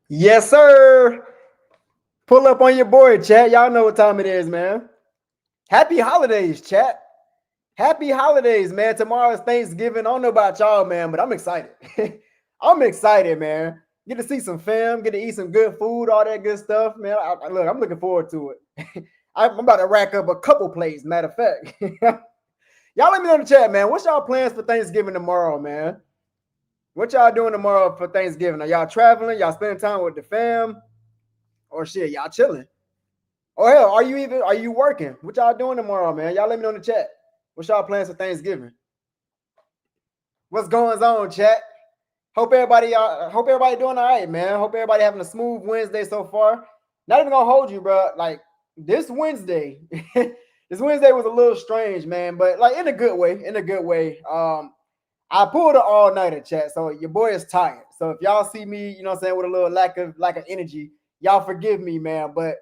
Yes, sir. Pull up on your boy, chat. Y'all know what time it is, man. Happy holidays, chat. Happy holidays, man. Tomorrow is Thanksgiving. I don't know about y'all, man, but I'm excited. I'm excited, man. Get to see some fam, get to eat some good food, all that good stuff, man. Look, I'm looking forward to it. I'm about to rack up a couple plates, matter of fact. Y'all let me know in the chat, man. What's y'all plans for Thanksgiving tomorrow, man? What y'all doing tomorrow for Thanksgiving? Are y'all traveling? Y'all spending time with the fam? Or shit, y'all chilling? Oh hell, are you working? What y'all doing tomorrow, man? Y'all let me know in the chat. What's y'all plans for Thanksgiving? What's going on, chat? Hope everybody doing all right, man. Hope everybody having a smooth Wednesday so far. Not even gonna hold you, bro. Like this Wednesday, this Wednesday was a little strange, man, but like in a good way. In a good way. I pulled an all-nighter, chat. So your boy is tired. So if y'all see me, you know what I'm saying, with a little lack of energy, y'all forgive me, man. But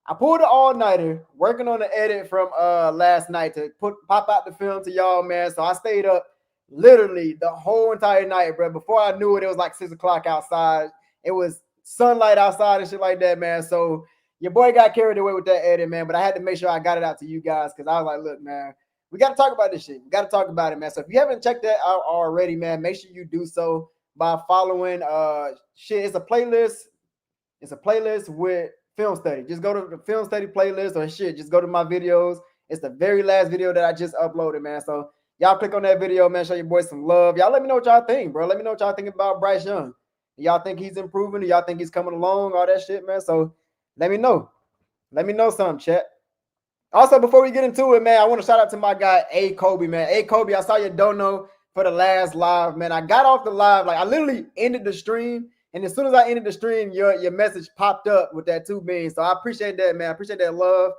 I pulled an all-nighter, working on the edit from last night to pop out the film to y'all, man. So I stayed up literally the whole entire night, bro. Before I knew it was like 6 o'clock outside. It was sunlight outside and shit like that, man. So your boy got carried away with that edit, man. But I had to make sure I got it out to you guys because I was like, look, man, we got to talk about this shit. We got to talk about it, man. So if you haven't checked that out already, man, make sure you do so by following shit. It's a playlist. It's a playlist with film study. Just go to the film study playlist or shit. Just go to my videos. It's the very last video that I just uploaded, man. So y'all click on that video, man. Show your boys some love. Y'all let me know what y'all think, bro. Let me know what y'all think about Bryce Young. Y'all think he's improving? Do y'all think he's coming along? All that shit, man. So let me know. Let me know something, chat. Also, before we get into it, man, I want to shout out to my guy, A. Kobe, man. A. Kobe, I saw your dono for the last live, man. I got off the live. Like, I literally ended the stream. And as soon as I ended the stream, your message popped up with that 2 million. So I appreciate that, man. I appreciate that love.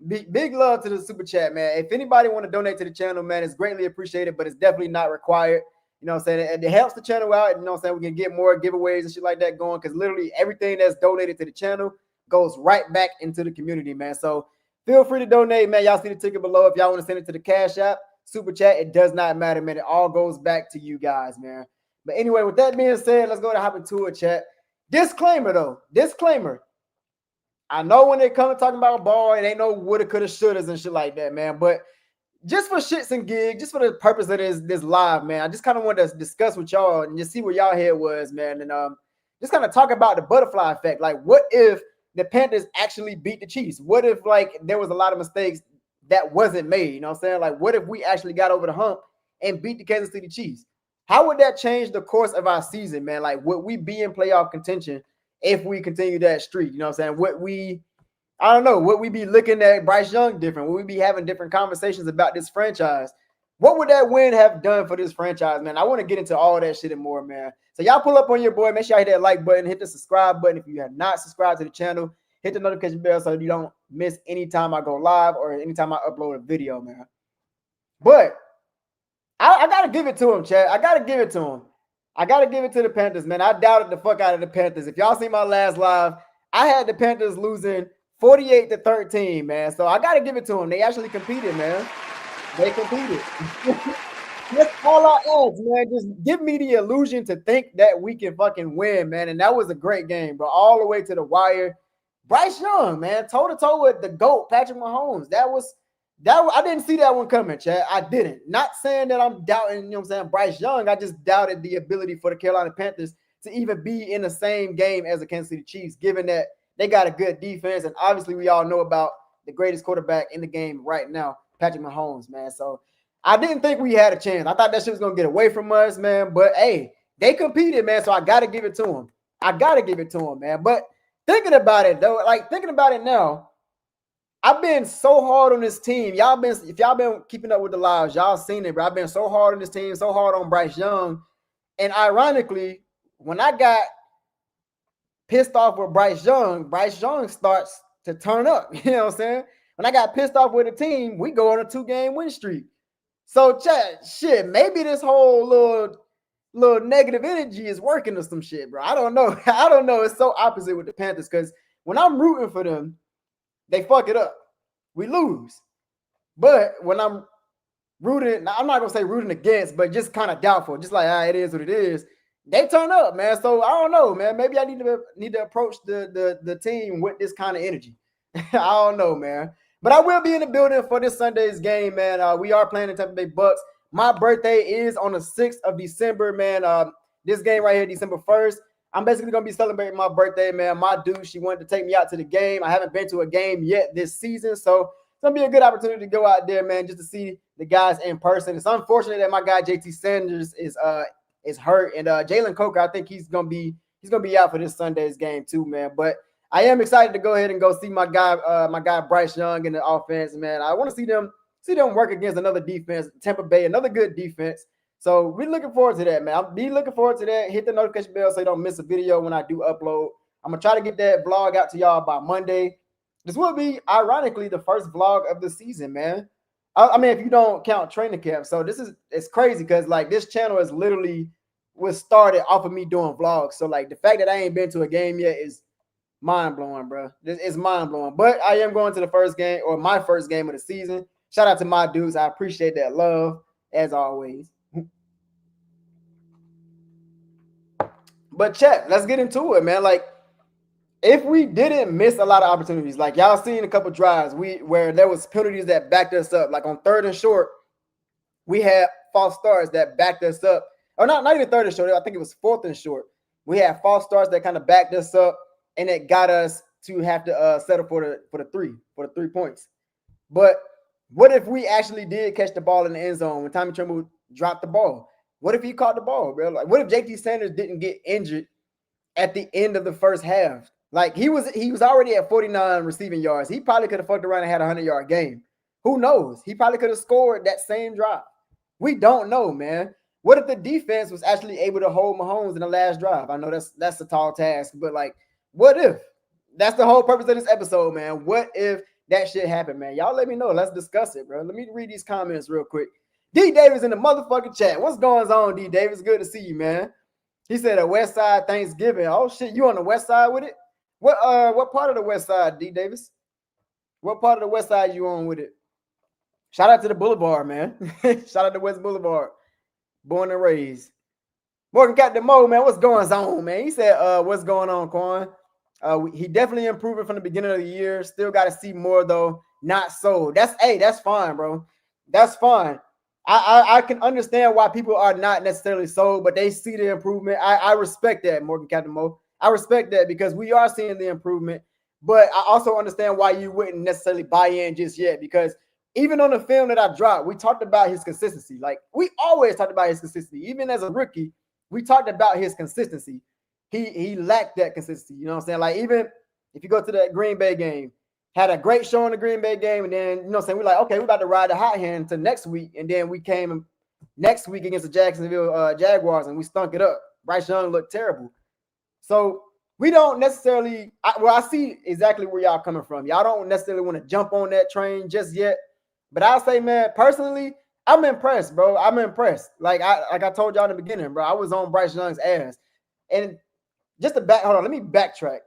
Big love to the super chat, man. If anybody want to donate to the channel, man, it's greatly appreciated, but it's definitely not required. You know what I'm saying? It helps the channel out. You know what I'm saying? We can get more giveaways and shit like that going because literally everything that's donated to the channel goes right back into the community, man. So feel free to donate, man. Y'all see the ticket below. If y'all want to send it to the Cash App, Super Chat, it does not matter, man. It all goes back to you guys, man. But anyway, with that being said, let's go to hop into it, chat. Disclaimer, though. Disclaimer. I know when they come to talking about ball, it ain't no woulda, coulda, shouldas and shit like that, man. But just for shits and gigs, just for the purpose of this live, man, I just kind of wanted to discuss with y'all and just see where y'all head was, man. And just kind of talk about the butterfly effect. Like, what if the Panthers actually beat the Chiefs? What if, like, there was a lot of mistakes that wasn't made? You know what I'm saying? Like, what if we actually got over the hump and beat the Kansas City Chiefs? How would that change the course of our season, man? Like, would we be in playoff contention if we continue that streak? You know what I'm saying? I don't know, would we be looking at Bryce Young different? Would we be having different conversations about this franchise? What would that win have done for this franchise, man? I want to get into all that shit and more, man. So y'all pull up on your boy. Make sure y'all hit that like button, hit the subscribe button. If you have not subscribed to the channel, hit the notification bell so you don't miss any time I go live or anytime I upload a video, man. But I got to give it to him, Chad. I got to give it to him. I got to give it to the Panthers, man. I doubted the fuck out of the Panthers. If y'all see my last live, I had the Panthers losing 48-13, man. So I got to give it to them. They actually competed, man. They competed. That's all I ask, man. Just give me the illusion to think that we can fucking win, man. And that was a great game, bro. All the way to the wire. Bryce Young, man, toe-to-toe with the GOAT, Patrick Mahomes. I didn't see that one coming, Chad. I didn't. Not saying that I'm doubting, you know what I'm saying, Bryce Young. I just doubted the ability for the Carolina Panthers to even be in the same game as the Kansas City Chiefs, given that they got a good defense. And obviously we all know about the greatest quarterback in the game right now, Patrick Mahomes, man. So I didn't think we had a chance. I thought that shit was going to get away from us, man. But, hey, they competed, man, so I got to give it to them. I got to give it to them, man. But thinking about it, though, like thinking about it now, I've been so hard on this team. If y'all been keeping up with the lives, y'all seen it, bro. I've been so hard on this team, so hard on Bryce Young. And ironically, when I got pissed off with Bryce Young starts to turn up. You know what I'm saying? When I got pissed off with the team, we go on a 2-game win streak. So, Chad, shit, maybe this whole little negative energy is working or some shit, bro. I don't know. I don't know. It's so opposite with the Panthers because when I'm rooting for them, they fuck it up. We lose. But when I'm rooting, I'm not going to say rooting against, but just kind of doubtful. Just like, it is what it is. they turn up, man. So I don't know, man. Maybe I need to approach the team with this kind of energy. I don't know, man. But I will be in the building for this Sunday's game, man. We are playing the Tampa Bay Bucks. My birthday is on the 6th of December, man. This game right here, December 1st. I'm basically gonna be celebrating my birthday, man. My dude, she wanted to take me out to the game. I haven't been to a game yet this season, so it's gonna be a good opportunity to go out there, man, just to see the guys in person. It's unfortunate that my guy JT Sanders is hurt, and Jalen Coker, I think he's gonna be out for this Sunday's game too, man. But I am excited to go ahead and go see my guy Bryce Young in the offense, man. I want to see them work against another defense, Tampa Bay, another good defense. So we're looking forward to that, man. I'll be looking forward to that. Hit the notification bell so you don't miss a video when I do upload. I'm gonna try to get that vlog out to y'all by Monday. This will be, ironically, the first vlog of the season, man. I mean, if you don't count training camp. So it's crazy because like this channel is literally was started off of me doing vlogs. So like the fact that I ain't been to a game yet is mind blowing, bro. It's mind blowing. But I am going to the first game, or my first game of the season. Shout out to my dudes. I appreciate that love as always. But chat, let's get into it, man. Like, if we didn't miss a lot of opportunities, like y'all seen a couple drives where there was penalties that backed us up, like on 3rd and short, we had false starts that backed us up. Or not even 3rd and short, I think it was 4th and short. We had false starts that kind of backed us up, and it got us to have to settle for the 3 points. But what if we actually did catch the ball in the end zone when Tommy Tremble dropped the ball? What if he caught the ball, bro? Like, what if JT Sanders didn't get injured at the end of the first half? Like, he was already at 49 receiving yards. He probably could have fucked around and had a 100-yard game. Who knows? He probably could have scored that same drive. We don't know, man. What if the defense was actually able to hold Mahomes in the last drive? I know that's a tall task, but like, what if? That's the whole purpose of this episode, man. What if that shit happened, man? Y'all let me know. Let's discuss it, bro. Let me read these comments real quick. D Davis in the motherfucking chat. What's going on, D Davis? Good to see you, man. He said a West Side Thanksgiving. Oh shit, you on the West Side with it? What part of the West Side, D Davis? What part of the West Side you on with it? Shout out to the Boulevard, man. Shout out to West Boulevard. Born and raised. Morgan Captain Mo, man. What's going on, man? He said, what's going on, Quan? He definitely improving from the beginning of the year. Still got to see more though. Not so. That's fine, bro. That's fine. I can understand why people are not necessarily sold, but they see the improvement. I respect that, Morgan Captain Mo. I respect that because we are seeing the improvement, but I also understand why you wouldn't necessarily buy in just yet, because even on the film that I dropped, we talked about his consistency. Like, we always talked about his consistency. Even as a rookie, we talked about his consistency. He lacked that consistency. You know what I'm saying? Like, even if you go to that Green Bay game, had a great show in the Green Bay game, and then, you know what I'm saying, we're like, okay, we're about to ride the hot hand to next week, and then we came next week against the Jacksonville Jaguars, and we stunk it up. Bryce Young looked terrible. So we don't necessarily – I see exactly where y'all coming from. Y'all don't necessarily want to jump on that train just yet. But I'll say, man, personally, I'm impressed, bro. I'm impressed. Like I told y'all in the beginning, bro, I was on Bryce Young's ass. And just to hold on, let me backtrack.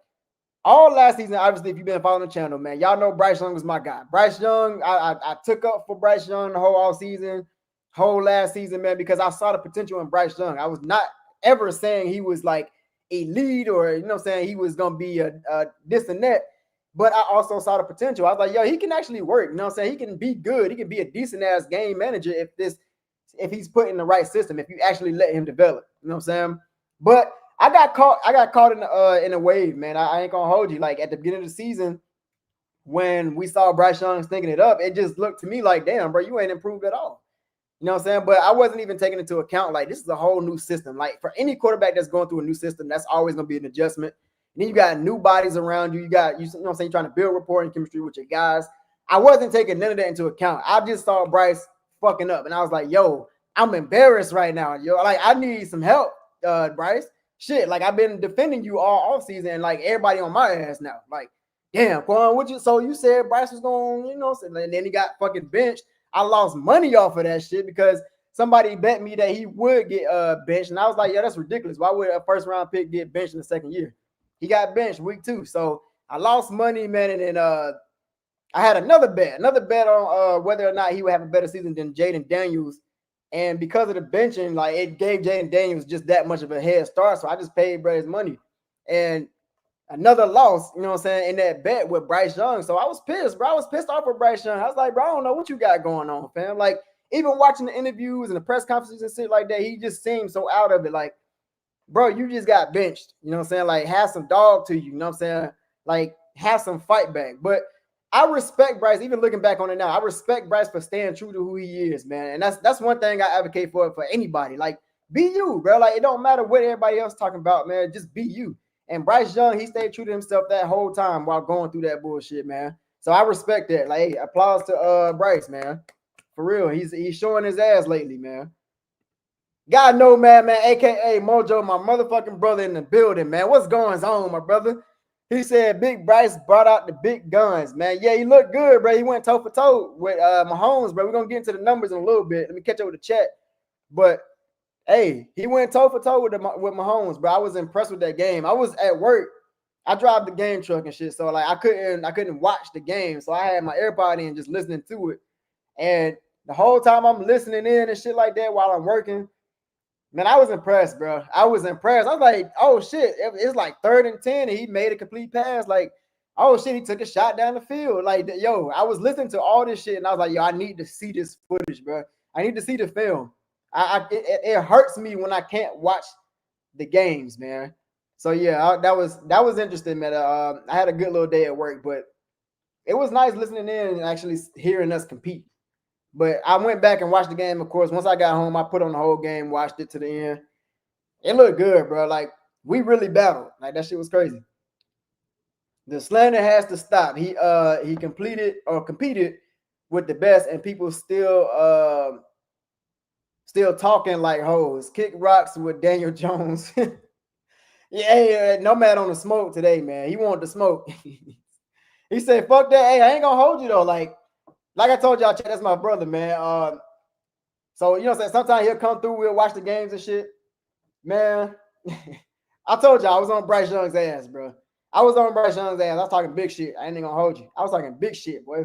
All last season, obviously, if you've been following the channel, man, y'all know Bryce Young was my guy. Bryce Young, I took up for Bryce Young the whole offseason, whole last season, man, because I saw the potential in Bryce Young. I was not ever saying he was like elite or, you know what I'm saying, he was going to be a this and that. But I also saw the potential. I was like, yo, he can actually work. You know what I'm saying? He can be good. He can be a decent-ass game manager if he's put in the right system, if you actually let him develop. You know what I'm saying? But I got caught in a wave, man. I ain't gonna hold you. Like, at the beginning of the season, when we saw Bryce Young stinking it up, it just looked to me like, damn, bro, you ain't improved at all. You know what I'm saying? But I wasn't even taking into account, like, this is a whole new system. Like, for any quarterback that's going through a new system, that's always gonna be an adjustment. And then you got new bodies around you. You know what I'm saying, trying to build rapport and chemistry with your guys. I wasn't taking none of that into account. I just saw Bryce fucking up, and I was like, yo, I'm embarrassed right now. Yo, like, I need some help, Bryce. Shit, like, I've been defending you all offseason, and like, everybody on my ass now. Like, damn, Quan, so you said Bryce was going, you know, and then he got fucking benched. I lost money off of that shit because somebody bet me that he would get benched, and I was like, yeah, that's ridiculous. Why would a first-round pick get benched in the second year? He got benched week 2. So I lost money, man. And then I had another bet on whether or not he would have a better season than Jaden Daniels And because of the benching, like it gave Jaden Daniels just that much of a head start. So I just paid Bryce money. And another loss, you know what I'm saying, in that bet with Bryce Young. So I was pissed, bro. I was pissed off with Bryce Young. I was like, bro, I don't know what you got going on, fam. Like, even watching the interviews and the press conferences and shit like that, he just seemed so out of it. Like, bro, you just got benched. You know what I'm saying? Like, have some dog to you. You know what I'm saying? Like, have some fight back. But I respect Bryce, even looking back on it now. I respect Bryce for staying true to who he is, man. And that's one thing I advocate for anybody. Like, be you, bro. Like, it don't matter what everybody else talking about, man. Just be you. And Bryce Young, he stayed true to himself that whole time while going through that bullshit, man. So I respect that. Like, hey, applause to Bryce, man. For real. He's showing his ass lately, man. God know, man, aka Mojo, my motherfucking brother in the building, man. What's going on, my brother? He said Big Bryce brought out the big guns, man. Yeah, he looked good, bro. He went toe for toe with Mahomes, bro. We're gonna get into the numbers in a little bit. Let me catch up with the chat. But hey, he went toe for toe with Mahomes, bro. I was impressed with that game. I was at work. I drive the game truck and shit, so like I couldn't watch the game. So I had my AirPod in just listening to it. And the whole time I'm listening in and shit like that while I'm working. Man, I was impressed, bro. I was impressed. I was like, oh shit, it's like 3rd and 10, and he made a complete pass. Like, oh shit, he took a shot down the field. Like, yo, I was listening to all this shit, and I was like, yo, I need to see this footage, bro. I need to see the film. It hurts me when I can't watch the games, man. So yeah, that was interesting, man. I had a good little day at work, but it was nice listening in and actually hearing us compete. But I went back and watched the game, of course. Once I got home, I put on the whole game, watched it to the end. It looked good, bro. Like, we really battled. Like, that shit was crazy. The slander has to stop. He competed with the best, and people still talking like hoes. Kick rocks with Daniel Jones. Yeah, Nomad on the smoke today, man. He wanted the smoke. He said, fuck that. Hey, I ain't gonna hold you though. Like I told y'all, that's my brother, man. So, you know what I'm saying? Sometimes he'll come through, we'll watch the games and shit. Man, I told y'all I was on Bryce Young's ass, bro. I was on Bryce Young's ass. I was talking big shit. I ain't even gonna hold you. I was talking big shit, boy.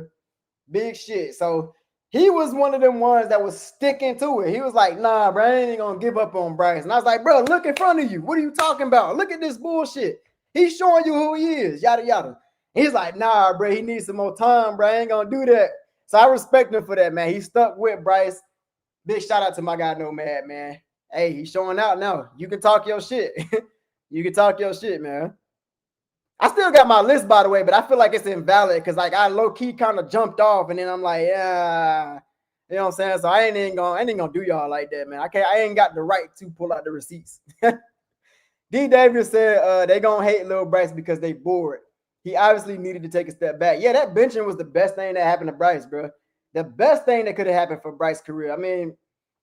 Big shit. So he was one of them ones that was sticking to it. He was like, nah, bro, I ain't gonna give up on Bryce. And I was like, bro, look in front of you. What are you talking about? Look at this bullshit. He's showing you who he is, yada, yada. He's like, nah, bro, he needs some more time, bro. I ain't gonna do that. So I respect him for that, man. He stuck with Bryce. Big shout out to my guy Nomad, man. Hey, he's showing out now. You can talk your shit. You can talk your shit, man. I still got my list, by the way, but I feel like it's invalid because like I low-key kind of jumped off, and then I'm like, yeah, you know what I'm saying? So I ain't gonna do y'all like that, man. I ain't got the right to pull out the receipts. D. Davis said they gonna hate Lil Bryce because they bored. He obviously needed to take a step back. Yeah, that benching was the best thing that happened to Bryce, bro. The best thing that could have happened for Bryce's career. I mean,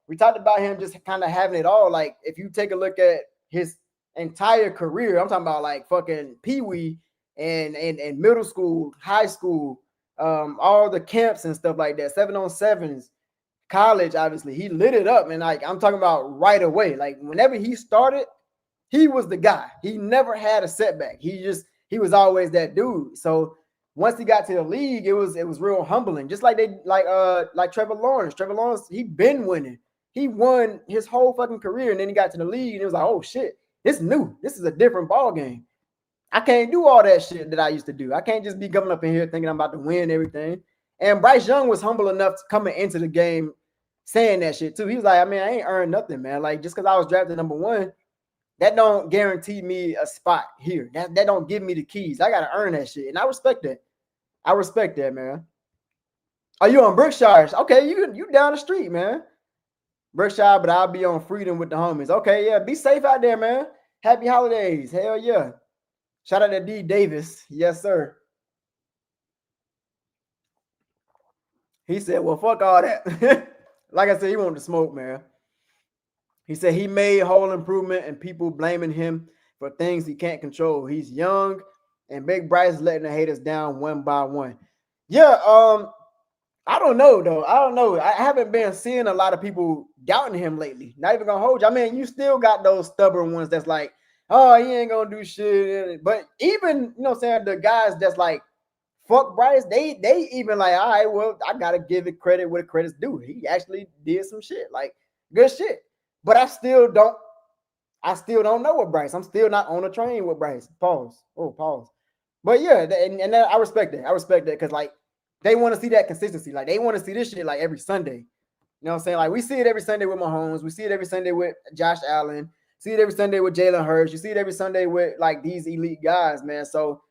we talked about him just kind of having it all. Like, if you take a look at his entire career, I'm talking about like fucking Pee-wee and middle school, high school, all the camps and stuff like that, 7-on-7s, college, obviously. He lit it up, and like I'm talking about right away. Like, whenever he started, he was the guy. He never had a setback. He was always that dude. So once he got to the league, it was real humbling. Just like Trevor Lawrence. Trevor Lawrence, he been winning. He won his whole fucking career, and then he got to the league, and it was like, oh shit, it's new. This is a different ball game. I can't do all that shit that I used to do. I can't just be coming up in here thinking I'm about to win everything. And Bryce Young was humble enough to coming into the game saying that shit too. He was like, I mean, I ain't earned nothing, man. Like, just because I was drafted #1, that don't guarantee me a spot here. That don't give me the keys. I gotta earn that shit, and I respect that. I respect that, man. Are you on Brookshire? Okay, you down the street, man. Brookshire, but I'll be on Freedom with the homies. Okay, yeah, be safe out there, man. Happy holidays. Hell yeah. Shout out to D. Davis. Yes, sir. He said, well, fuck all that. Like I said, he wanted to smoke, man. He said he made whole improvement and people blaming him for things he can't control. He's young, and Big Bryce letting the haters down one by one. Yeah, I don't know, though. I don't know. I haven't been seeing a lot of people doubting him lately. Not even gonna hold you. I mean, you still got those stubborn ones that's like, oh, he ain't gonna do shit. But even, you know what I'm saying, the guys that's like, fuck Bryce, they even like, all right, well, I gotta give it credit where credit's due. He actually did some shit. Like, Good shit. But I still don't know with Bryce. I'm still not on a train with Bryce. Pause. Oh, pause. But yeah, and I respect that. I respect that because like they want to see that consistency. Like they want to see this shit like every Sunday. You know what I'm saying? Like we see it every Sunday with Mahomes. We see it every Sunday with Josh Allen. See it every Sunday with Jalen Hurts. You see it every Sunday with like these elite guys, man. So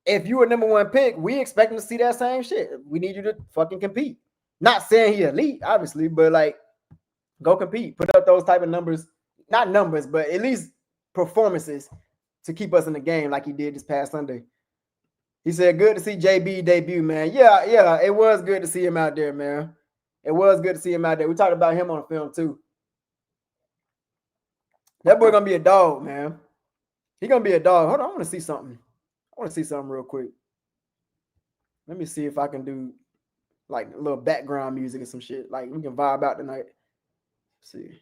if you were number one pick, we expecting to see that same shit. We need you to fucking compete. Not saying he elite, obviously, but like go compete. Put up those type of numbers. Not numbers, but at least performances to keep us in the game like he did this past Sunday. He said, good to see JB debut, man. Yeah, it was good to see him out there, man. It was good to see him out there. We talked about him on the film, too. That boy gonna be a dog, man. He gonna be a dog. Hold on, I want to see something. I want to see something real quick. Let me see if I can do like a little background music or some shit. Like we can vibe out tonight. Let's see.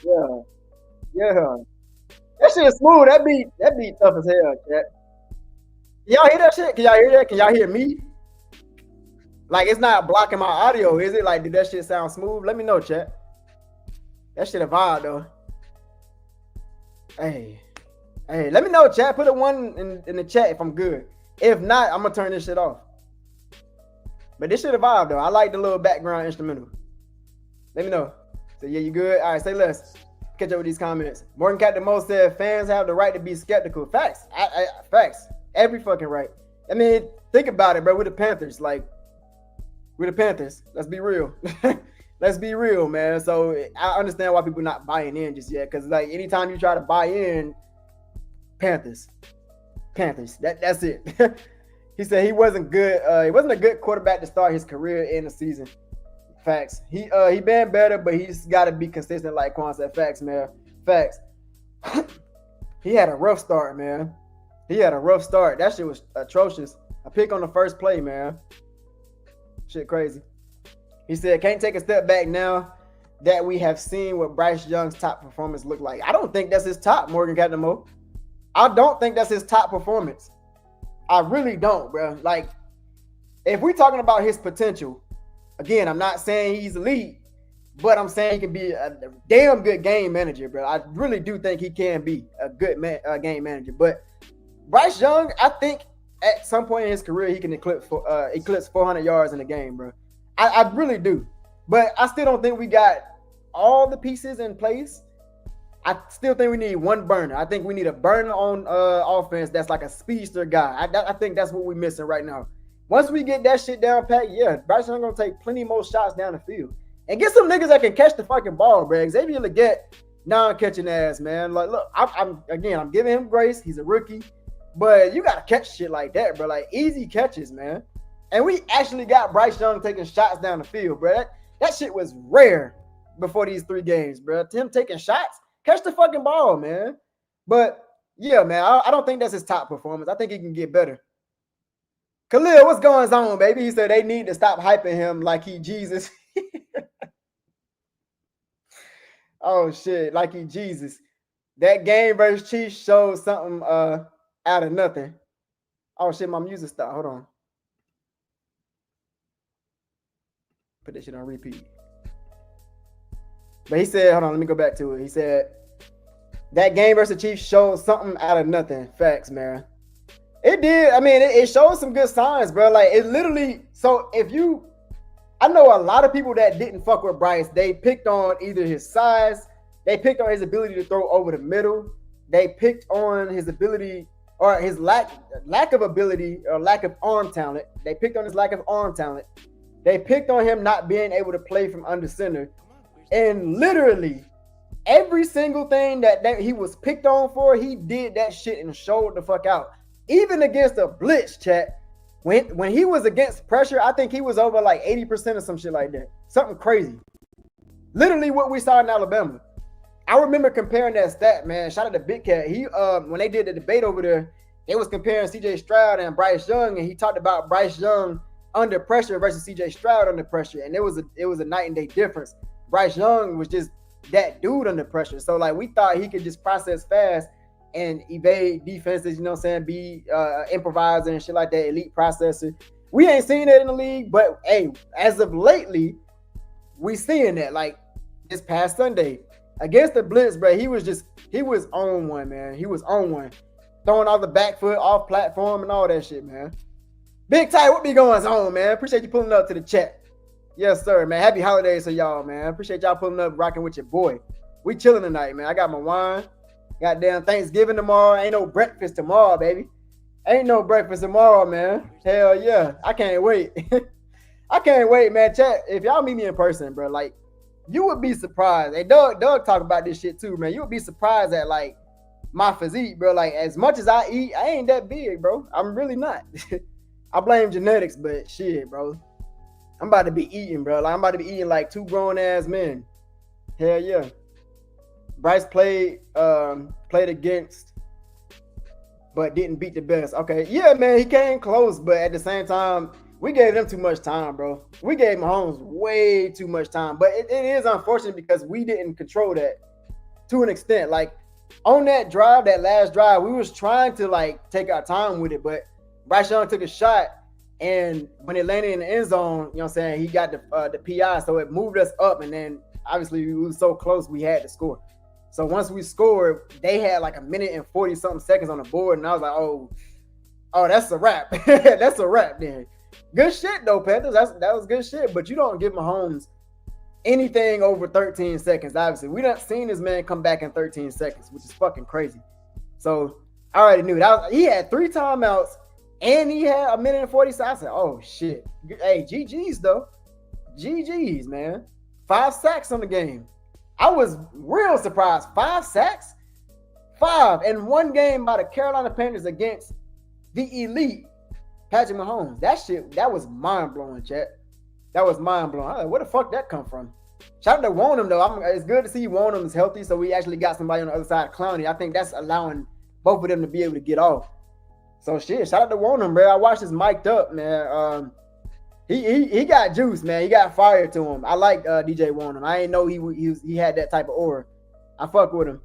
Yeah. That shit is smooth. That beat tough as hell, chat. Y'all hear that shit? Can y'all hear that? Can y'all hear me? Like it's not blocking my audio, is it? Like, did that shit sound smooth? Let me know, chat. That shit a vibe though. Hey, let me know, chat. Put a one in the chat if I'm good. If not, I'm gonna turn this shit off. But this shit a vibe though. I like the little background instrumental. Let me know. So yeah, you good? All right, say less. Catch up with these comments. Morgan Captain Mo said fans have the right to be skeptical. Facts. Facts. Every fucking right. I mean, think about it, bro. We're the Panthers. Like, we're the Panthers. Let's be real. Let's be real, man. So I understand why people not buying in just yet. Because like anytime you try to buy in, Panthers. That's it. He said he wasn't good. He wasn't a good quarterback to start his career in the season. Facts. He been better, but he's got to be consistent, like Quan said. Facts, man. Facts. He had a rough start, man. That shit was atrocious. A pick on the first play, man. Shit crazy. He said, can't take a step back now that we have seen what Bryce Young's top performance look like. I don't think that's his top, Morgan Captain Mo. I don't think that's his top performance. I really don't, bro. Like, if we're talking about his potential, again, I'm not saying he's elite, but I'm saying he can be a damn good game manager, bro. I really do think he can be a good game manager. But Bryce Young, I think at some point in his career, he can eclipse 400 yards in a game, bro. I really do. But I still don't think we got all the pieces in place. I still think we need one burner. I think we need a burner on offense that's like a speedster guy. I think that's what we're missing right now. Once we get that shit down pat, yeah, Bryce Young gonna take plenty more shots down the field. And get some niggas that can catch the fucking ball, bro. Xavier Legette, non-catching ass, man. Like, look, I'm giving him grace. He's a rookie. But you gotta catch shit like that, bro. Like easy catches, man. And we actually got Bryce Young taking shots down the field, bro. That shit was rare before these 3 games, bro. Him taking shots, catch the fucking ball, man. But yeah, man, I don't think that's his top performance. I think he can get better. Khalil, what's going on, baby? He said they need to stop hyping him like he Jesus. Oh shit, like he Jesus. That game versus Chiefs showed something out of nothing. Oh shit, my music stopped. Hold on. Put that shit on repeat. But he said, hold on, let me go back to it. He said that game versus Chiefs showed something out of nothing. Facts, man. It did. I mean, it showed some good signs, bro. Like it literally. So I know a lot of people that didn't fuck with Bryce. They picked on either his size, they picked on his ability to throw over the middle, they picked on his ability or his lack of ability or lack of arm talent. They picked on his lack of arm talent. They picked on him not being able to play from under center. And literally every single thing that he was picked on for, he did that shit and showed the fuck out. Even against a blitz, chat. When he was against pressure, I think he was over like 80% or some shit like that. Something crazy. Literally what we saw in Alabama. I remember comparing that stat, man. Shout out to Big Cat. He when they did the debate over there, they was comparing CJ Stroud and Bryce Young, and he talked about Bryce Young under pressure versus CJ Stroud under pressure. And it was a night and day difference. Bryce Young was just that dude under pressure. So like we thought he could just process fast and evade defenses, you know what I'm saying, be improviser and shit like that, elite processor. We ain't seen that in the league, but hey, as of lately, we seeing that like this past Sunday against the Blitz, bro. He was on one, man. He was on one, throwing all the back foot off platform and all that shit, man. Big Ty, what be going on, man? Appreciate you pulling up to the chat. Yes, sir, man. Happy holidays to y'all, man. Appreciate y'all pulling up, rocking with your boy. We chilling tonight, man. I got my wine. Goddamn Thanksgiving tomorrow. Ain't no breakfast tomorrow, baby. Ain't no breakfast tomorrow, man. Hell yeah. I can't wait. I can't wait, man. Chat, if y'all meet me in person, bro, like, you would be surprised. Hey, Doug talk about this shit too, man. You would be surprised at, like, my physique, bro. Like, as much as I eat, I ain't that big, bro. I'm really not. I blame genetics, but shit, bro. I'm about to be eating, bro. Like, I'm about to be eating like 2 grown-ass men. Hell yeah. Bryce played against, but didn't beat the best. Okay, yeah, man, he came close, but at the same time, we gave them too much time, bro. We gave Mahomes way too much time, but it is unfortunate because we didn't control that to an extent. Like, on that drive, that last drive, we was trying to, like, take our time with it, but Bryce Young took a shot, and when it landed in the end zone, you know what I'm saying, he got the PI, so it moved us up, and then obviously we were so close we had to score. So once we scored, they had like 1 minute and 40-something seconds on the board, and I was like, oh, that's a wrap. That's a wrap then. Good shit, though, Panthers. That was good shit, but you don't give Mahomes anything over 13 seconds, obviously. We done seen this man come back in 13 seconds, which is fucking crazy. So I already knew that. He had 3 timeouts, and he had 1 minute and 40 seconds. I said, oh, shit. Hey, GG's, though. GG's, man. 5 sacks on the game. I was real surprised. 5 sacks? 5 in one game by the Carolina Panthers against the elite Patrick Mahomes. That was mind-blowing, chat. That was mind-blowing. I was like, where the fuck that come from? Shout out to Wonham, though. It's good to see Wonham is healthy, so we actually got somebody on the other side of Clowney. I think that's allowing both of them to be able to get off. So, shit, shout out to Wonham, bro. I watched this mic'd up, man. He got juice, man. He got fire to him. I like DJ Wonham. I didn't know he had that type of aura. I fuck with him.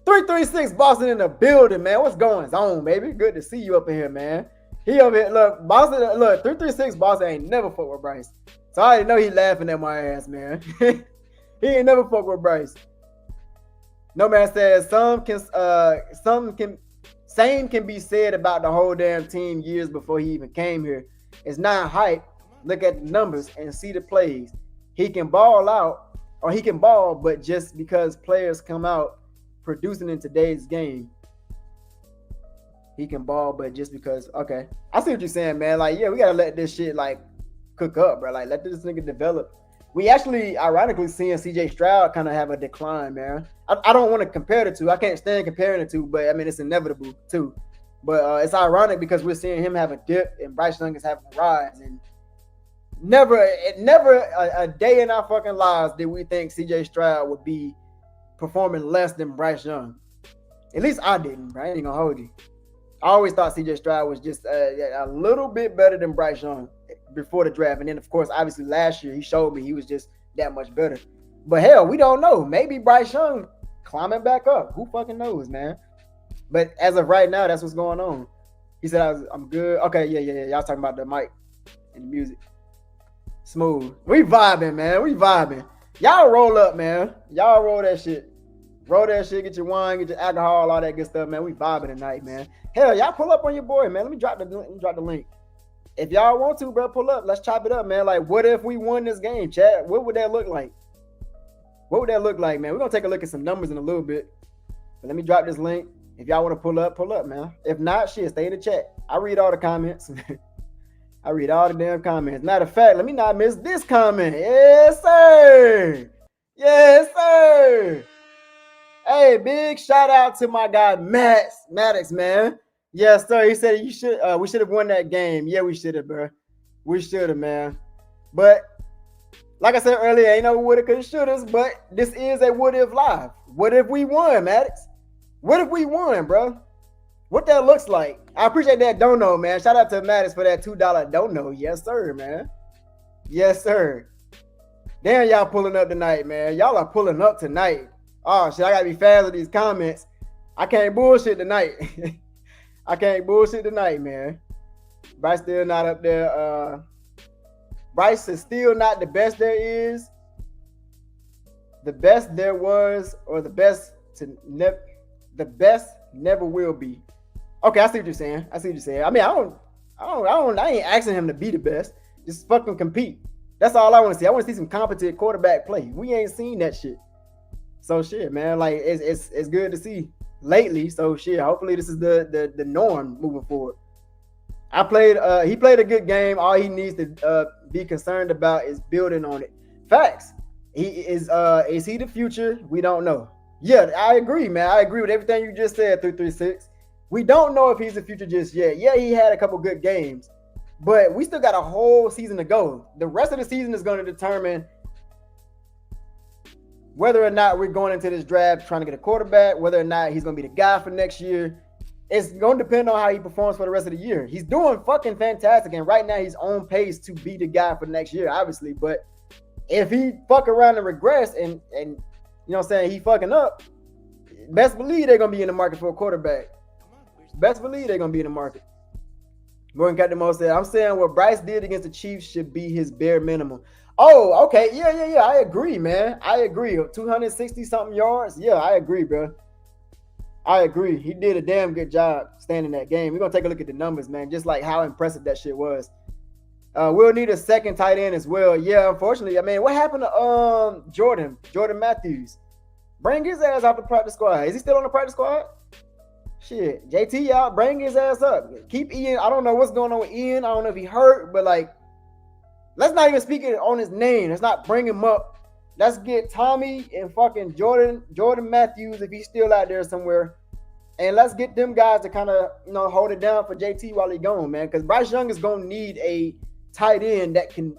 336 Boston in the building, man. What's going on, baby? Good to see you up in here, man. He over here. Look, Boston. Look, 336 Boston ain't never fuck with Bryce. So I already know he laughing at my ass, man. He ain't never fuck with Bryce. No man says same can be said about the whole damn team years before he even came here. It's not hype. Look at the numbers and see the plays. He can ball out, or he can ball, but just because players come out producing in today's game, he can ball, but just because, okay. I see what you're saying, man. Like, yeah, we got to let this shit, like, cook up, bro. Like, let this nigga develop. We actually, ironically, seeing CJ Stroud kind of have a decline, man. I don't want to compare the two. I can't stand comparing the two, but, I mean, it's inevitable, too. But it's ironic because we're seeing him have a dip and Bryce Young is having a rise. And never a day in our fucking lives did we think CJ Stroud would be performing less than Bryce Young. At least I didn't, bro. I ain't gonna hold you. I always thought CJ Stroud was just a little bit better than Bryce Young before the draft. And then, of course, obviously last year he showed me he was just that much better. But hell, we don't know. Maybe Bryce Young climbing back up. Who fucking knows, man? But as of right now, that's what's going on. He said, I'm good. Okay, yeah. Y'all talking about the mic and the music. Smooth. We vibing, man. We vibing. Y'all roll up, man. Y'all roll that shit. Roll that shit. Get your wine, get your alcohol, all that good stuff, man. We vibing tonight, man. Hell, y'all pull up on your boy, man. Let me drop the link. If y'all want to, bro, pull up. Let's chop it up, man. Like, what if we won this game, Chad? What would that look like? What would that look like, man? We're going to take a look at some numbers in a little bit. But let me drop this link. If y'all want to pull up, man. If not, shit, stay in the chat. I read all the comments. I read all the damn comments. Matter of fact, let me not miss this comment. Yes, sir. Yes, sir. Hey, big shout out to my guy, Maddox, man. Yes, sir. He said we should have won that game. Yeah, we should have, bro. We should have, man. But like I said earlier, ain't no woulda, coulda, shouldas, but this is a what if live. What if we won, Maddox? What if we won, bro? What that looks like? I appreciate that dono, man. Shout out to Maddox for that $2 dono. Yes, sir, man. Yes, sir. Damn, y'all pulling up tonight, man. Y'all are pulling up tonight. Oh, shit, I got to be fast with these comments. I can't bullshit tonight. I can't bullshit tonight, man. Bryce still not up there. Bryce is still not the best there is, the best there was, or the best never will be. Okay, I see what you're saying. I mean, I ain't asking him to be the best. Just fucking compete. That's all I want to see. I want to see some competent quarterback play. We ain't seen that shit. So shit, man. Like it's good to see lately. So shit. Hopefully this is the norm moving forward. He played a good game. All he needs to be concerned about is building on it. Facts. Is he the future? We don't know. Yeah, I agree, man. I agree with everything you just said, 336. We don't know if he's the future just yet. Yeah, he had a couple good games, but we still got a whole season to go. The rest of the season is going to determine whether or not we're going into this draft trying to get a quarterback, whether or not he's going to be the guy for next year. It's going to depend on how he performs for the rest of the year. He's doing fucking fantastic, and right now he's on pace to be the guy for next year, obviously. But if he fuck around and regress and you know what I'm saying, he fucking up, best believe they're going to be in the market for a quarterback. Best believe they're going to be in the market. Gordon got the most said, I'm saying what Bryce did against the Chiefs should be his bare minimum. Oh, okay. Yeah. I agree, man. I agree. 260-something yards. Yeah, I agree, bro. I agree. He did a damn good job standing that game. We're going to take a look at the numbers, man, just like how impressive that shit was. We'll need a second tight end as well. Yeah, unfortunately. I mean, what happened to Jordan Matthews? Bring his ass off the practice squad. Is he still on the practice squad? Shit, JT out. Bring his ass up. Keep Ian. I don't know what's going on with Ian. I don't know if he hurt, but like, let's not even speak it on his name. Let's not bring him up. Let's get Tommy and fucking Jordan Matthews if he's still out there somewhere, and let's get them guys to kind of hold it down for JT while he's gone, man. Because Bryce Young is gonna need a tight end that can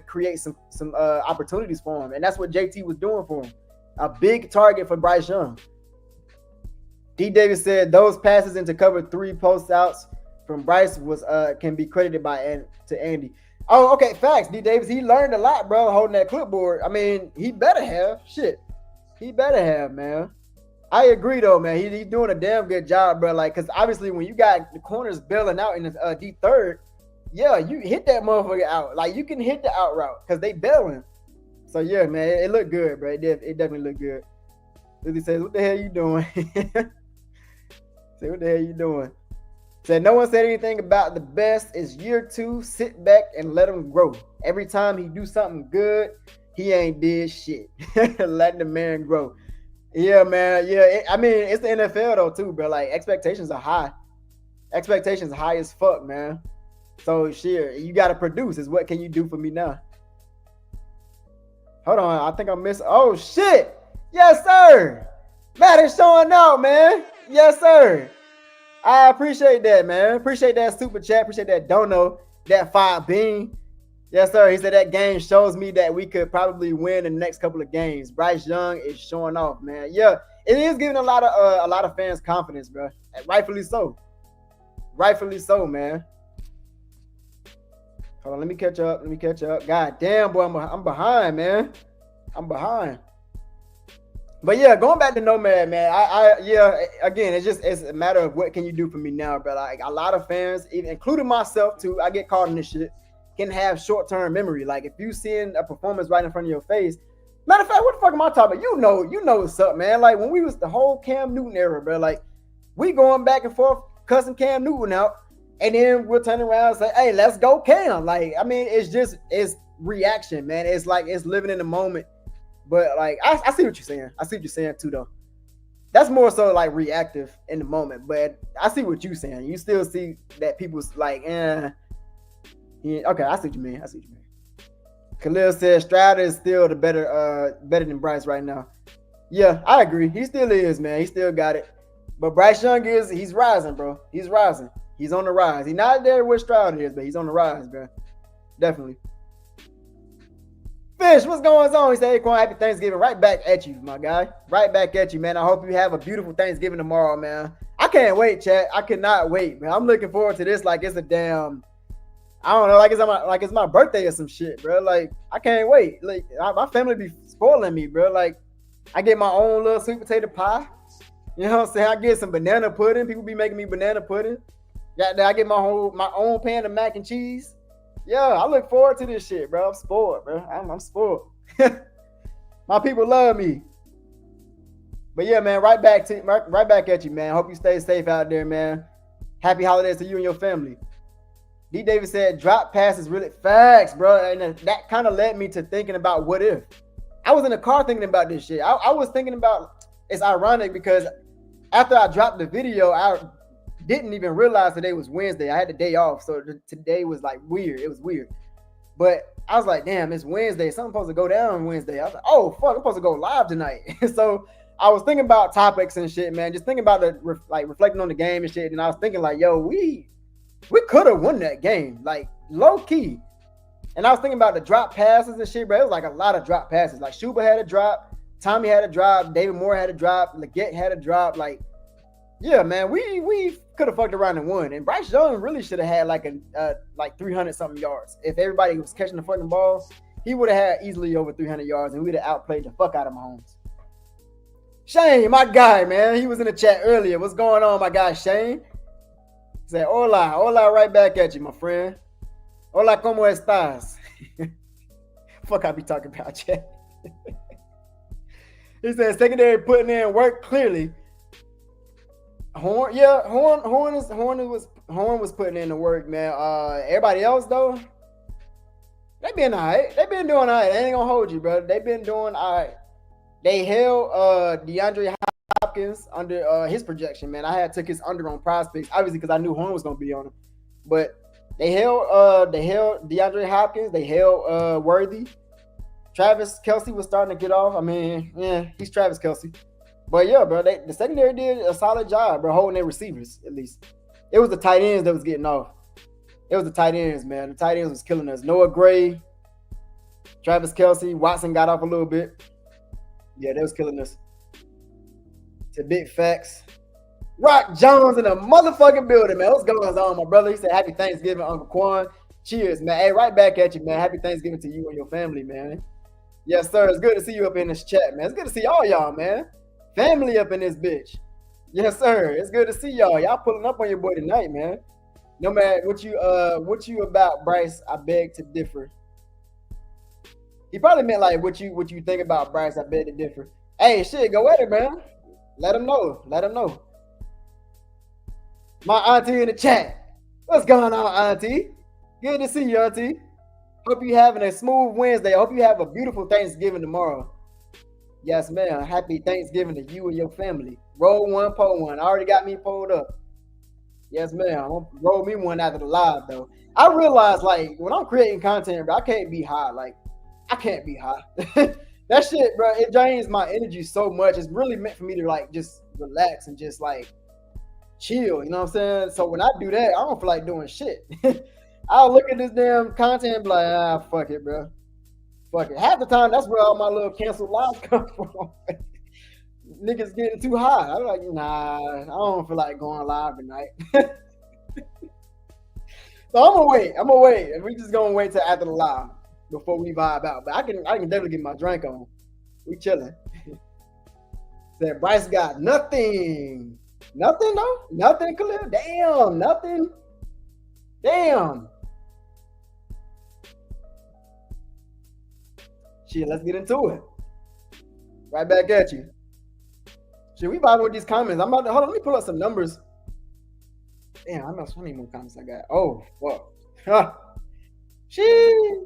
create some opportunities for him, and that's what JT was doing for him. A big target for Bryce Young. D. Davis said those passes into cover 3 post outs from Bryce was can be credited to Andy. Oh, okay, facts. D. Davis, he learned a lot, bro, holding that clipboard. I mean, he better have. Shit. He better have, man. I agree, though, man. He's doing a damn good job, bro. Like, because obviously when you got the corners bailing out in the deep third, yeah, you hit that motherfucker out. Like, you can hit the out route because they bailing. So, yeah, man, it looked good, bro. It definitely looked good. Lily says, what the hell you doing? Say, what the hell you doing? Said, no one said anything about the best. It's year 2. Sit back and let him grow. Every time he do something good, he ain't did shit. Let the man grow. Yeah, man. Yeah, I mean, it's the NFL, though, too, bro. Like, expectations are high. Expectations are high as fuck, man. So, shit, you got to produce. Is what can you do for me now? Hold on. I think I missed. Oh, shit. Yes, sir. Matt is showing out, man. Yes, sir. I appreciate that, man. Appreciate that super chat. Appreciate that dono, that 5 bean. Yes, sir. He said that game shows me that we could probably win the next couple of games. Bryce Young is showing off, man. Yeah, it is giving a lot of fans confidence, bro. And rightfully so. Rightfully so, man. Hold on, let me catch up. God damn, boy, I'm behind, man. I'm behind. But yeah, going back to Nomad, man. Again, it's a matter of what can you do for me now, bro. Like a lot of fans, even including myself too, I get caught in this shit, can have short-term memory. Like if you seeing a performance right in front of your face, matter of fact, what the fuck am I talking about? You know what's up, man. Like when we was the whole Cam Newton era, bro. Like we going back and forth, cussing Cam Newton out, and then we'll turn around and say, hey, let's go Cam. Like, I mean, it's reaction, man. It's like it's living in the moment. But like I see what you're saying. I see what you're saying too, though. That's more so like reactive in the moment. But I see what you're saying. You still see that people's like, okay, I see what you mean. Khalil says Stroud is still the better than Bryce right now. Yeah, I agree. He still is, man. He still got it. But Bryce Young he's rising, bro. He's rising. He's on the rise. He's not there where Stroud is, but he's on the rise, bro. Definitely. Fish, what's going on? He said, hey, Quan, happy Thanksgiving. Right back at you, my guy. Right back at you, man. I hope you have a beautiful Thanksgiving tomorrow, man. I can't wait, chat. I cannot wait, man. I'm looking forward to this like it's a damn, I don't know, like it's my birthday or some shit, bro. Like, I can't wait. Like, my family be spoiling me, bro. Like, I get my own little sweet potato pie. You know what I'm saying? I get some banana pudding. People be making me banana pudding. I get my own pan of mac and cheese. Yeah, I look forward to this shit, bro. I'm spoiled, bro. I'm spoiled. My people love me. But yeah, man, right back at you, man. Hope you stay safe out there, man. Happy holidays to you and your family. D. Davis said, drop passes really facts, bro. And that kind of led me to thinking about what if. I was in the car thinking about this shit. I was thinking about, it's ironic because after I dropped the video, I didn't even realize today was Wednesday. I had the day off. So today was like weird. It was weird. But I was like, damn, it's Wednesday. Something's supposed to go down Wednesday. I was like, oh, fuck, I'm supposed to go live tonight. So I was thinking about topics and shit, man. Just thinking about reflecting on the game and shit. And I was thinking like, yo, we could have won that game, like low key. And I was thinking about the drop passes and shit, bro. It was like a lot of drop passes. Like Schuba had a drop, Tommy had a drop, David Moore had a drop, Leggett had a drop. Like, yeah, man, we could have fucked around and won. And Bryce Young really should have had like 300 something yards. If everybody was catching the fucking balls, he would have had easily over 300 yards, and we'd have outplayed the fuck out of Mahomes. Shane, my guy, man, he was in the chat earlier. What's going on, my guy Shane? He said, hola, right back at you, my friend. Hola, ¿cómo estás? Fuck, I be talking about chat. He said, secondary putting in work clearly. Horn was putting in the work, man. Everybody else though, they been all right. They been doing all right. I ain't gonna hold you, bro. They been doing all right. They held DeAndre Hopkins under his projection, man. I had took his under on prospects, obviously because I knew Horn was gonna be on him. But they held DeAndre Hopkins. They held Worthy. Travis Kelce was starting to get off. I mean, yeah, he's Travis Kelce. But yeah, bro, the secondary did a solid job, bro, holding their receivers at least. It was the tight ends that was getting off. It was the tight ends, man. The tight ends was killing us. Noah Gray, Travis Kelce, Watson got off a little bit. Yeah, they was killing us. To big facts. Rock Jones in the motherfucking building, man. What's going on, my brother? He said, happy Thanksgiving, Uncle Quan. Cheers, man. Hey, right back at you, man. Happy Thanksgiving to you and your family, man. Yes, sir. It's good to see you up in this chat, man. It's good to see all y'all, man. Family up in this bitch. Yes, sir. It's good to see y'all. Y'all pulling up on your boy tonight, man. No matter what you about, Bryce, I beg to differ. He probably meant like what you think about Bryce, I beg to differ. Hey, shit, go at it, man. Let him know. Let him know. My auntie in the chat. What's going on, auntie? Good to see you, auntie. Hope you having a smooth Wednesday. I hope you have a beautiful Thanksgiving tomorrow. Yes, man. Happy Thanksgiving to you and your family. Roll one, pull one. I already got me pulled up. Yes, man. I'm gonna roll me one after the live, though. I realize, like, when I'm creating content, bro, I can't be high. Like, I can't be high. That shit, bro, it drains my energy so much. It's really meant for me to, like, just relax and just, like, chill. You know what I'm saying? So when I do that, I don't feel like doing shit. I'll look at this damn content and be like, fuck it, bro. Fuck it. Half the time, that's where all my little canceled lives come from. Niggas getting too high. I'm like, nah, I don't feel like going live tonight. So I'm gonna wait. And we just gonna wait till after the live before we vibe out. But I can definitely get my drink on. We chilling. Said Bryce got nothing. Nothing though? Nothing, Khalil? Damn, nothing. Damn. Shit, let's get into it. Right back at you. Shit, we vibing with these comments. I'm about to hold on. Let me pull up some numbers. Damn, I know how many more comments I got. Oh, fuck. Huh. Shit.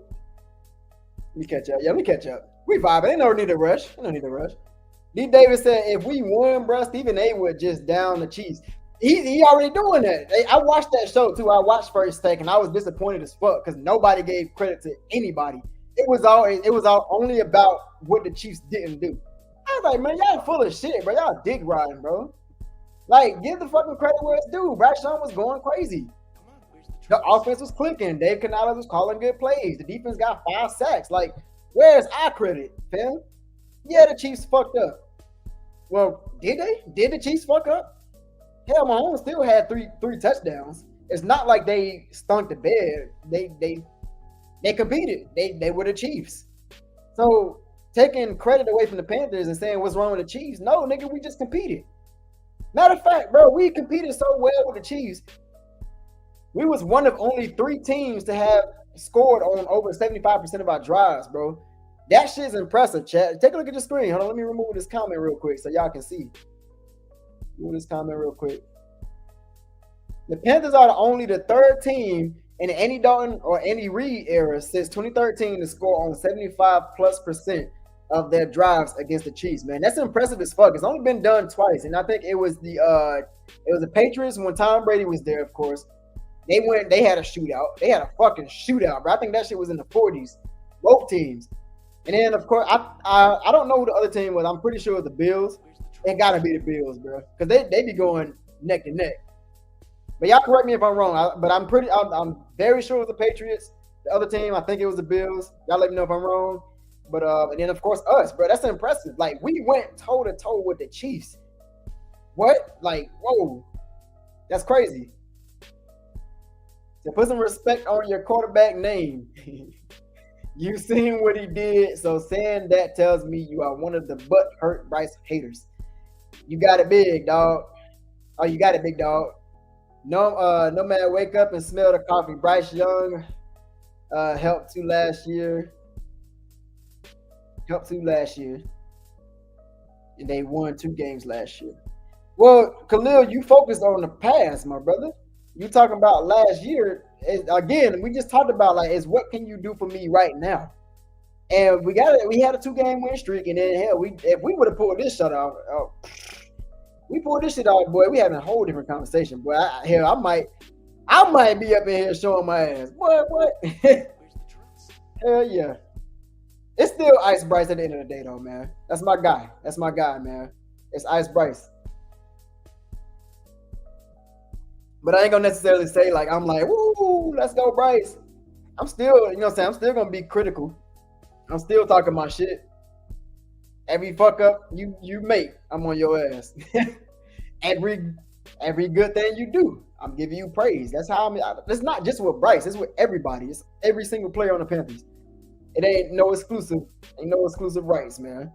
Let me catch up. Yeah, let me catch up. We vibing. Ain't no need to rush. D. Davis said, if we won, bro, Stephen A would just down the Chiefs. He already doing that. I watched that show too. I watched First Take, and I was disappointed as fuck because nobody gave credit to anybody. It was all only about what the Chiefs didn't do. I was like, man, y'all full of shit, bro. Y'all dick riding, bro. Like, give the fucking credit where it's due. Bryce Young was going crazy. The offense was clicking. Dave Canales was calling good plays. The defense got 5 sacks. Like, where's our credit, fam? Yeah, the Chiefs fucked up. Well, did they? Did the Chiefs fuck up? Hell, Mahomes still had three touchdowns. It's not like they stunk the bed. They competed. They were the Chiefs. So taking credit away from the Panthers and saying what's wrong with the Chiefs? No, nigga, we just competed. Matter of fact, bro, we competed so well with the Chiefs. We was one of only 3 teams to have scored on over 75% of our drives, bro. That shit's impressive, chat. Take a look at the screen. Hold on, let me remove this comment real quick so y'all can see. Remove this comment real quick. The Panthers are only the third team in the Andy Dalton or Andy Reid era since 2013 to score on 75+% of their drives against the Chiefs, man. That's impressive as fuck. It's only been done twice, and I think it was the Patriots when Tom Brady was there, of course. They had a shootout. They had a fucking shootout, bro. I think that shit was in the 40s. Both teams. And then, of course, I don't know who the other team was. I'm pretty sure it was the Bills. It gotta be the Bills, bro, because they be going neck to neck. But y'all correct me if I'm wrong. But I'm very sure it was the Patriots. The other team, I think it was the Bills. Y'all let me know if I'm wrong. But and then of course us, bro. That's impressive. Like we went toe to toe with the Chiefs. What? Like, whoa, that's crazy. To put some respect on your quarterback name. You seen what he did, so saying that tells me you are one of the butt hurt Bryce haters. You got it big, dog. Oh, you got it, big dog. No, man, wake up and smell the coffee. Bryce Young helped too last year. And they won 2 games last year. Well, Khalil, you focused on the past, my brother. You talking about last year. Again, we just talked about is what can you do for me right now? And we had a 2-game win streak, and then hell, if we would have pulled this shit off, we pulled this shit off, boy. We having a whole different conversation, boy. I might be up in here showing my ass, boy. What? Hell yeah. It's still Ice Bryce at the end of the day, though, man. That's my guy, man. It's Ice Bryce. But I ain't gonna necessarily say I'm like, woo, let's go, Bryce. I'm still, you know what I'm saying? I'm still gonna be critical. I'm still talking my shit. Every fuck up you make, I'm on your ass. every good thing you do, I'm giving you praise. That's how it's not just with Bryce, it's with everybody. It's every single player on the Panthers. It ain't no exclusive rights, man.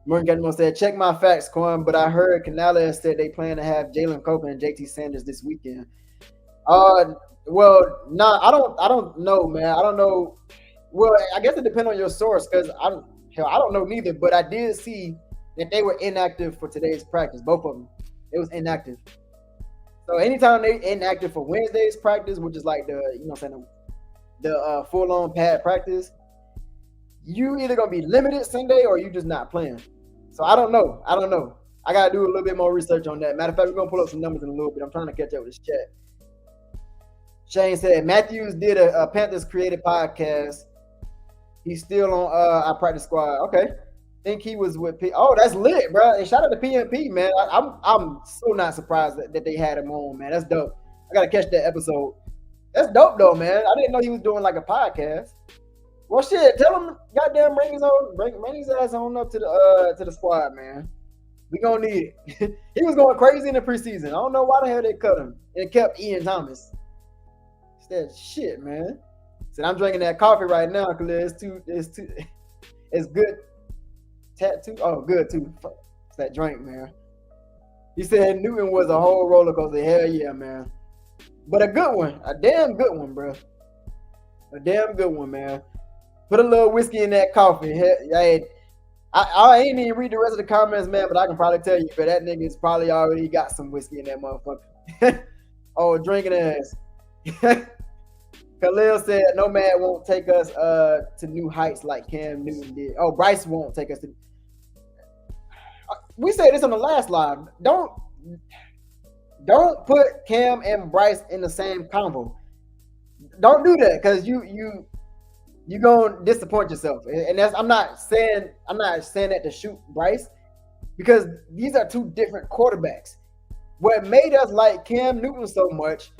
Morgan Gatmore said, check my facts, Quan, but I heard Canales said they plan to have Jalen Copeland and JT Sanders this weekend. Well, nah, I don't know, man. I don't know. Well, I guess it depends on your source, because I don't know neither, but I did see that they were inactive for today's practice, both of them. It was inactive. So anytime they inactive for Wednesday's practice, which is like the full-on pad practice, you either gonna be limited Sunday or you just not playing. So I don't know. I gotta do a little bit more research on that. Matter of fact, we're gonna pull up some numbers in a little bit. I'm trying to catch up with this chat. Shane said Matthews did a Panthers created podcast. He's still on our practice squad. Okay. Think he was with P. Oh, that's lit, bro. And shout out to PNP, man. I'm so not surprised that they had him on, man. That's dope. I gotta catch that episode. That's dope though, man. I didn't know he was doing like a podcast. Well, shit, tell him, goddamn, bring his ass on up to the squad, man. We gonna need it. He was going crazy in the preseason. I don't know why the hell they cut him and kept Ian Thomas. It's that shit, man. Said I'm drinking that coffee right now because it's good. Tattoo, oh, good too. It's that drink, man. He said Newton was a whole roller coaster. Hell yeah, man. But a good one, a damn good one, bro. A damn good one, man. Put a little whiskey in that coffee. Hey, I ain't even read the rest of the comments, man, but I can probably tell you, but that nigga's probably already got some whiskey in that motherfucker. Oh, drinking ass. Khalil said, no man won't take us to new heights like Cam Newton did. Oh, Bryce won't take us to. We said this on the last live. Don't put Cam and Bryce in the same convo. Don't do that, because you're gonna disappoint yourself. And that's I'm not saying that to shoot Bryce, because these are two different quarterbacks. What made us like Cam Newton so much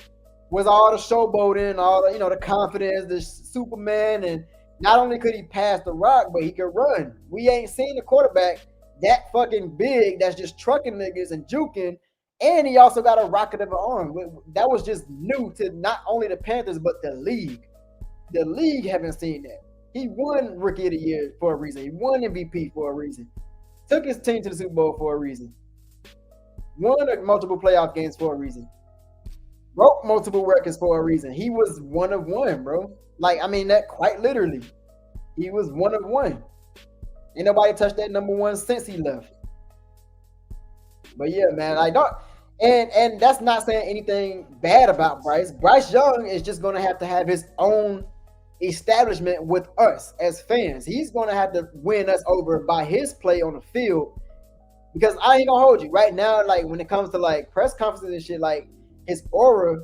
was all the showboating, all the the confidence, the Superman, and not only could he pass the rock, but he could run. We ain't seen the quarterback that fucking big that's just trucking niggas and juking, and he also got a rocket of an arm. That was just new to not only the Panthers but the league. The league haven't seen that. He won Rookie of the Year for a reason. He won MVP for a reason. Took his team to the Super Bowl for a reason. Won multiple playoff games for a reason. broke multiple records for a reason. He was one of one, bro. Like, I mean, that quite literally. He was one of one. Ain't nobody touched that number one since he left. But yeah, man, I don't. And that's not saying anything bad about Bryce. Bryce Young is just going to have his own establishment with us as fans. He's going to have to win us over by his play on the field. Because I ain't gonna hold you right now. Like when it comes to like press conferences and shit, like his aura,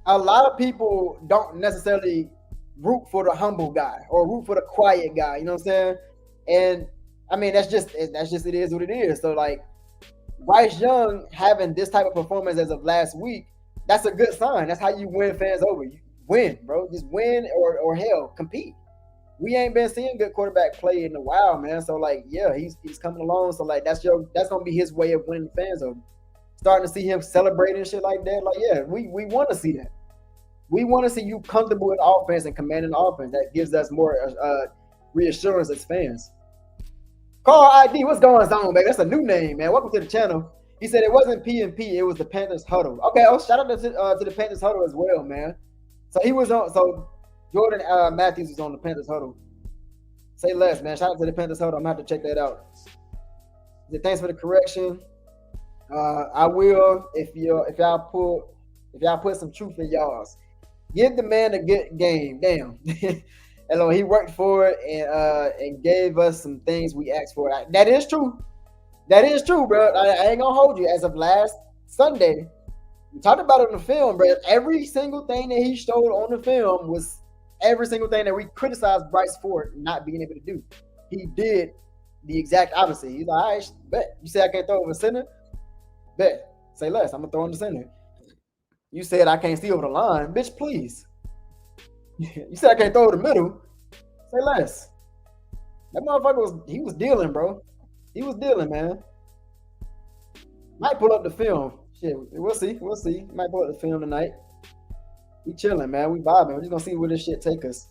a lot of people don't necessarily root for the humble guy or root for the quiet guy. You know what I'm saying? And I mean that's just it is what it is. So like Bryce Young having this type of performance as of last week, that's a good sign. That's how you win fans over. You win, bro. Just win or hell, compete. We ain't been seeing good quarterback play in a while, man. So like, yeah, he's coming along. So like, that's gonna be his way of winning fans over. Starting to see him celebrating shit like that. Like, yeah, we want to see that. We want to see you comfortable with offense and commanding the offense. That gives us more reassurance as fans. Carl ID, what's going on, baby? That's a new name, man. Welcome to the channel. He said it wasn't P&P, it was the Panthers huddle. Okay, shout out to the Panthers huddle as well, man. So he was on. So Jordan Matthews was on the Panthers huddle. Say less, man. Shout out to the Panthers huddle. I'm gonna have to check that out. He said, thanks for the correction. I will if y'all put some truth in y'all's. Give the man a good game. Damn. Hello, he worked for it and gave us some things we asked for. That is true. That is true, bro. I ain't gonna hold you. As of last Sunday, we talked about it on the film, bro. Every single thing that he showed on the film was every single thing that we criticized Bryce for not being able to do. He did the exact opposite. He's like, all right, bet. You say I can't throw over the center? Bet. Say less. I'm gonna throw in the center. You said I can't see over the line, bitch. Please. You said I can't throw over the middle. Say less. That motherfucker was dealing, bro. He was dealing, man. Might pull up the film. Shit, we'll see. We'll see. Might pull up the film tonight. We chilling, man. We vibing. We're just gonna see where this shit take us.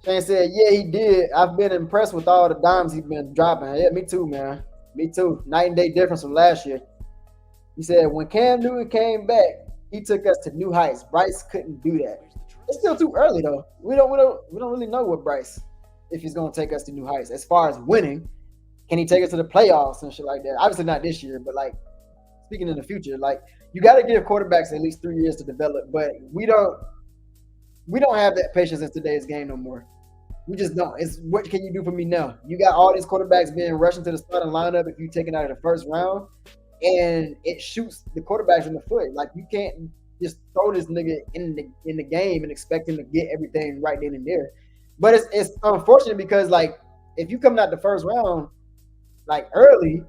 Shane said, yeah, he did. I've been impressed with all the dimes he's been dropping. Yeah, me too, man. Me too. Night and day difference from last year. He said, when Cam Newton came back, he took us to new heights. Bryce couldn't do that. It's still too early though. We don't really know what Bryce, if he's gonna take us to new heights. As far as winning, can he take us to the playoffs and shit like that? Obviously not this year, but like speaking in the future, like you got to give quarterbacks at least 3 years to develop. But we don't have that patience in today's game no more. We just don't. It's what can you do for me now? You got all these quarterbacks being rushed into the starting lineup if you taken out of the first round, and it shoots the quarterbacks in the foot. Like you can't just throw this nigga in the game and expect him to get everything right then and there. But it's unfortunate because like if you come out the first round like early,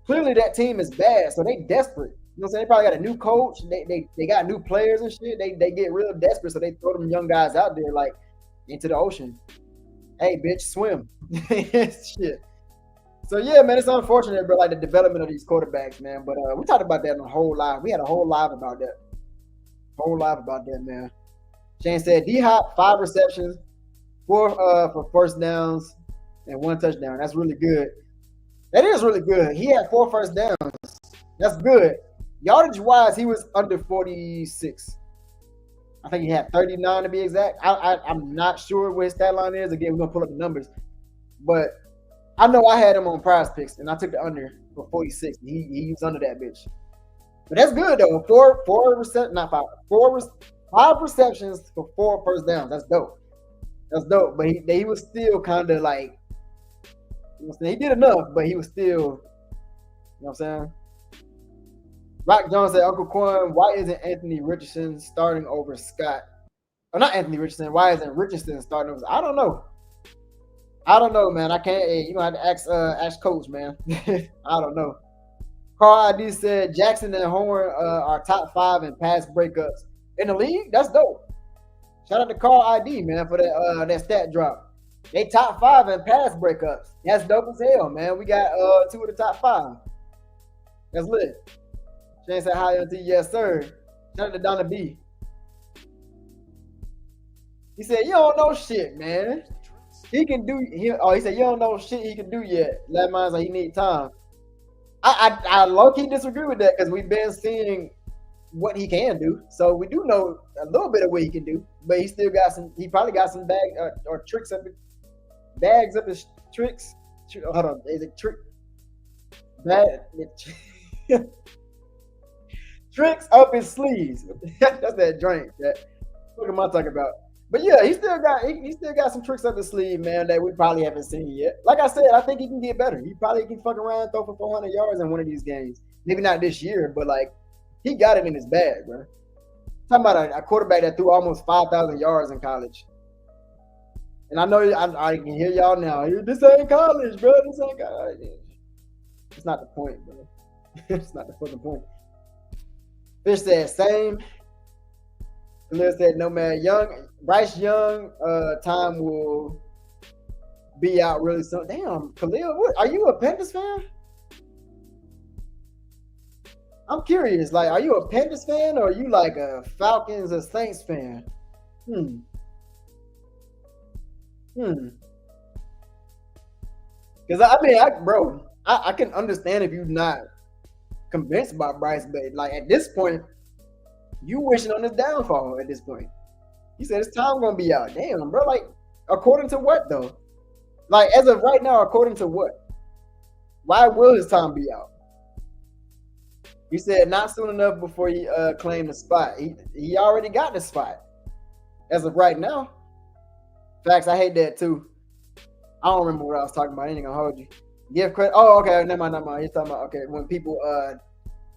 clearly that team is bad, so they desperate. You know what I'm saying? They probably got a new coach. They got new players and shit. They get real desperate, so they throw them young guys out there like into the ocean. Hey, bitch, swim. Shit. So yeah, man, it's unfortunate, but like the development of these quarterbacks, man. But we talked about that in the whole live. We had a whole live about that. Man. Shane said D-Hop 5 receptions, 4 for first downs, and 1 touchdown. That's really good. That is really good. He had 4 first downs. That's good. Yardage wise, he was under 46. I think he had 39 to be exact. I'm not sure what his stat line is. Again, we're gonna pull up the numbers, but I know I had him on Prize Picks, and I took the under for 46. He was under that bitch. But that's good though. 5 receptions for 4 first downs. That's dope. But he was still kind of like, you know what I'm saying? He did enough, but he was still, you know what I'm saying? Rock Jones said, Uncle Quan, why isn't Anthony Richardson starting over Scott? Or not Anthony Richardson. Why isn't Richardson starting over? I don't know, man. I can't. You gonna have to ask Coach, man. I don't know. Carl ID said Jackson and Horn are top 5 in pass breakups in the league. That's dope. Shout out to Carl ID, man, for that stat drop. They top 5 in pass breakups. That's dope as hell, man. We got 2 of the top 5. That's lit. Shane said hi auntie, yes sir. Shout out to Donna B. He said you don't know shit, man. He said you don't know shit he can do yet. That means like he need time. I low-key disagree with that because we've been seeing what he can do. So we do know a little bit of what he can do, but he still got some. He probably got some or tricks up, bags up his tricks. Hold on, is it trick? Bag. Tricks up his sleeves. That's that drink. What am I talking about? But yeah, he still got some tricks up his sleeve, man, that we probably haven't seen yet. Like I said, I think he can get better. He probably can fuck around and throw for 400 yards in one of these games. Maybe not this year, but like he got it in his bag, bro. Talking about a quarterback that threw almost 5,000 yards in college. And I know I can hear y'all now. This ain't college, bro. This ain't college. It's not the point, bro. It's not the fucking point. Fish said same. Khalil said no man. Bryce Young time will be out really soon. Damn, Khalil, what are you a Panthers fan? I'm curious. Like, are you a Panthers fan or are you like a Falcons or Saints fan? Because I mean, I can understand if you're not convinced by Bryce, but like at this point, you wishing on his downfall. At this point, he said his time gonna be out. Damn, bro. Like, according to what though? Like as of right now, according to what? Why will his time be out? He said not soon enough before he claimed the spot. He already got the spot as of right now. Facts, I hate that too. I don't remember what I was talking about. I ain't gonna hold you. Give credit. Oh, okay. Never mind. He's talking about when people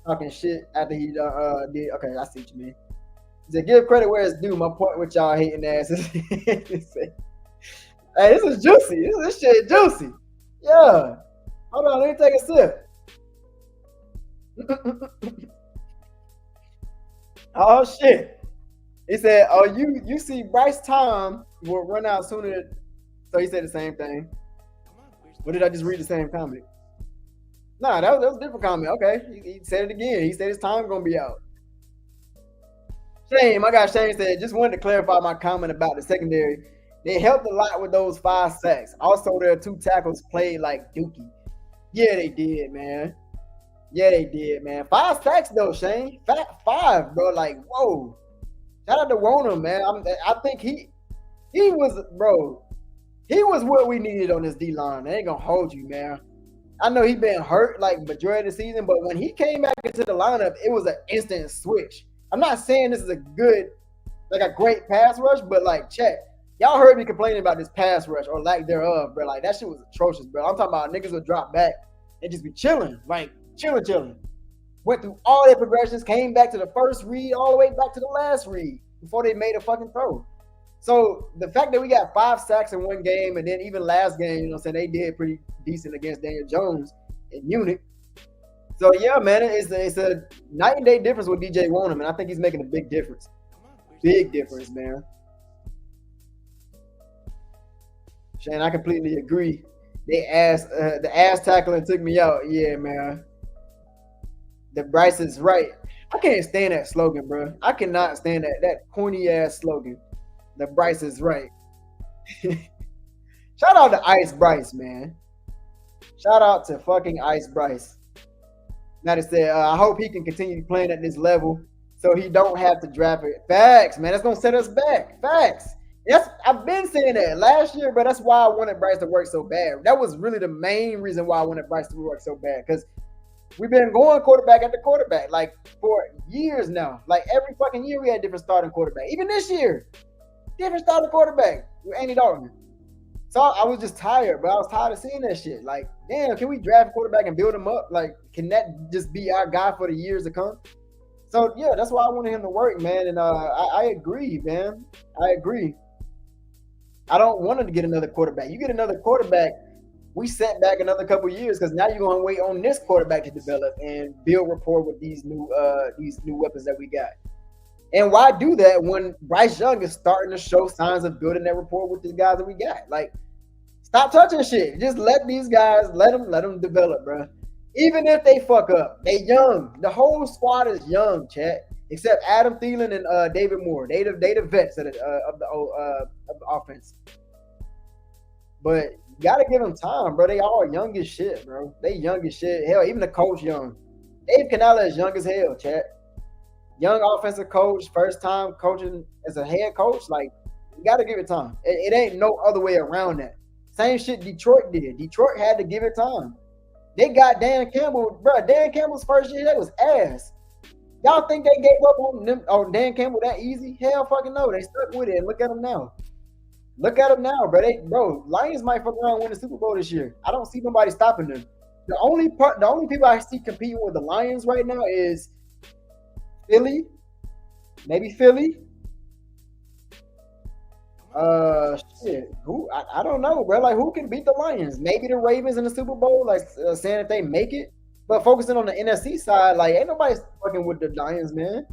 talking shit after he did. Okay, I see what you mean. He said give credit where it's due. My point with y'all hating asses. Hey, this is juicy. This shit is juicy. Yeah. Hold on, let me take a sip. Oh shit. He said, "Oh, you see, Bryce time will run out sooner." So he said the same thing. Or did I just read the same comment? Nah, that was a different comment. Okay, he said it again. He said his time gonna be out. Shane, my guy Shane said, just wanted to clarify my comment about the secondary. They helped a lot with those 5 sacks. Also, their 2 tackles played like Dookie. Yeah, they did, man. 5 sacks though, Shane. 5, bro. Like, whoa. Shout out to Warner, man. I think he was, bro. He was what we needed on this D-line. I ain't gonna hold you, man. I know he been hurt like majority of the season, but when he came back into the lineup, it was an instant switch. I'm not saying this is a great pass rush, but like, check. Y'all heard me complaining about this pass rush or lack thereof, bro. Like, that shit was atrocious, bro. I'm talking about niggas would drop back and just be chilling, like chilling. Went through all their progressions, came back to the first read, all the way back to the last read before they made a fucking throw. So the fact that we got 5 sacks in one game, and then even last game, you know what I'm saying, they did pretty decent against Daniel Jones in Munich. So yeah, man, it's a night and day difference with DJ Warner, man. I think he's making a big difference. Big difference, man. Shane, I completely agree. The ass tackling took me out. Yeah, man. The Bryce is right. I can't stand that slogan, bro. I cannot stand that corny ass slogan. The Bryce is right. Shout out to Ice Bryce, man. Shout out to fucking Ice Bryce. Now they said, I hope he can continue playing at this level so he don't have to draft it. Facts, man. That's gonna set us back. Facts. Yes, I've been saying that last year, but that's why I wanted Bryce to work so bad. That was really the main reason why I wanted Bryce to work so bad, because we've been going quarterback after quarterback like for years now. Like every fucking year we had different starting quarterback. Even this year, different starting quarterback with Andy Dalton. So I was just tired, but I was tired of seeing that shit. Like, damn, can we draft a quarterback and build him up? Like, can that just be our guy for the years to come? So yeah, that's why I wanted him to work, man. And I agree, man. I agree. I don't want to get another quarterback. You get another quarterback, we set back another couple years because now you're going to wait on this quarterback to develop and build rapport with these new weapons that we got. And why do that when Bryce Young is starting to show signs of building that rapport with the guys that we got? Like, stop touching shit. Just let these guys, let them develop, bro. Even if they fuck up, they young. The whole squad is young, chat. Except Adam Thielen and David Moore. They the vets of the offense. But you gotta give them time, bro. They all young as shit, bro. They young as shit. Hell, even the coach young. Dave Canella is young as hell, chat. Young offensive coach, first time coaching as a head coach. Like, you got to give it time. It ain't no other way around that. Same shit Detroit did. Detroit had to give it time. They got Dan Campbell, bro. Dan Campbell's first year, that was ass. Y'all think they gave up on Dan Campbell that easy? Hell fucking no. They stuck with it. And look at them now. Look at them now, bro. Lions might fuck around and win the Super Bowl this year. I don't see nobody stopping them. The only people I see competing with the Lions right now is Philly, maybe Philly. Shit. Who? I don't know, bro. Like, who can beat the Lions? Maybe the Ravens in the Super Bowl, like saying that they make it. But focusing on the NFC side, like, ain't nobody fucking with the Lions, man.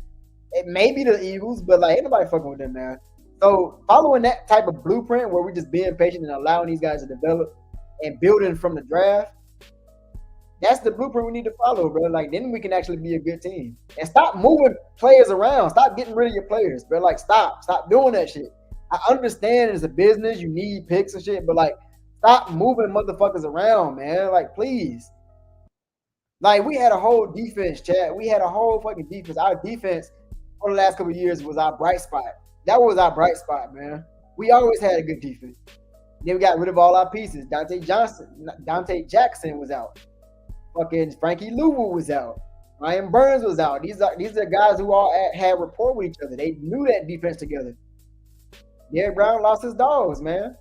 It may be the Eagles, but like, ain't nobody fucking with them, man. So following that type of blueprint where we're just being patient and allowing these guys to develop and building from the draft, that's the blueprint we need to follow, bro. Like, then we can actually be a good team. And stop moving players around. Stop getting rid of your players, bro. Like, stop doing that shit. I understand it's a business, you need picks and shit, but like, stop moving motherfuckers around, man. Like, please. Like, we had a whole defense, Chad. We had a whole fucking defense. Our defense for the last couple of years was our bright spot. That was our bright spot, man. We always had a good defense. Then we got rid of all our pieces. Dante Jackson was out. Fucking Frankie Louvu was out. Ryan Burns was out. These are guys who all had rapport with each other. They knew that defense together. Derrick Brown lost his dogs, man.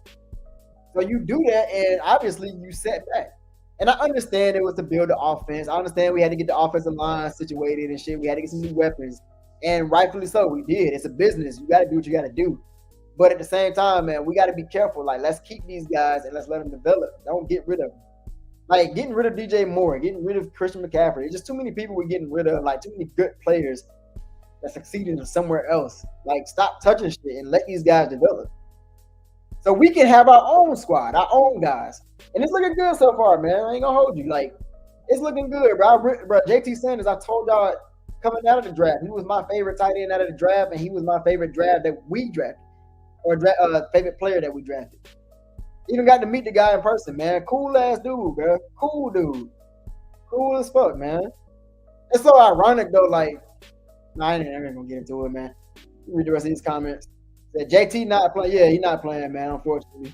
So you do that, and obviously you set back. And I understand it was to build the offense. I understand we had to get the offensive line situated and shit. We had to get some new weapons. And rightfully so, we did. It's a business. You got to do what you got to do. But at the same time, man, we got to be careful. Like, let's keep these guys and let's let them develop. Don't get rid of them. Like, getting rid of DJ Moore, getting rid of Christian McCaffrey. There's just too many people we're getting rid of. Like, too many good players that succeeded somewhere else. Like, stop touching shit and let these guys develop. So we can have our own squad, our own guys. And it's looking good so far, man. I ain't gonna hold you. Like, it's looking good, bro. JT Sanders, I told y'all coming out of the draft, he was my favorite tight end out of the draft, and he was my favorite draft that we drafted, or favorite player that we drafted. Even got to meet the guy in person, man. Cool ass dude, bro. Cool dude. Cool as fuck, man. It's so ironic though. Like, I ain't gonna get into it, man. Read the rest of these comments. Said JT not playing. Yeah, he's not playing, man. Unfortunately,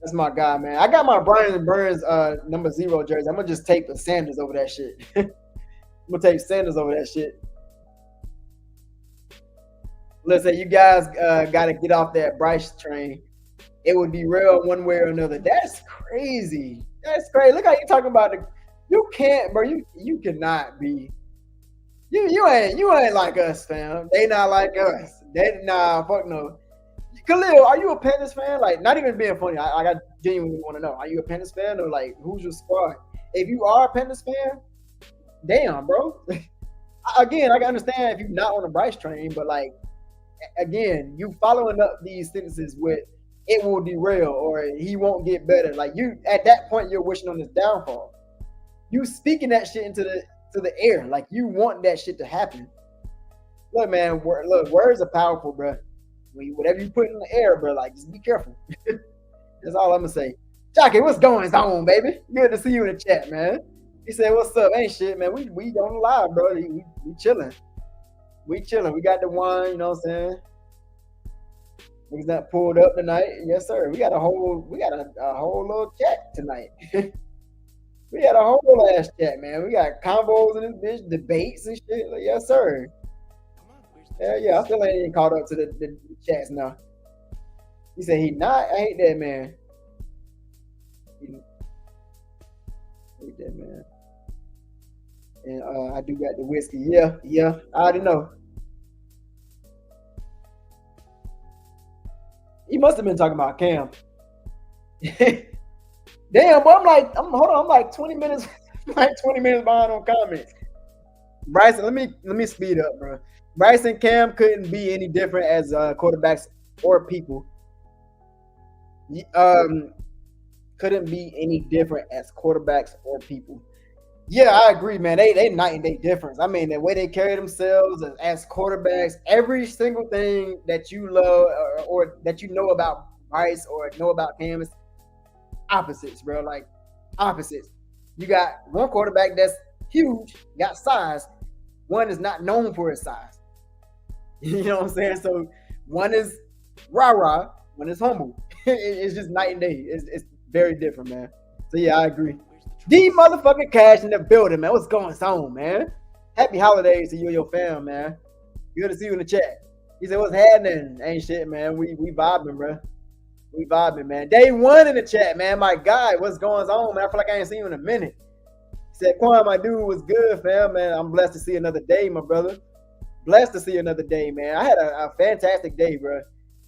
that's my guy, man. I got my Brian Burns number 0 jersey. I'm gonna just take the Sanders over that shit. I'm gonna take Sanders over that shit. Listen, you guys got to get off that Bryce train. It would be real one way or another. That's crazy. That's crazy. Look how you talking about it. You can't, bro. You cannot be. You ain't like us, fam. They not like us. Fuck no. Khalil, are you a Panthers fan? Like, not even being funny. I genuinely want to know. Are you a Panthers fan, or like, who's your squad? If you are a Panthers fan, damn, bro. Again, I can understand if you're not on the Bryce train, but like, again, you following up these sentences with "it will derail" or "he won't get better." Like, you at that point, you're wishing on his downfall. You speaking that shit into the air, like you want that shit to happen. Look, man, words are powerful, bro. Whatever you put in the air, bro, like, just be careful. That's all I'm gonna say. Jockey, what's going on, baby? Good to see you in the chat, man. He said, "What's up?" Ain't shit, man. We on the live, bro. We chilling. We chilling. We got the wine, you know what I'm saying? Niggas not pulled up tonight. Yes, sir. We got a whole little chat tonight. We got a whole ass chat, man. We got combos in this bitch, debates and shit. Like, yes, sir. Hell yeah, I still ain't caught up to the chats now. He said he not. I hate that, man. I hate that, man. And I do got the whiskey. Yeah, I already know. He must have been talking about Cam. Damn, but I'm like 20 minutes, like 20 minutes behind on comments. Bryson, let me speed up, bro. Bryson and Cam couldn't be any different as quarterbacks or people. Couldn't be any different as quarterbacks or people. Yeah, I agree, man. They night and day difference. I mean, the way they carry themselves as quarterbacks, every single thing that you love or that you know about Bryce or know about Cam is opposites, bro. Like, opposites. You got one quarterback that's huge, got size. One is not known for his size. You know what I'm saying? So one is rah-rah, one is humble. It's just night and day. It's very different, man. So yeah, I agree. D motherfucking Cash in the building, man. What's going on, man? Happy holidays to you and your fam, man. Good to see you in the chat. He said, "What's happening?" Ain't shit, man. We vibing, bro. We vibing, man. Day one in the chat, man. My God, what's going on, man? I feel like I ain't seen you in a minute. He said, "Quan, my dude, was good, fam, man. I'm blessed to see another day, my brother. Blessed to see another day, man. I had a fantastic day, bro.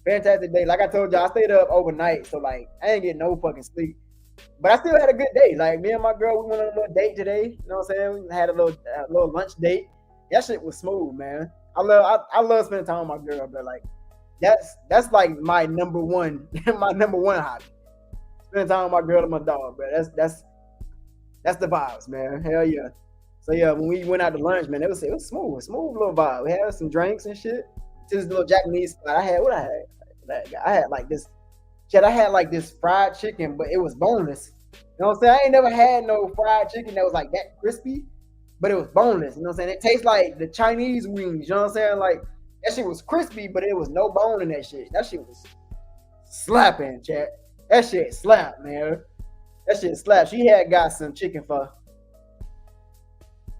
Fantastic day. Like I told you, I stayed up overnight, so like I ain't getting no fucking sleep. But I still had a good day. Like me and my girl, we went on a little date today. You know what I'm saying? We had a little lunch date. That shit was smooth, man. I love spending time with my girl, but like that's like my number one hobby. Spending time with my girl and my dog, bro. That's the vibes, man. Hell yeah. So yeah, when we went out to lunch, man, it was smooth, a smooth little vibe. We had some drinks and shit. To this little Japanese spot. I had like this. Shit, I had like this fried chicken, but it was boneless. You know what I'm saying? I ain't never had no fried chicken that was like that crispy, but it was boneless. You know what I'm saying? It tastes like the Chinese wings. You know what I'm saying? Like that shit was crispy, but it was no bone in that shit. That shit was slapping, chat. That shit slapped, man. That shit slapped. She had got some chicken pho.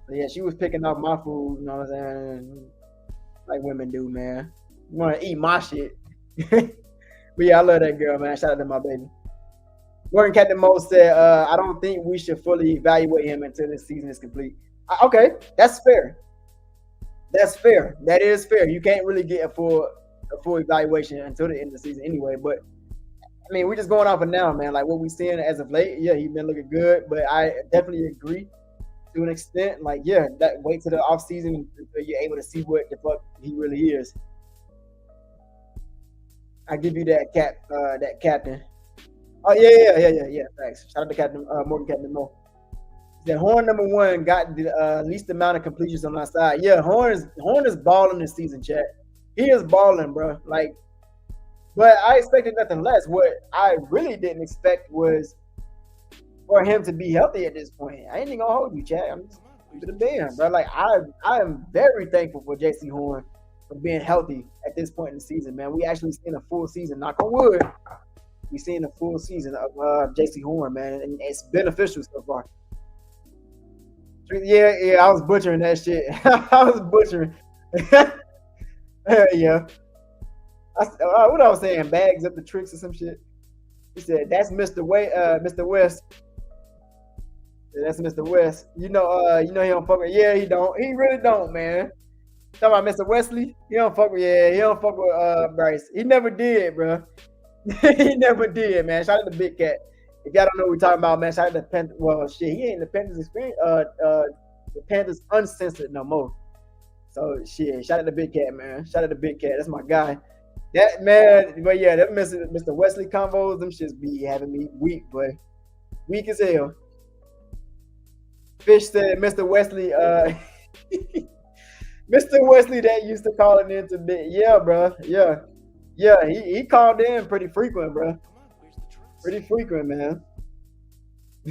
So yeah, she was picking off my food. You know what I'm saying? Like women do, man. You want to eat my shit. But yeah, I love that girl, man. Shout out to my baby. Morgan Captain Mo said, I don't think we should fully evaluate him until this season is complete. Okay, that's fair. That's fair. That is fair. You can't really get a full evaluation until the end of the season anyway. But I mean, we're just going off of now, man. Like what we're seeing as of late, yeah, he's been looking good. But I definitely agree to an extent. Like, yeah, that wait till the off season until you're able to see what the fuck he really is. I give you that captain. Oh yeah. Thanks. Shout out to Captain Morgan Captain Mo. That Horn number one got the least amount of completions on our side. Yeah, Horn is balling this season, chat. He is balling, bro. Like, but I expected nothing less. What I really didn't expect was for him to be healthy at this point. I ain't even gonna hold you, chat. I'm just to the band, bro. Like I am very thankful for JC Horn for being healthy at this point in the season, man. We actually seen a full season, knock on wood. We seen a full season of JC Horn, man, and it's beneficial so far. Yeah, I was butchering that shit. I was butchering. Yeah. What I was saying, bags up the tricks or some shit. He said, "That's Mr. Mr. West." Yeah, that's Mr. West. You know he don't fuck with. Yeah, he don't. He really don't, man. Talking about Mr. Wesley, he don't fuck with. Yeah, he don't fuck with Bryce. He never did, bro. He never did, man. Shout out to Big Cat. If y'all don't know what we're talking about, man, shout out to Panthers. Well, shit, he ain't the Panthers experience. The Panthers uncensored no more. So shit, shout out to Big Cat, man. Shout out to Big Cat. That's my guy. That man, but yeah, that Mr. Wesley combos, them shits be having me weak, boy. Weak as hell. Fish said Mr. Wesley, Mr. Wesley that used to call it into bit. Yeah, bro. Yeah. Yeah, he called in pretty frequent, bro. Pretty frequent, man.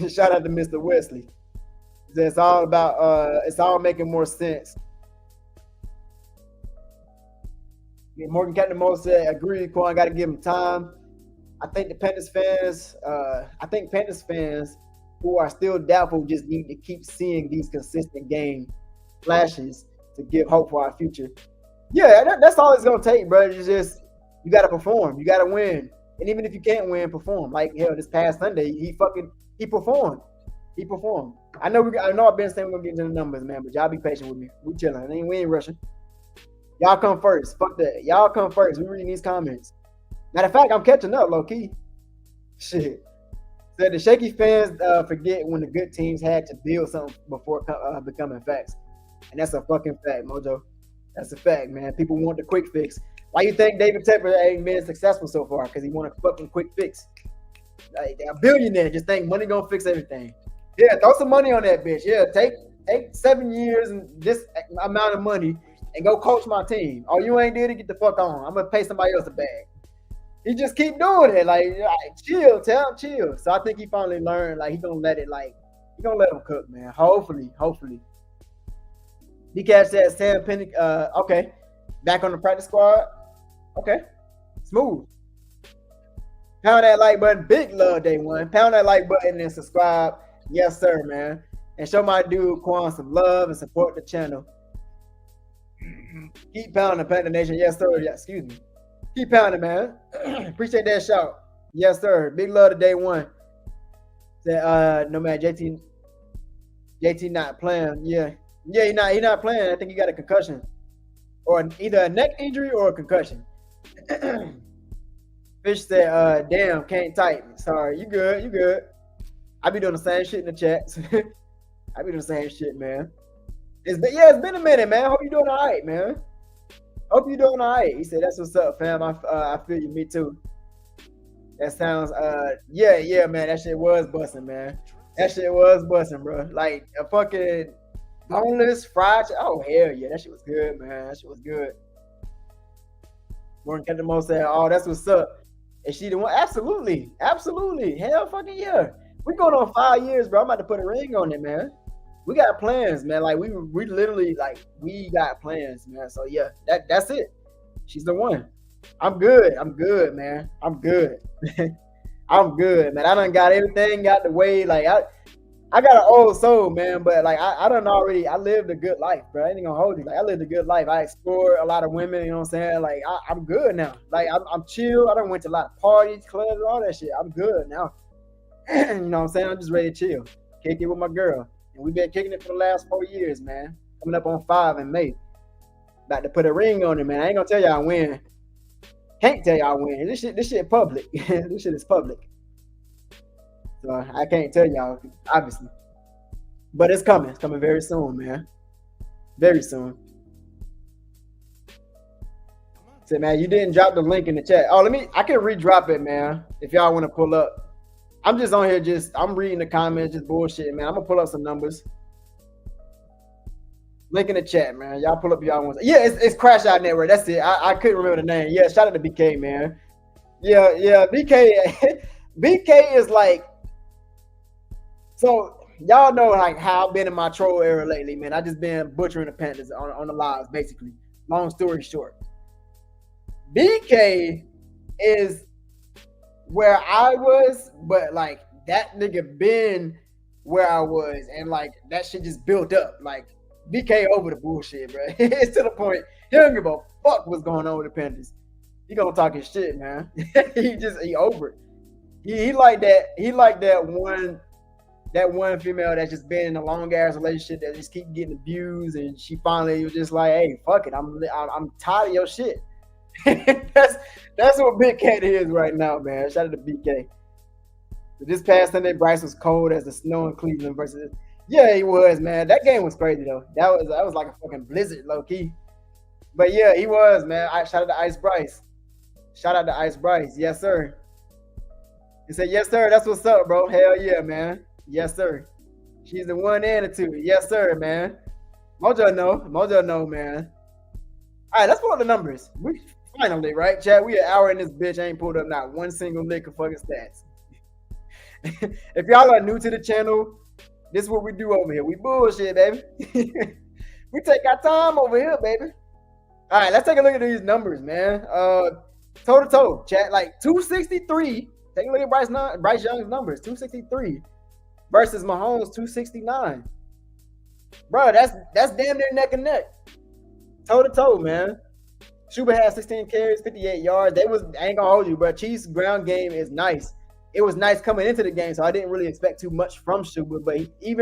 Shout out to Mr. Wesley. It's all about it's all making more sense. Yeah, Morgan Captain Mo said, agree, Quan, gotta give him time. I think Panthers fans who are still doubtful just need to keep seeing these consistent game flashes to give hope for our future. Yeah, that's all it's gonna take, bro. It's just you gotta perform, you gotta win. And even if you can't win, perform. Like hell, this past Sunday, he performed. He performed. I know I've been saying we're gonna get into the numbers, man, but y'all be patient with me. We chilling. We ain't rushing. Y'all come first. Fuck that. Y'all come first. We reading these comments. Matter of fact, I'm catching up, low key. Shit. Said the shaky fans forget when the good teams had to build something before becoming facts. And that's a fucking fact, Mojo. That's a fact, man. People want the quick fix. Why you think David Tepper ain't been successful so far? Because he want a fucking quick fix. Like, a billionaire just think money gonna fix everything. Yeah, throw some money on that bitch. Yeah, take 7 years and this amount of money and go coach my team. Oh, you ain't did it? Get the fuck on. I'm gonna pay somebody else a bag. He just keep doing it. Like chill, tell him chill. So I think he finally learned. Like he gonna let him cook, man. Hopefully. DK said Sam Penny. Okay, back on the practice squad. Okay, smooth. Pound that like button. Big love day one. Pound that like button and subscribe. Yes, sir, man. And show my dude Quan some love and support the channel. Keep pounding, Panther Nation. Yes, sir. Yeah, excuse me. Keep pounding, man. Appreciate that shout. Yes, sir. Big love to day one. Said, no man, JT not playing. Yeah, he not playing. I think he got a concussion, or either a neck injury or a concussion. Fish said, damn, can't type. Sorry, you good. I be doing the same shit in the chats. I be doing the same shit, man. It's been a minute, man. Hope you doing all right, man. Hope you doing all right. He said, that's what's up, fam. I feel you, me too. That sounds, yeah, man. That shit was busting, man. That shit was busting, bro. Like a fucking boneless fried. Oh hell yeah, that shit was good, man. That shit was good. Morgan Kendall said, "Oh, that's what's up." Is she the one? Absolutely. Hell fucking yeah. We going on 5 years, bro. I'm about to put a ring on it, man. We got plans, man. Like we literally we got plans, man. So yeah, that's it. She's the one. I'm good, man. I'm good. I'm good, man. I done got everything out the way. Like I got an old soul, man, but like I lived a good life, bro. I ain't gonna hold you. Like I lived a good life. I explored a lot of women, you know what I'm saying? Like I'm good now. Like I'm chill. I done went to a lot of parties, clubs, all that shit. I'm good now. You know what I'm saying? I'm just ready to chill. Kick it with my girl. And we've been kicking it for the last 4 years, man. Coming up on 5 in May. About to put a ring on it, man. I ain't gonna tell y'all when. Can't tell y'all when. This shit public. This shit is public. So I can't tell y'all, obviously. But it's coming. It's coming very soon, man. Very soon. Say, man, you didn't drop the link in the chat. Oh, I can re-drop it, man, if y'all want to pull up. I'm just on here, I'm reading the comments, just bullshit, man. I'm going to pull up some numbers. Link in the chat, man. Y'all pull up y'all ones. Yeah, it's Crash Out Network. That's it. I couldn't remember the name. Yeah, shout out to BK, man. Yeah, BK. BK is like, so y'all know like how I've been in my troll era lately, man. I just been butchering the Panthers on the lives, basically. Long story short. BK is where I was, but like that nigga been where I was, and like that shit just built up. Like BK over the bullshit, bro. It's to the point he don't give a fuck what's going on with the Panthers. He gonna talk his shit, man. he over it. He like that. He like that one female that's just been in a long ass relationship that just keep getting abused, and she finally was just like, hey, fuck it, I'm tired of your shit. that's what Big Cat is right now, man. Shout out to BK. This past Sunday, Bryce was cold as the snow in Cleveland versus. Yeah, he was, man. That game was crazy though. That was like a fucking blizzard, low key. But yeah, he was, man. Shout out to Ice Bryce. Shout out to Ice Bryce. Yes, sir. He said, yes, sir. That's what's up, bro. Hell yeah, man. Yes, sir. She's the one and the two. Yes, sir, man. Mojo know, man. All right, let's pull up the numbers. We finally, right, Chad? We an hour in this bitch. I ain't pulled up not one single lick of fucking stats. If y'all are new to the channel, this is what we do over here. We bullshit, baby. We take our time over here, baby. All right, let's take a look at these numbers, man. Toe-to-toe, chat, like 263. Take a look at Bryce Young's numbers, 263 versus Mahomes, 269. Bro, that's damn near neck and neck. Toe-to-toe, man. Schubert had 16 carries, 58 yards. I ain't gonna hold you, bro. Chiefs' ground game is nice. It was nice coming into the game, so I didn't really expect too much from Schubert, but he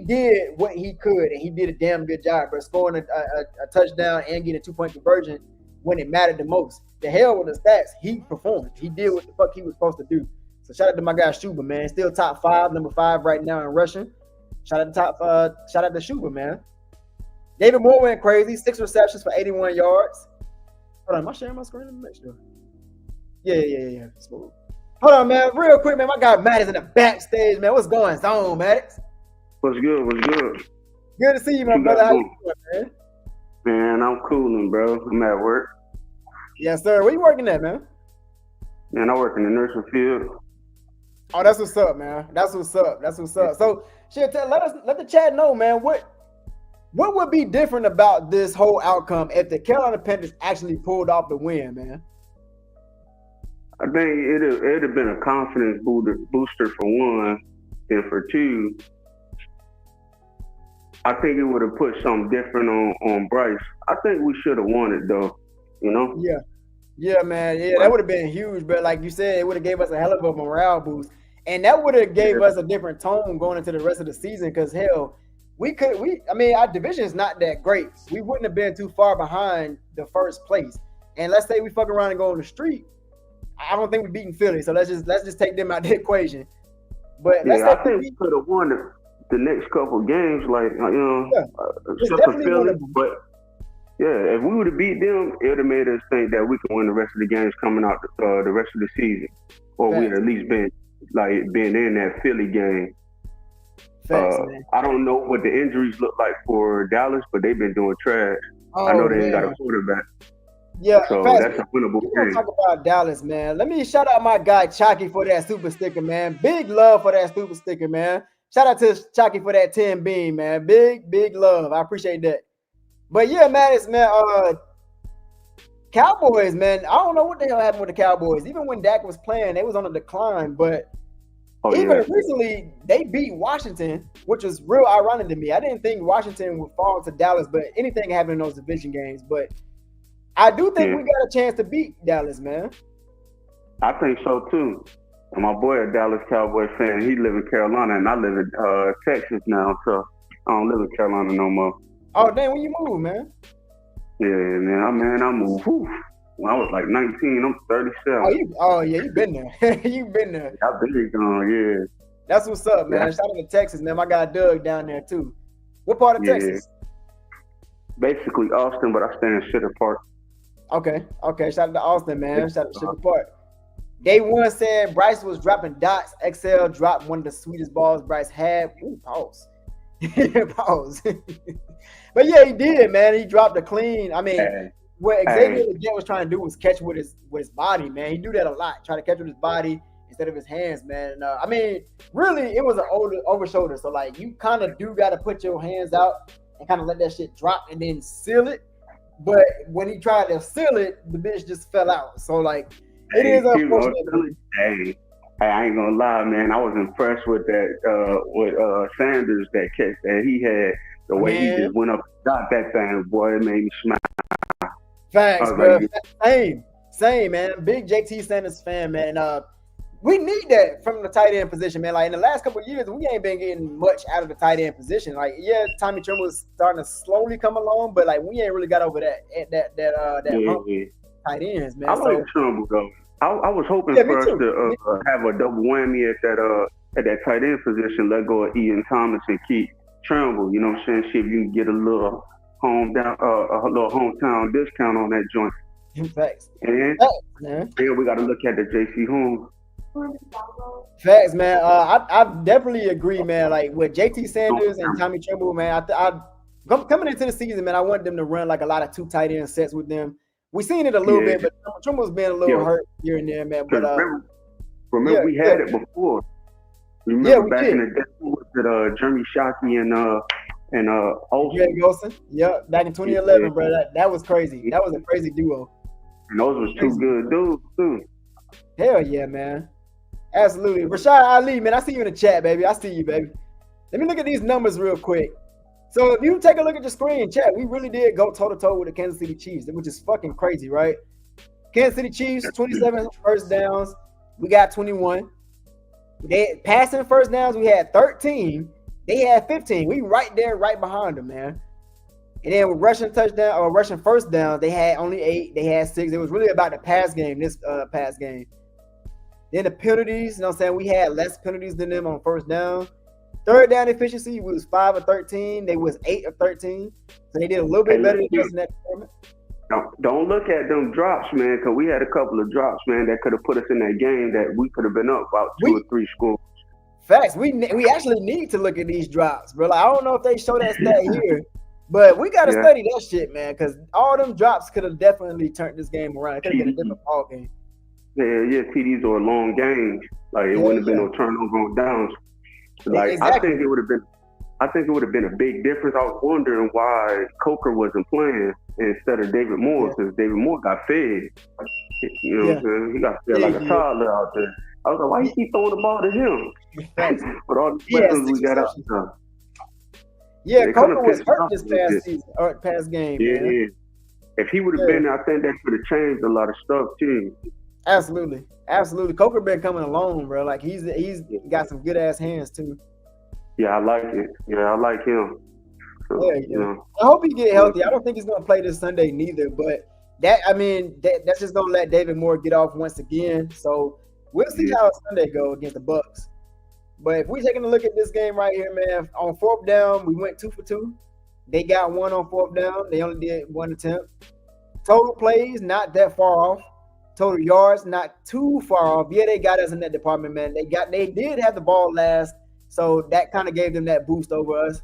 did what he could, and he did a damn good job, bro. Scoring a touchdown and getting a 2-point conversion when it mattered the most. The hell with the stats, he performed. He did what the fuck he was supposed to do. So shout out to my guy Schubert, man. Still top 5, number 5 right now in rushing. Shout out to Schubert, man. David Moore went crazy, 6 receptions for 81 yards. Hold on, am I sharing my screen? Let me make sure. Yeah. Smooth. Hold on, man. Real quick, man. My guy Matt is in the backstage, man. What's going on, Maddox? What's good? Good to see you, my brother. How you doing, man? Man, I'm cooling, bro. I'm at work. Yes, sir. Where you working at, man? Man, I work in the nursing field. Oh, that's what's up, man. That's what's up. So, shit, let the chat know, man. What would be different about this whole outcome if the Carolina Panthers actually pulled off the win, man? I think it'd have been a confidence booster for one, and for two, I think it would have put something different on Bryce. I think we should have won it though, you know. Yeah, man. Yeah, that would have been huge. But like you said, it would have gave us a hell of a morale boost, and that would have gave us a different tone going into the rest of the season. Because hell, I mean, our division is not that great. We wouldn't have been too far behind the first place. And let's say we fuck around and go on the street, I don't think we're beating Philly. So let's just take them out of the equation. But I think we could have won the next couple of games, like except for Philly. But yeah, if we would have beat them, it would have made us think that we can win the rest of the games coming out the rest of the season, or we'd at least been in that Philly game. I don't know what the injuries look like for Dallas, but they've been doing trash. I know they ain't got a quarterback. Yeah, so that's a winnable game. Talk about Dallas, man. Let me shout out my guy Chalky for that super sticker, man. Big love for that super sticker, man. Shout out to Chalky for that 10 beam, man. Big love. I appreciate that. But yeah, man, Cowboys, man. I don't know what the hell happened with the Cowboys. Even when Dak was playing, they was on a decline. But recently, they beat Washington, which was real ironic to me. I didn't think Washington would fall to Dallas, but anything happened in those division games. But I do think we got a chance to beat Dallas, man. I think so too. And my boy, a Dallas Cowboy fan, he live in Carolina, and I live in Texas now, so I don't live in Carolina no more. Oh, damn, when you move, man? Yeah, man, I moved. When I was like 19, I'm 37. You've been there. You've been there. I've been gone, yeah. That's what's up, man. Shout out to Texas, man. My guy Doug down there, too. What part of Texas? Basically Austin, but I stay in Sugar Park. Okay. Shout out to Austin, man. Shout out to Sugar Park. Day one said Bryce was dropping dots. XL dropped one of the sweetest balls Bryce had. Ooh, pause. Pause. But yeah, he did, man. He dropped a clean. I mean, what Xavier Legette was trying to do was catch with his body, man. He do that a lot. Try to catch with his body instead of his hands, man. And, I mean, really, it was an over shoulder. So like, you kind of do got to put your hands out and kind of let that shit drop and then seal it. But when he tried to seal it, the bitch just fell out. So like, it is unfortunate. Hey, I ain't gonna lie, man. I was impressed with that with Sanders, that catch that he had. The way he just went up and got that thing, boy, it made me smile. Facts, bro. Same, man. Big JT Sanders fan, man. We need that from the tight end position, man. Like in the last couple of years, we ain't been getting much out of the tight end position. Like, yeah, Tommy Tremble is starting to slowly come along, but like we ain't really got over that hump tight ends, man. I like Tremble though. I was hoping for us to have a double whammy at that tight end position. Let go of Ian Thomas and keep Tremble. You know what I'm saying? See if you can get a little hometown discount on that joint. Facts. And we got to look at the JC Holmes. Facts, man. I definitely agree, man. Like with JT Sanders and Tommy Tremble, man. I coming into the season, man, I want them to run like a lot of 2 tight end sets with them. We seen it a little bit, but Tremble's been a little hurt here and there, man. But remember we had it before. Remember back in the day with Jeremy Shockey and Olsen? Yeah, back in 2011, bro. That was crazy. That was a crazy duo. And those was 2 good dudes too. Hell yeah, man. Absolutely. Rashad Ali, man, I see you in the chat, baby. I see you, baby. Let me look at these numbers real quick. So if you take a look at the screen, chat, we really did go toe-to-toe with the Kansas City Chiefs, which is fucking crazy, right? Kansas City Chiefs, 27 first downs. We got 21. They passing first downs, we had 13. They had 15. We right there, right behind them, man. And then with rushing touchdown or rushing first down, they had only 8. They had 6. It was really about the pass game, this pass game. Then the penalties, you know what I'm saying? We had less penalties than them on first down. Third down efficiency was 5 of 13. They was 8 of 13. So they did a little bit better than us in that department. Don't look at them drops, man, because we had a couple of drops, man, that could have put us in that game that we could have been up about 2 or 3 scores. Facts. We actually need to look at these drops, bro. Like, I don't know if they show that stat here, but we got to study that shit, man, because all them drops could have definitely turned this game around. It could have been a different ball game. Yeah, TDs are long games. Like, it wouldn't have been no turnover on downs. Like, exactly. I think it would have been I think it would have been a big difference. I was wondering why Coker wasn't playing instead of David Moore, because David Moore got fed. You know what I'm saying? He got fed like a toddler out there. I was like, why you keep throwing the ball to him? With all the weapons we got out there. Yeah, Coker was hurt this past season, or past game. Yeah, man. yeah. If he would have been there, I think that could have changed a lot of stuff too. Absolutely, absolutely. Coker been coming along, bro. Like he's got some good ass hands too. Yeah, I like it. Yeah, I like him. So, you know. I hope he get healthy. I don't think he's gonna play this Sunday neither, but that's just gonna let David Moore get off once again. So we'll see how Sunday go against the Bucks. But if we're taking a look at this game right here, man, on 4th down, we went 2 for 2. They got 1 on 4th down. They only did 1 attempt. Total plays, not that far off. Total yards, not too far off. Yeah, they got us in that department, man. They did have the ball last, so that kind of gave them that boost over us.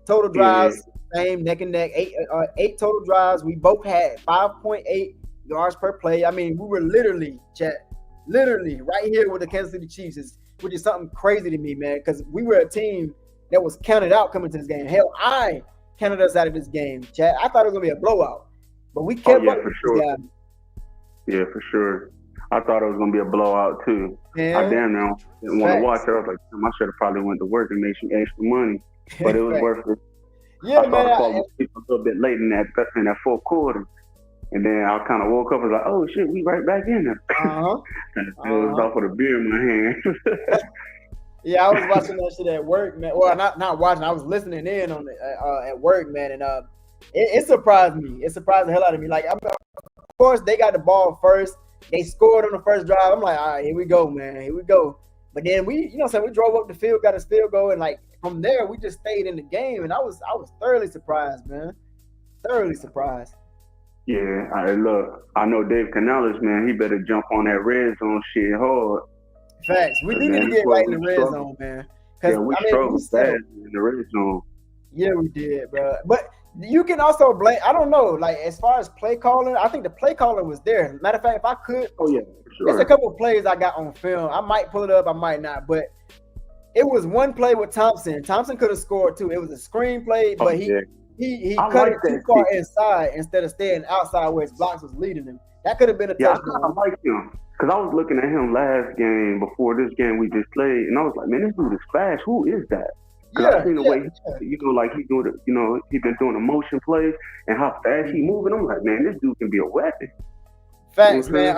Total drives, same, neck and neck. 8 total drives. We both had 5.8 yards per play. I mean, we were literally right here with the Kansas City Chiefs, which is something crazy to me, man, because we were a team that was counted out coming to this game. Hell, I counted us out of this game, Chad. I thought it was going to be a blowout, but we kept up with this guy. Yeah, for sure. I thought it was going to be a blowout, too. Yeah. I damn near didn't want to watch it. I was like, I should have probably went to work and made some extra money, but it was worth it. Yeah, I man. thought the ball was a little bit late in that 4th quarter. And then I kind of woke up and was like, oh, shit, we right back in there. And it was off with a beer in my hand. Yeah, I was watching that shit at work, man. Well, not watching. I was listening in on it at work, man. And it surprised me. It surprised the hell out of me. Like, of course, they got the ball first. They scored on the first drive. I'm like, all right, here we go, man. Here we go. But then we drove up the field, got a field goal, and like from there, we just stayed in the game. And I was thoroughly surprised, man. Thoroughly surprised. Yeah, I know Dave Canales, man. He better jump on that red zone shit hard. Facts. We do need to get right in the red zone, man. Yeah, we struggled bad in the red zone. Yeah, we did, bro. But you can also blame, I don't know, like as far as play calling, I think the play caller was there. Matter of fact, if I could, for sure. There's a couple of plays I got on film. I might pull it up, I might not, but it was one play with Thompson. Thompson could have scored too. It was a screen play, but he cut it too far inside instead of staying outside where his blocks was leading him. That could have been a touchdown. I like him because I was looking at him last game before this game we just played, and I was like, man, this dude is fast. Who is that? Because I seen the way like he's doing it. He's been doing the motion plays and how fast he moving. I'm like, man, this dude can be a weapon. Facts, man.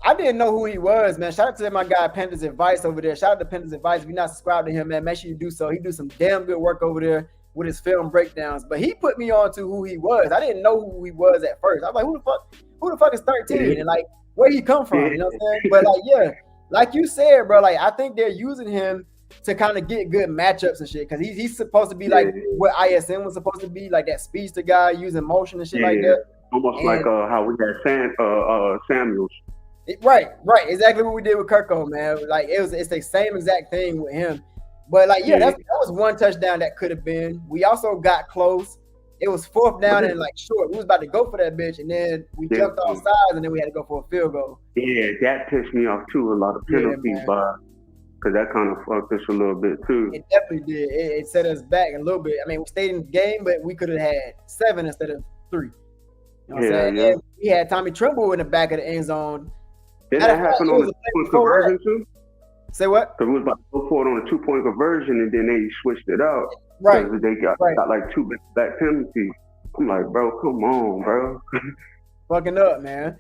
I didn't know who he was, man. Shout out to my guy Panthers Advice over there. Shout out to Panthers Advice. If you're not subscribed to him, man, make sure you do so. He do some damn good work over there with his film breakdowns. But he put me on to who he was. I didn't know who he was at first. I was like, who the fuck is 13? And like, where he come from? You know what I'm saying? But like, yeah, like you said, bro, like I think they're using him to kind of get good matchups and shit. Cause he's supposed to be like what ISM was supposed to be, like that speedster guy using motion and shit like that. Almost like how we had Samuels. Right. Exactly what we did with Kirko, man. Like it's the same exact thing with him. But like, that was one touchdown that could have been. We also got close. It was 4th down and like short. We was about to go for that bitch, and then we jumped off sides, and then we had to go for a field goal. Yeah, that pissed me off too. A lot of penalties because that kind of fucked us a little bit too. It definitely did. It set us back a little bit. I mean, we stayed in the game, but we could have had 7 instead of 3. You know what I'm saying? And we had Tommy Tremble in the back of the end zone. Did that happen on the 2-point conversion too? Say what? Because we was about to go for it on a 2-point conversion, and then they switched it out. Right. Because they got like 2 back penalties. I'm like, bro, come on, bro. Fucking up, man.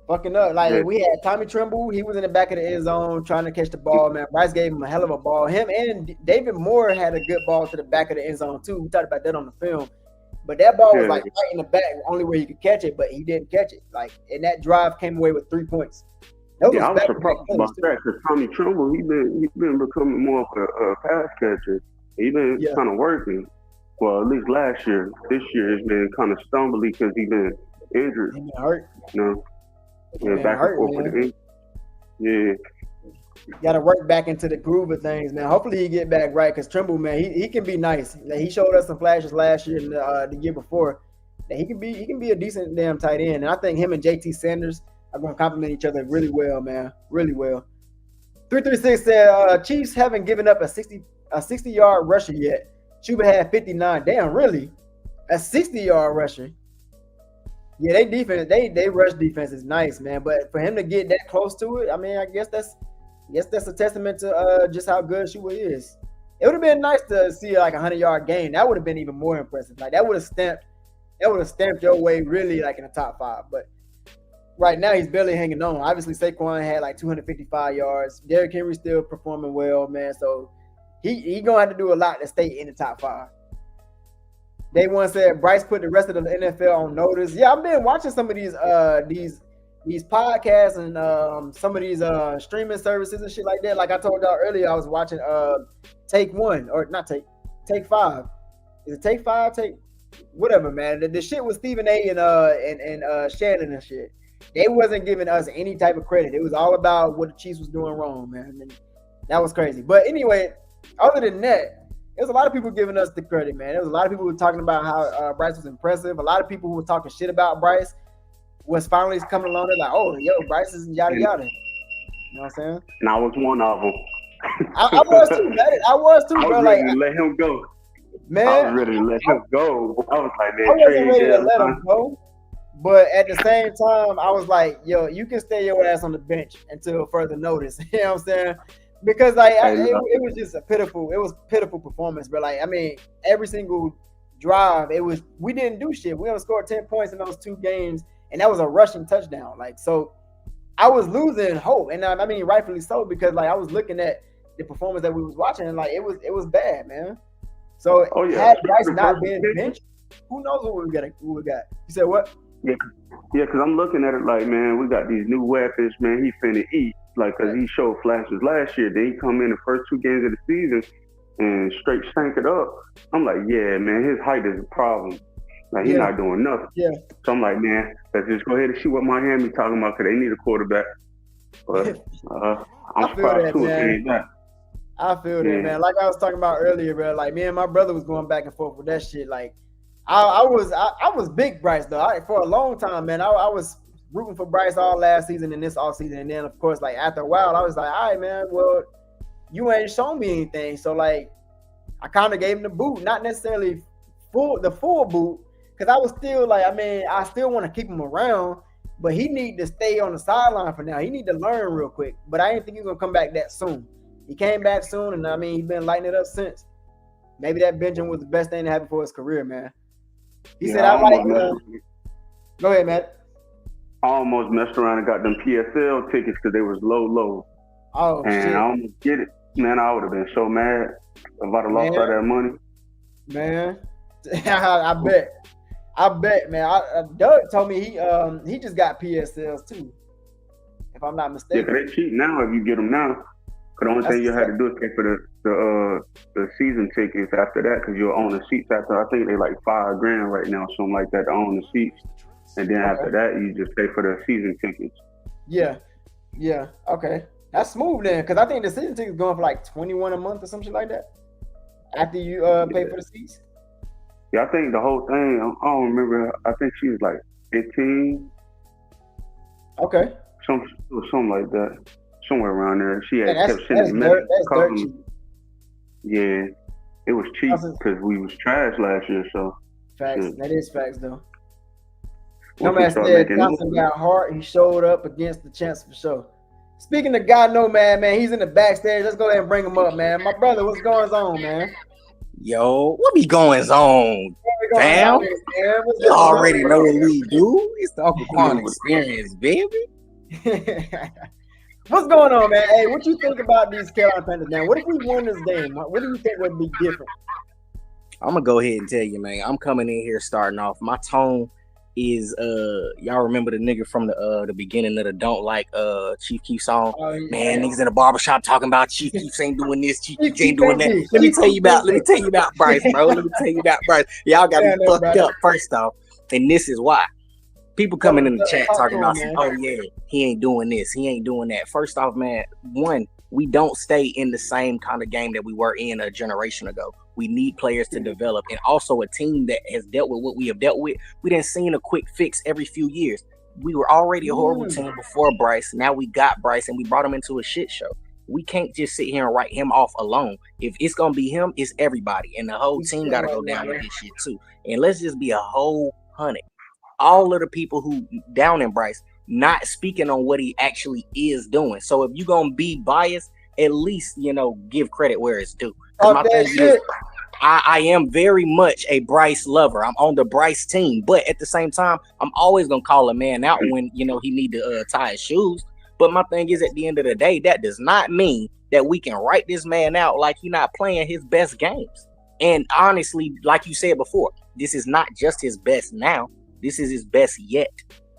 Fucking up. Like, we had Tommy Tremble. He was in the back of the end zone trying to catch the ball, man. Bryce gave him a hell of a ball. Him and David Moore had a good ball to the back of the end zone, too. We talked about that on the film. But that ball was, like, right in the back, only where he could catch it, but he didn't catch it. Like, and that drive came away with 3 points. I was surprised about that because Tommy Tremble, he been becoming more of a pass catcher. He been kind of working. Well, at least last year. This year has been kind of stumbly because he been injured. He been hurt. You know, back and forth with the injury. Yeah. Got to work back into the groove of things, man. Hopefully he get back right because Tremble, man, he can be nice. Like, he showed us some flashes last year and the year before that he can be a decent damn tight end. And I think him and JT Sanders are going to complement each other really well, man. Really well. 336 said Chiefs haven't given up a 60-yard rusher yet. Chuba had 59. Damn, really? A 60-yard rusher. Yeah, they defense, they rush defense is nice, man. But for him to get that close to it, I mean, I guess that's a testament to just how good Chuba is. It would have been nice to see like a 100-yard game. That would have been even more impressive. Like that would have stamped your way really like in the top 5. But right now he's barely hanging on. Obviously, Saquon had like 255 yards. Derrick Henry still performing well, man. So he gonna have to do a lot to stay in the top 5. They once said Bryce put the rest of the NFL on notice. Yeah, I've been watching some of these podcasts and some of these streaming services and shit like that. Like I told y'all earlier, I was watching Take 5. Is it Take 5? Whatever, man. The shit with Stephen A and Shannon and shit. They wasn't giving us any type of credit. It was all about what the Chiefs was doing wrong, man. And that was crazy. But anyway, other than that, there's a lot of people giving us the credit, man. There was a lot of people who were talking about how Bryce was impressive. A lot of people who were talking shit about Bryce was finally coming along. They're like, oh, yo, Bryce is yada yada. You know what I'm saying? And I was one of them. I was too, man. I was too, bro. I was ready to let him go. Man, I was ready to let him go. I was like, man, I wasn't ready to let him go. But at the same time, I was like, yo, you can stay your ass on the bench until further notice. You know what I'm saying? Because like it was just a pitiful performance, bro. Like I mean, every single drive, we didn't do shit. We only scored 10 points in those 2 games, and that was a rushing touchdown. Like so, I was losing hope, and I mean rightfully so because like I was looking at the performance that we was watching, and like it was bad, man. So had Bryce not been benched, who knows what we got? You said what? Yeah, because I'm looking at it like, man, we got these new weapons, man. He finna eat. Like, because he showed flashes last year. Then he come in the first 2 games of the season and straight stank it up. I'm like, yeah, man, his height is a problem. Like, he's not doing nothing. Yeah. So I'm like, man, let's just go ahead and see what Miami talking about because they need a quarterback. But I'm surprised too if they ain't that. I feel that, man. Like I was talking about earlier, bro. Like, me and my brother was going back and forth with that shit. Like, I was big Bryce, though. For a long time, man, I was rooting for Bryce all last season and this offseason. And then, of course, like after a while, I was like, all right, man, well, you ain't shown me anything. So, like, I kind of gave him the boot, not necessarily the full boot, because I was still like, I mean, I still want to keep him around, but he need to stay on the sideline for now. He need to learn real quick. But I didn't think he was going to come back that soon. He came back soon, and I mean, he's been lighting it up since. Maybe that benching was the best thing to happen for his career, man. He said, I like go ahead, man. I almost messed around and got them PSL tickets because they was low. Oh, and shit. I almost get it. Man, I would have been so mad if I'd have lost all that money. Man, I bet, man. Doug told me he just got PSLs too, if I'm not mistaken. Yeah, they cheap now if you get them now. Because the only thing you had to do is pay for the season tickets after that, because you'll own the seats after. I think they like $5,000 right now, something like that, to own the seats. And then after that, you just pay for the season tickets. Yeah. Okay, that's smooth then, because I think the season tickets going for like $21 a month or something like that. After you pay for the seats. Yeah, I think the whole thing. I don't remember. I think she was like 15. Okay. Something like that. Somewhere around there. She had kept sending me. That's dirt cheap. Yeah, it was cheap because we was trash last year. So facts. That is facts though. No man said Johnson got hard. He showed up against the chance for sure. Speaking of God, no man, he's in the backstage. Let's go ahead and bring him up, man. My brother, what's going on, man? Yo, what be going on, fam? You already know what we do. It's the Uncle Quan experience, baby. What's going on, man? Hey, what you think about these Carolina Panthers, man? What if we won this game? What do you think would be different? I'm gonna go ahead and tell you, man. I'm coming in here starting off. My tone is y'all remember the nigga from the beginning of the Don't Like Chief Keef song? Man, niggas in the barbershop talking about Chief Keef ain't doing this, Chief Keef ain't doing that. Let me tell you about Bryce, bro. Let me tell you about Bryce. Y'all got me fucked up first off, and this is why. People coming in the chat talking about, oh yeah, he ain't doing this, he ain't doing that. First off, man, we don't stay in the same kind of game that we were in a generation ago. We need players to develop, and also a team that has dealt with what we have dealt with. We didn't see a quick fix every few years. We were already a horrible team before Bryce. Now we got Bryce, and we brought him into a shit show. we can't just sit here and write him off alone. If it's gonna be him, it's everybody, and the whole team got to go down with this shit too. And let's just be a whole hundred. All of the people who down in Bryce not speaking on what he actually is doing. So if you're gonna be biased, at least give credit where it's due. My thing is, I am very much a Bryce lover. I'm on the Bryce team, but at the same time, I'm always gonna call a man out when he need to tie his shoes. But my thing is, at the end of the day, that does not mean that we can write this man out like he's not playing his best games. And honestly, like you said before, this is not just his best now. This is his best yet.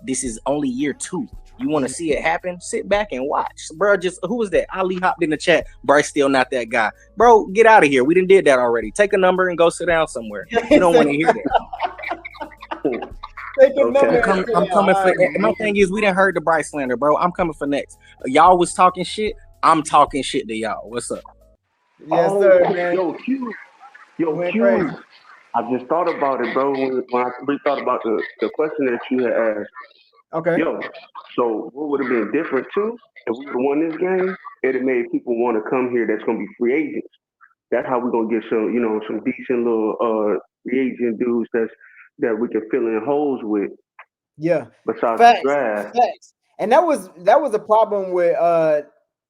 This is only year 2. You want to see it happen? Sit back and watch, bro. Who was that? Ali hopped in the chat. Bryce still not that guy, bro. Get out of here. We didn't did that already. Take a number and go sit down somewhere. You don't want to hear that. I'm coming for. My thing is, we didn't heard the Bryce slander, bro. I'm coming for next. Y'all was talking shit. I'm talking shit to y'all. What's up? Yes, sir, man. Yo, Q. I just thought about it, bro. When I thought about the question that you had asked. Okay. Yo, so what would have been different too if we would have won this game? It'd have made people want to come here. That's gonna be free agents. That's how we're gonna get some decent little free agent dudes that we can fill in holes with. Yeah. Besides the draft. Facts. And that was a problem with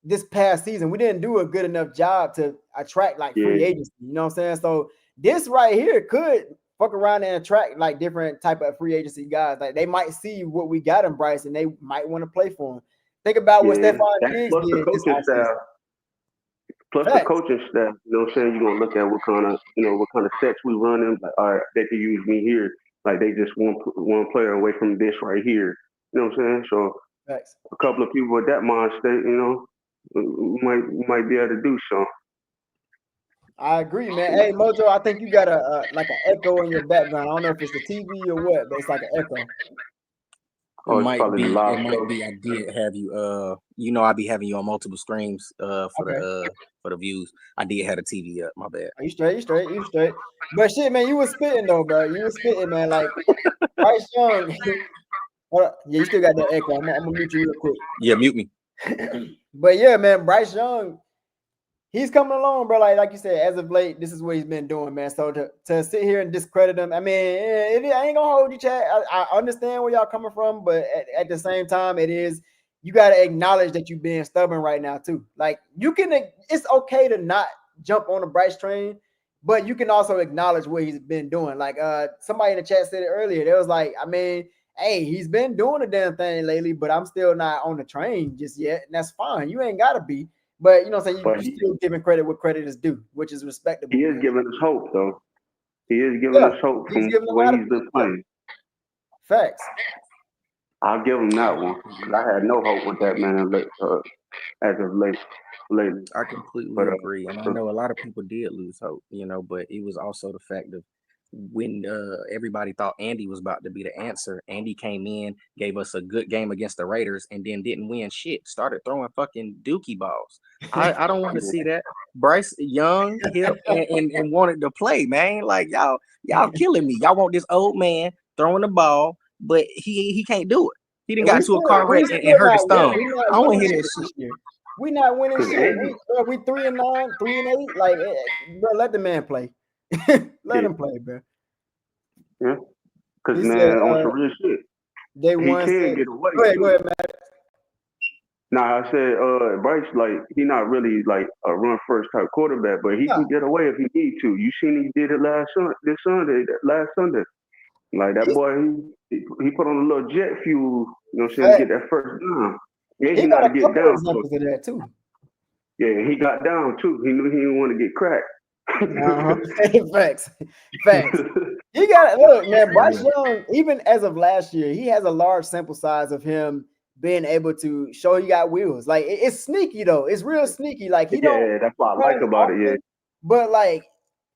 this past season. We didn't do a good enough job to attract free agency. You know what I'm saying? So this right here could fuck around and attract different type of free agency guys. Like they might see what we got in Bryce and they might want to play for him. Think about what Stephon Diggs did this offseason. Plus the coaching staff, you know what I'm saying? You're gonna look at what kind of sets we run them. Like, all right, they can use me here. Like they just one player away from this right here. You know what I'm saying? So a couple of people with that mind state, we might be able to do so. I agree, man. Hey, Mojo, I think you got an echo in your background. I don't know if it's the TV or what, but it's like an echo. It might be. I did have you. I be having you on multiple streams for the views. I did have the TV up. My bad. You straight. But shit, man, you was spitting though, bro. You was spitting, man. Like Bryce Young. Yeah, you still got that echo. I'm gonna mute you real quick. Yeah, mute me. But yeah, man, Bryce Young. He's coming along, bro. Like you said, as of late, this is what he's been doing, man. So to sit here and discredit him, I mean, I ain't gonna hold you, Chad. I understand where y'all coming from, but at the same time, you got to acknowledge that you're being stubborn right now too. Like it's okay to not jump on the Bryce train, but you can also acknowledge what he's been doing. Like somebody in the chat said it earlier. They was like, I mean, hey, he's been doing a damn thing lately, but I'm still not on the train just yet, and that's fine. You ain't gotta be. But you know what I'm saying? You're still giving credit where credit is due, which is respectable. He is giving us hope, though. He is giving us hope from the way he's been playing. Facts. I'll give him that one. I had no hope with that man as of lately. I completely agree. And I know a lot of people did lose hope, but it was also the fact of when everybody thought Andy was about to be the answer. Andy came in, gave us a good game against the Raiders, and then didn't win shit. Started throwing fucking dookie balls. I don't want to see that. Bryce young, hip, and wanted to play, man. Like y'all killing me. Y'all want this old man throwing the ball, but he can't do it. He didn't got to a car wreck and hurt his thumb. I don't want to hear that shit. We not winning shit. We 3-9, 3-8. Like, bro, let the man play. Let him play, bro. Yeah, because man, on some real shit, they won. He can get away. Go ahead, man. Nah, I said, Bryce, he not really a run first type quarterback, but he can get away if he need to. You seen he did it last Sunday. Like that boy, he put on a little jet fuel. You know what I'm saying? To get that first down. Yeah, he got to get down. Examples of that too. Yeah, he got down too. He knew he didn't want to get cracked. Facts. You got to look, man. Bryce Young, even as of last year, he has a large sample size of him being able to show he got wheels. Like it's sneaky though. It's real sneaky. Like that's what I like about it. Yeah. But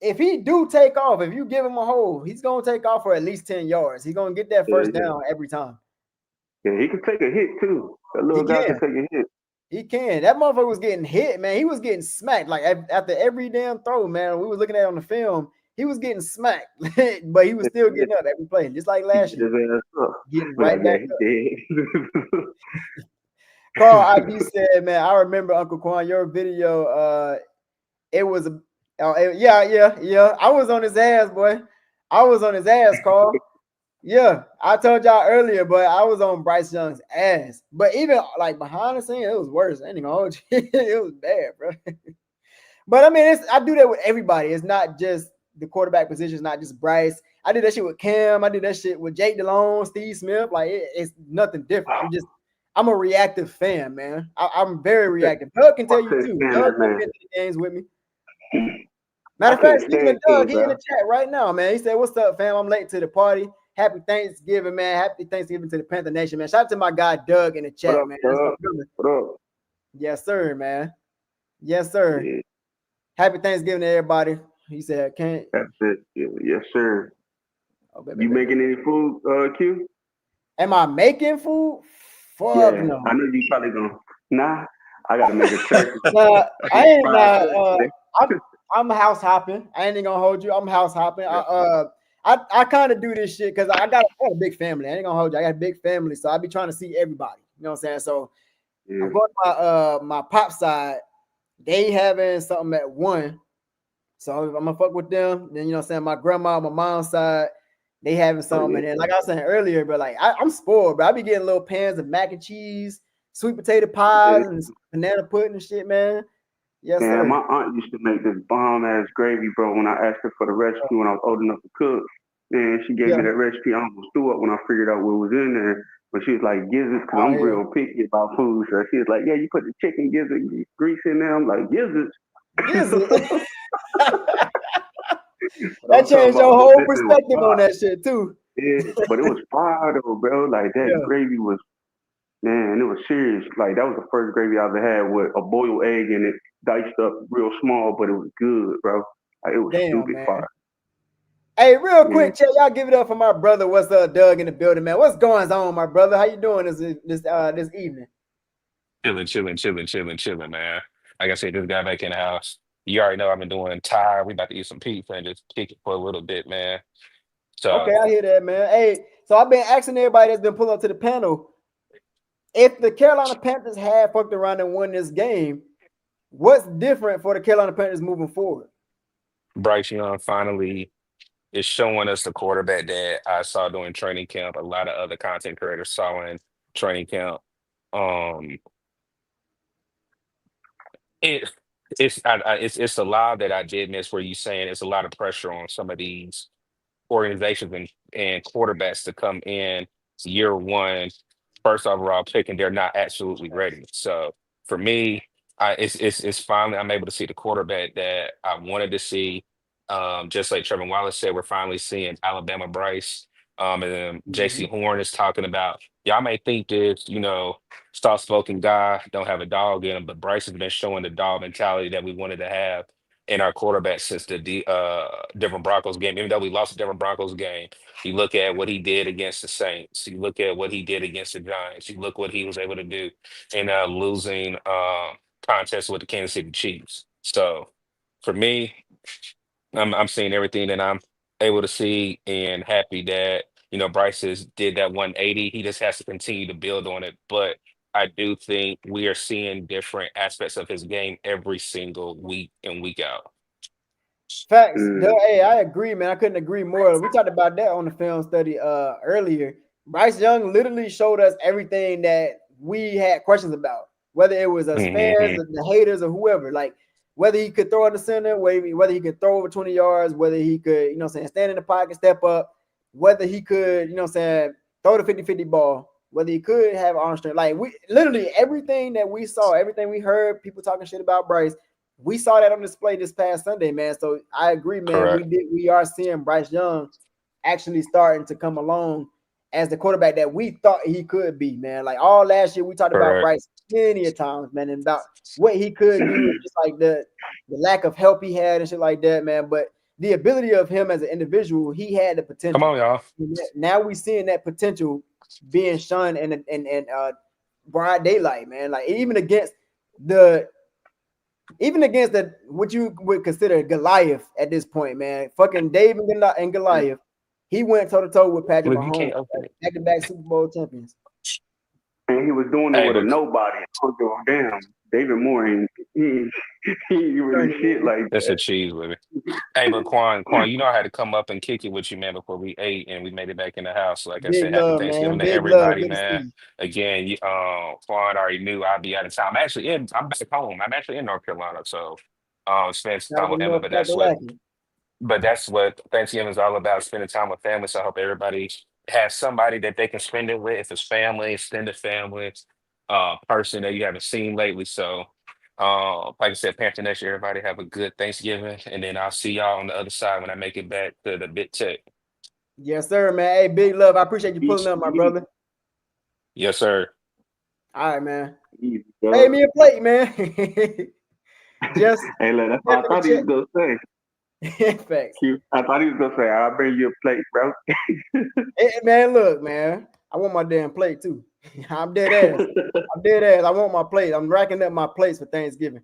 if he do take off, if you give him a hole, he's gonna take off for at least 10 yards. He's gonna get that first down every time. Yeah, he can take a hit too. That little guy can take a hit. He can. That motherfucker was getting hit, man. He was getting smacked. Like after every damn throw, man. We were looking at it on the film. He was getting smacked, but he was still getting up every play, just like last year. Getting right back up. Carl ID said, man, I remember Uncle Quan, your video. It was yeah. I was on his ass, boy. I was on his ass, Carl. Yeah, I told y'all earlier, but I was on Bryce Young's ass. But even like behind the scene, it was worse. I ain't even gonna hold you. It was bad, bro. But I mean, I do that with everybody. It's not just the quarterback position. It's not just Bryce. I did that shit with Cam. I did that shit with Jake DeLone, Steve Smith. Like it's nothing different. I'm a reactive fan, man. I'm very reactive. Doug can tell you too. Doug come into the games with me. Matter of fact, speaking of Doug, he in the chat right now, man. He said, "What's up, fam? I'm late to the party. Happy Thanksgiving, man. Happy Thanksgiving to the Panther Nation, man. Shout out to my guy Doug in the chat, man. What up? Yes, sir, man. Yes, sir. Yeah. Happy Thanksgiving to everybody." He said, "Can't." That's it. Yes, sir. Oh, you making any food, Q? Am I making food? Fuck no. I know you probably gonna. Nah, I gotta make a turkey. I ain't. I'm house hopping. I ain't gonna hold you. I'm house hopping. Yeah. I kind of do this shit because I got a big family. I ain't gonna hold you. I got a big family, so I be trying to see everybody. You know what I'm saying? So I'm going to my pop side. They having something at 1. So I'm gonna fuck with them. Then you know what I'm saying? My grandma, my mom's side, they having something. And then like I was saying earlier, but like I'm spoiled, but I be getting little pans of mac and cheese, sweet potato pies, and banana pudding and shit, man. Yes, sir. My aunt used to make this bomb ass gravy, bro. When I asked her for the recipe when I was old enough to cook, and she gave me that recipe. I almost threw up when I figured out what was in there. But she was like, gizzards, because I'm real picky about food. So she was like, yeah, you put the chicken gizzard grease in there. I'm like, gizzards. That changed your whole perspective on that shit too. Yeah, but it was fire though, bro. Like that gravy was, man, it was serious. Like that was the first gravy I ever had with a boiled egg in it, diced up real small, but it was good, bro. Like it was stupid fire. Hey, real quick, chat, y'all give it up for my brother. What's up, Doug, in the building, man? What's going on, my brother? How you doing this evening? Chilling, man. Like I said, just got back in the house. You already know I've been doing Thai. We about to eat some pizza and just kick it for a little bit, man. So okay, I hear that, man. Hey, so I've been asking everybody that's been pulling up to the panel, if the Carolina Panthers had fucked around and won this game, what's different for the Carolina Panthers moving forward? Bryce Young finally is showing us the quarterback that I saw during training camp. A lot of other content creators saw in training camp. It's a lot that I did miss where you saying it's a lot of pressure on some of these organizations and quarterbacks to come in year one, first overall pick, and they're not absolutely ready. So for me, it's finally I'm able to see the quarterback that I wanted to see. Just like Trevor Wallace said, we're finally seeing Alabama Bryce. And then JC Horn is talking about, y'all may think this, soft-spoken guy, don't have a dog in him, but Bryce has been showing the dog mentality that we wanted to have in our quarterback since the Denver Broncos game. Even though we lost the Denver Broncos game, you look at what he did against the Saints. You look at what he did against the Giants. You look what he was able to do in a losing contest with the Kansas City Chiefs. So for me, I'm seeing everything that I'm able to see and happy that, Bryce has did that 180. He just has to continue to build on it. But I do think we are seeing different aspects of his game every single week and week out. Facts. Hey, I agree, man. I couldn't agree more. We talked about that on the film study earlier. Bryce Young literally showed us everything that we had questions about, whether it was us fans, the haters, or whoever. Like, whether he could throw in the center, whether he could throw over 20 yards, whether he could, stand in the pocket, step up, whether he could, throw the 50-50 ball, whether he could have arm strength. Like, we literally everything that we saw, everything we heard, people talking shit about Bryce, we saw that on display this past Sunday, man. So I agree, man. Correct. We are seeing Bryce Young actually starting to come along as the quarterback that we thought he could be, man. Like all last year, we talked about Bryce plenty of times, man, and about what he could do, just like the lack of help he had and shit like that, man. But the ability of him as an individual, he had the potential. Come on, y'all. Now we seeing that potential being shown in broad daylight, man. Like even against what you would consider Goliath at this point, man. Fucking Dave and Goliath. He went toe-to-toe with Patrick Mahomes, back-to-back Super Bowl champions. And he was doing it Hey, with a but nobody. I don't give a damn. David Moore ain't he really shit like that's a that. cheese with it. Hey, but Quan, you know I had to come up and kick it with you, man, before we ate and we made it back in the house. Like I Big said, happy love, man. Thanksgiving to Big love. everybody, Good to see man. you. Again, Quan already knew I'd be out of town. I'm back home. I'm actually in North Carolina, so spending some Shout out time to with Emma. North Kakalaki. But that's what Thanksgiving is all about, spending time with family. So I hope everybody has somebody that they can spend it with. If it's family, extended family, person that you haven't seen lately. So like I said, Panther Nation, everybody have a good Thanksgiving. And then I'll see y'all on the other side when I make it back to the Big Tech. Yes, sir, man. Hey, big love. I appreciate you pulling up, my brother. Yes, sir. All right, man. Easy, Pay me a plate, man. Just hey, look, that's what I thought he was gonna say. Facts. I thought he was gonna say, "I'll bring you a plate, bro." Hey, man, look, man. I want my damn plate too. I'm dead ass. I'm dead ass. I want my plate. I'm racking up my plates for Thanksgiving.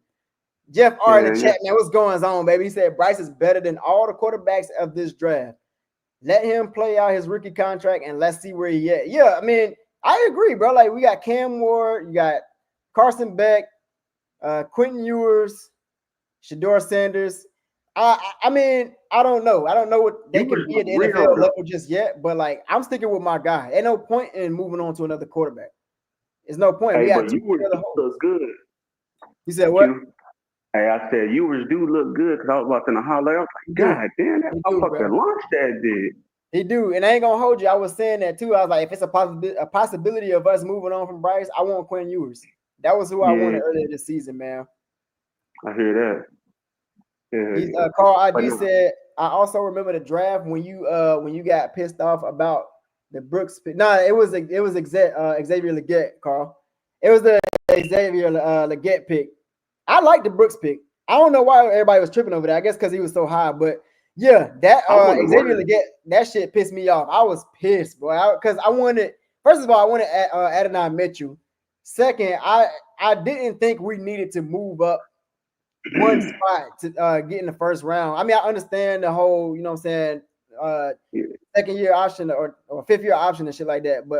Jeff R in the chat, man. What's going on, baby? He said Bryce is better than all the quarterbacks of this draft. Let him play out his rookie contract and let's see where he at. Yeah, I mean, I agree, bro. Like we got Cam Ward, you got Carson Beck, Quentin Ewers, Shador Sanders. I mean, I don't know. I don't know what they can be at the NFL level just yet, but like I'm sticking with my guy. Ain't no point in moving on to another quarterback. There's no point. Hey, we got but Ewers look good. You said what? Hey, I said Ewers do look good because I was watching the highlight. I was like, God damn, that motherfucker launched that dude. He do, and I ain't gonna hold you. I was saying that too. I was like, if it's a possibility of us moving on from Bryce, I want Quinn Ewers. That was who I wanted earlier this season, man. I hear that. Yeah. Carl ID said, I also remember the draft when you got pissed off about the Brooks pick. Nah, it was Xavier Leggett, Carl. It was the Xavier Leggett pick. I like the Brooks pick. I don't know why everybody was tripping over that. I guess because he was so high, but yeah, that Xavier Leggett, that shit pissed me off. I was pissed, boy, because I wanted. First of all, I wanted Adonai Mitchell. Second, I didn't think we needed to move up one spot to get in the first round. I mean, I understand the whole, you know what I'm saying, second year option or fifth year option and shit like that. But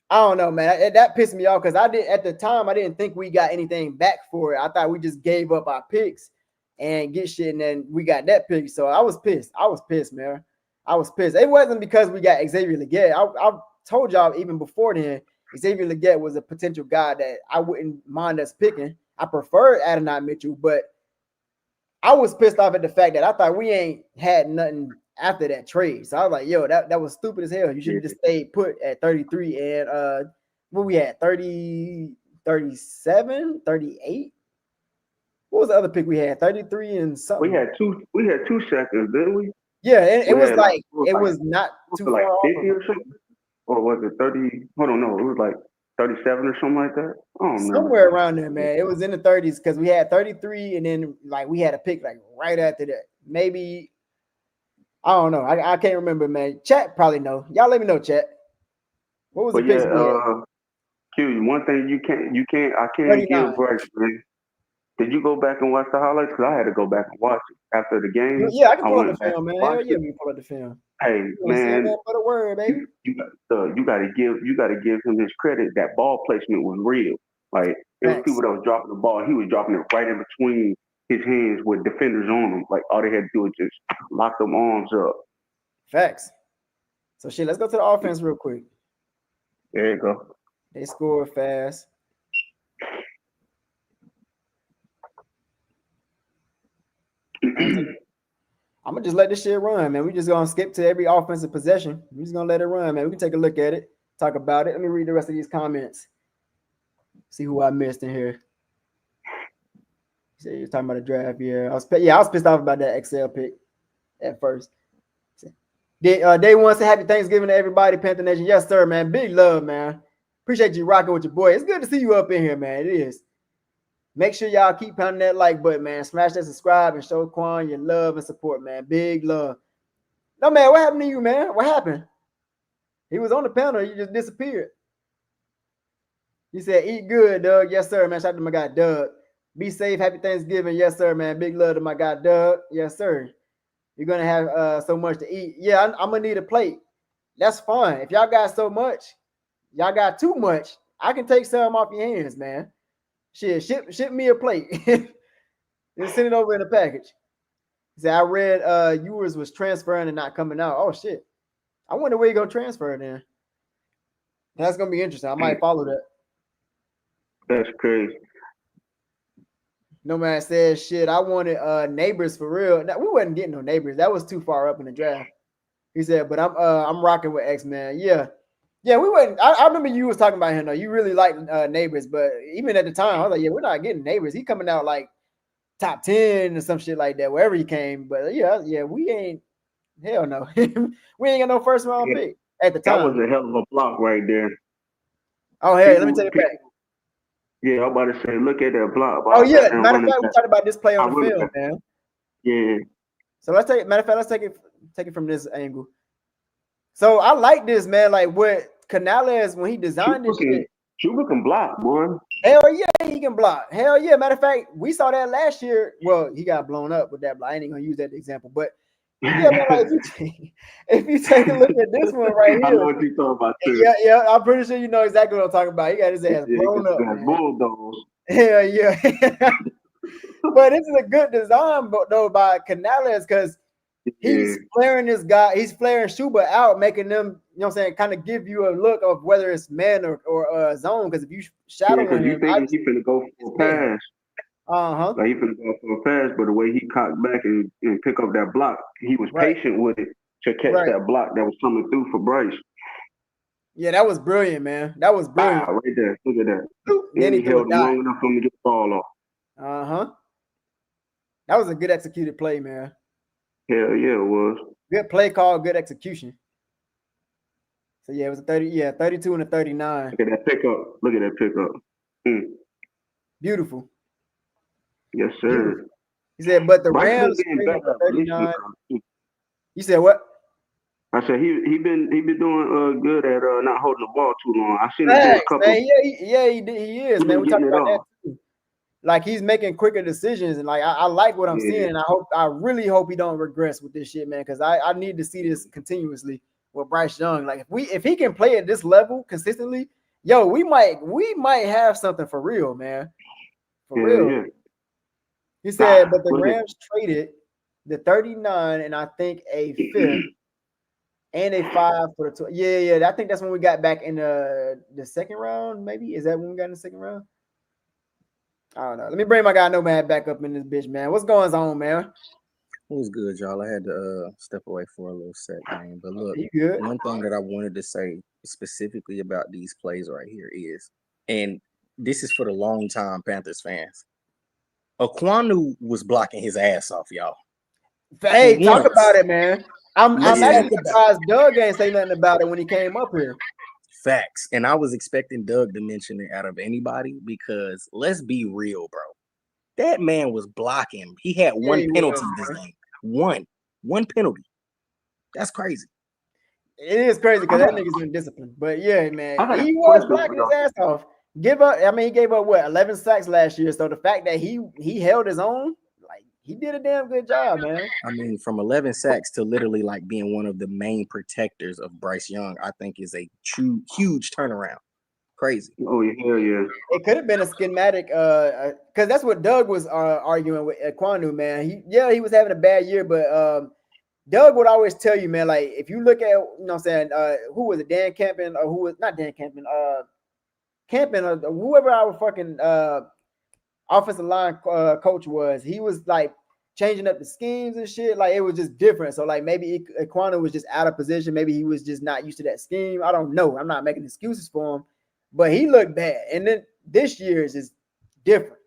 I don't know, man. That pissed me off because at the time I didn't think we got anything back for it. I thought we just gave up our picks and get shit, and then we got that pick. So I was pissed. I was pissed, man. I was pissed. It wasn't because we got Xavier Leggett. I told y'all even before then, Xavier Leggett was a potential guy that I wouldn't mind us picking. I preferred Adonai Mitchell, but I was pissed off at the fact that I thought we ain't had nothing after that trade. So I was like, yo, that was stupid as hell. You should have just stayed put at 33 and what we had, 30, 37, 38. What was the other pick we had? 33 and something. We had two seconds, didn't we? Yeah, it was like it was not too far off. 50 or something? Or was it 30? Hold on, no, it was like 37 or something like that. Oh, somewhere around there, man. It was in the 30s because we had 33 and then like we had a pick like right after that. Maybe I don't know. I can't remember, man. Chat probably know. Y'all let me know, chat. What was the pick? Q, one thing I can't give Bryce, man. Did you go back and watch the highlights? Because I had to go back and watch it after the game. Yeah, I can pull up the film, man. Hell yeah, we can pull up the film. Hey, man, for the word, baby. You gotta give him his credit. That ball placement was real. Like it was people that was dropping the ball. He was dropping it right in between his hands with defenders on him. Like all they had to do was just lock them arms up. Facts. So shit, let's go to the offense real quick. There you go. They scored fast. I'm gonna just let this shit run, man. We just gonna skip to every offensive possession. We're just gonna let it run, man. We can take a look at it, talk about it. Let me read the rest of these comments. See who I missed in here. You're talking about the draft, yeah. I was pissed off about that XL pick at first. Day one, say happy Thanksgiving to everybody, Panther Nation. Yes, sir, man. Big love, man. Appreciate you rocking with your boy. It's good to see you up in here, man. It is. Make sure y'all keep pounding that like button, man. Smash that subscribe and show Quan your love and support, man. Big love. No, man, what happened to you, man? What happened? He was on the panel. You just disappeared. He said, eat good, Doug. Yes, sir, man. Shout out to my guy, Doug. Be safe. Happy Thanksgiving. Yes, sir, man. Big love to my guy, Doug. Yes, sir. You're going to have so much to eat. Yeah, I'm going to need a plate. That's fine. If y'all got so much, y'all got too much. I can take some off your hands, man. Shit, ship me a plate. Just send it over in a package. See, I read yours was transferring and not coming out. Oh shit. I wonder where you're gonna transfer then. That's gonna be interesting. I might follow that. That's crazy. No man says shit. I wanted neighbors for real. Now, we wasn't getting no neighbors. That was too far up in the draft. He said, but I'm rocking with X-Man. Yeah. Yeah, we wasn't. I remember you was talking about him though. You really like neighbors, but even at the time, I was like, yeah, we're not getting neighbors. He coming out like top 10 or some shit like that, wherever he came. But yeah, we ain't. Hell no, we ain't got no first round pick at the time. That was a hell of a block right there. Oh hey, let me take it back. Yeah, I'm about to say, look at that block. Oh yeah, matter of fact, we talked about this play on the field, man. Yeah. So let's take it. Matter of fact, let's take it from this angle. So I like this, man. Like what Canales when he designed this shit. Chuba can block, boy. Hell yeah, he can block. Hell yeah. Matter of fact, we saw that last year. Well, he got blown up with that block. I ain't gonna use that example, but yeah, man, like if you take a look at this one right here, I know what you're talking about too. Yeah, I'm pretty sure you know exactly what I'm talking about. He got his ass blown up. Bulldogs. Hell yeah. But this is a good design, though, by Canales because he's flaring this guy. He's flaring Schuba out, making them, you know what I'm saying, kind of give you a look of whether it's man or zone. Because if you shadow him, you think he finna go for a pass. Like he finna go for a pass, but the way he cocked back and pick up that block, he was patient with it to catch that block that was coming through for Bryce. Yeah, that was brilliant, man. That was brilliant. Right there. Look at that. Then he held him long enough for him to get the ball off. That was a good executed play, man. Hell yeah, it was. Good play call, good execution. So yeah, it was a 32 and a 39. Look at that pickup. Beautiful. Yes, sir. He said, but the Rams 39. You said what? I said he been doing good at not holding the ball too long. I seen him do a couple. Man, he is, man. We talked about that too. Like he's making quicker decisions, and like I like what I'm seeing, and I really hope he don't regress with this shit, man, because I need to see this continuously with Bryce Young. Like if he can play at this level consistently, we might have something for real, man. For real. Yeah. He said, but the Rams traded the 39 and I think a 5th and a 5 for the 12. Yeah. I think that's when we got back in the second round. Maybe is that when we got in the second round? I don't know. Let me bring my guy Nomad back up in this bitch, man. What's going on, man? It was good, y'all. I had to step away for a little sec, man. But look, one thing that I wanted to say specifically about these plays right here is, and this is for the long-time Panthers fans, Aquanu was blocking his ass off, y'all. Hey, talk about it, man. I'm actually surprised Doug ain't say nothing about it when he came up here. Facts. And I was expecting Doug to mention it out of anybody because let's be real, bro. That man was blocking. He had one penalty this game. One penalty. That's crazy. It is crazy because that nigga's in discipline. But yeah, man, he was blocking his ass off. He gave up what 11 sacks last year. So the fact that he held his own, like he did a damn good job, man. I mean, from 11 sacks to literally like being one of the main protectors of Bryce Young, I think is a huge turnaround. Crazy. Oh yeah, hell yeah. It could have been a schematic, because that's what Doug was arguing with Aquanu, man. He was having a bad year, but Doug would always tell you, man, like if you look at, you know what I'm saying, who was it, Dan Campin, or who was not Dan Campin, Campin, or whoever our fucking offensive line coach was, he was like changing up the schemes and shit. Like it was just different. So like maybe Aquanu was just out of position. Maybe he was just not used to that scheme. I don't know. I'm not making excuses for him, but he looked bad. And then this year is just different.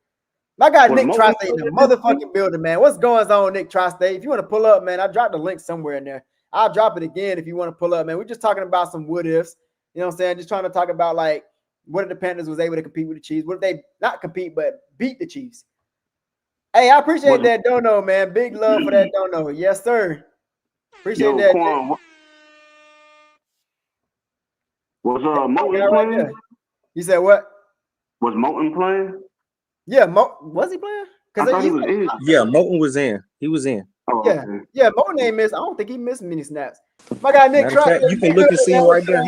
My guy Nick Tri-State in the motherfucking building, man. What's going on, Nick Tri-State? If you want to pull up, man, I dropped the link somewhere in there. I'll drop it again if you want to pull up, man. We're just talking about some what ifs. You know what I'm saying? Just trying to talk about like what if the Panthers was able to compete with the Chiefs? What if they not compete but beat the Chiefs? Hey, I appreciate that dono, man. Big love for that dono. Yes, sir. Appreciate that. Quan, was Moten playing? You said what? Was Moten playing? Yeah, was he playing? He was in. Yeah, Moten was in. He was in. Oh, yeah, okay. Yeah. Moten ain't missed. I don't think he missed many snaps. My guy Nick, you can look and see him right there.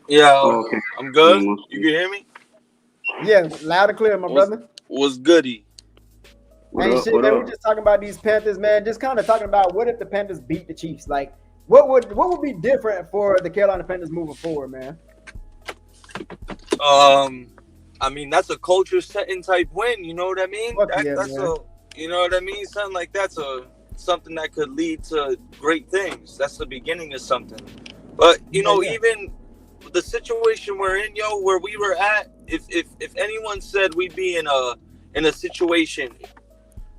Yeah, Okay. I'm good. You can hear me? Yeah, loud and clear, my brother. What's goody? Ain't shit, man. We're just talking about these Panthers, man. Just kind of talking about what if the Panthers beat the Chiefs? Like, what would be different for the Carolina Panthers moving forward, man? I mean, that's a culture setting type win. You know what I mean? That's a, you know what I mean? Something like that's something that could lead to great things. That's the beginning of something. But even the situation we're in, where we were at, if anyone said we'd be in a situation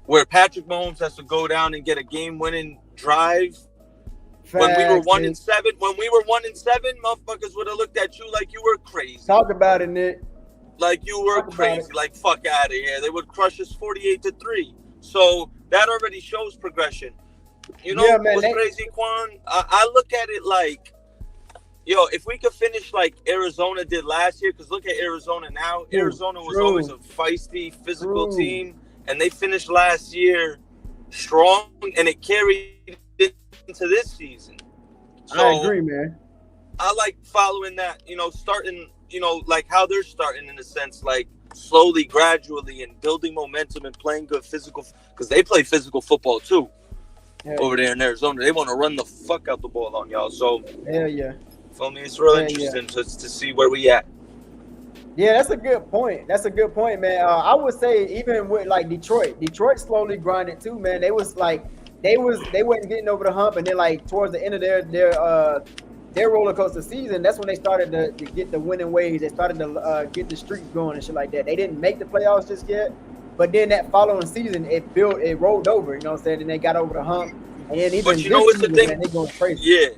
where Patrick Mahomes has to go down and get a game-winning drive. When we were 1-7, motherfuckers would have looked at you like you were crazy. Talk about it, Nick. Like you were crazy. Like, fuck out of here. They would crush us 48-3. So that already shows progression. You know what's crazy, Quan? I look at it like, if we could finish like Arizona did last year, because look at Arizona now. Arizona was always a feisty, physical team, and they finished last year strong, and it carried into this season. So I agree, man. I like following that, starting, like how they're starting in a sense, like slowly, gradually, and building momentum and playing good physical, because they play physical football too. Over there in Arizona, they want to run the fuck out the ball on y'all. So hell yeah. Feel me? It's real interesting to see where we at. Yeah, that's a good point. That's a good point, man. I would say even with like Detroit slowly grinded too, man. They wasn't getting over the hump, and then like towards the end of their roller coaster season, that's when they started to get the winning ways. They started to get the streaks going and shit like that. They didn't make the playoffs just yet, but then that following season, it rolled over. You know what I'm saying? And they got over the hump. And even but you know what's the thing? Man, they going crazy. Yeah.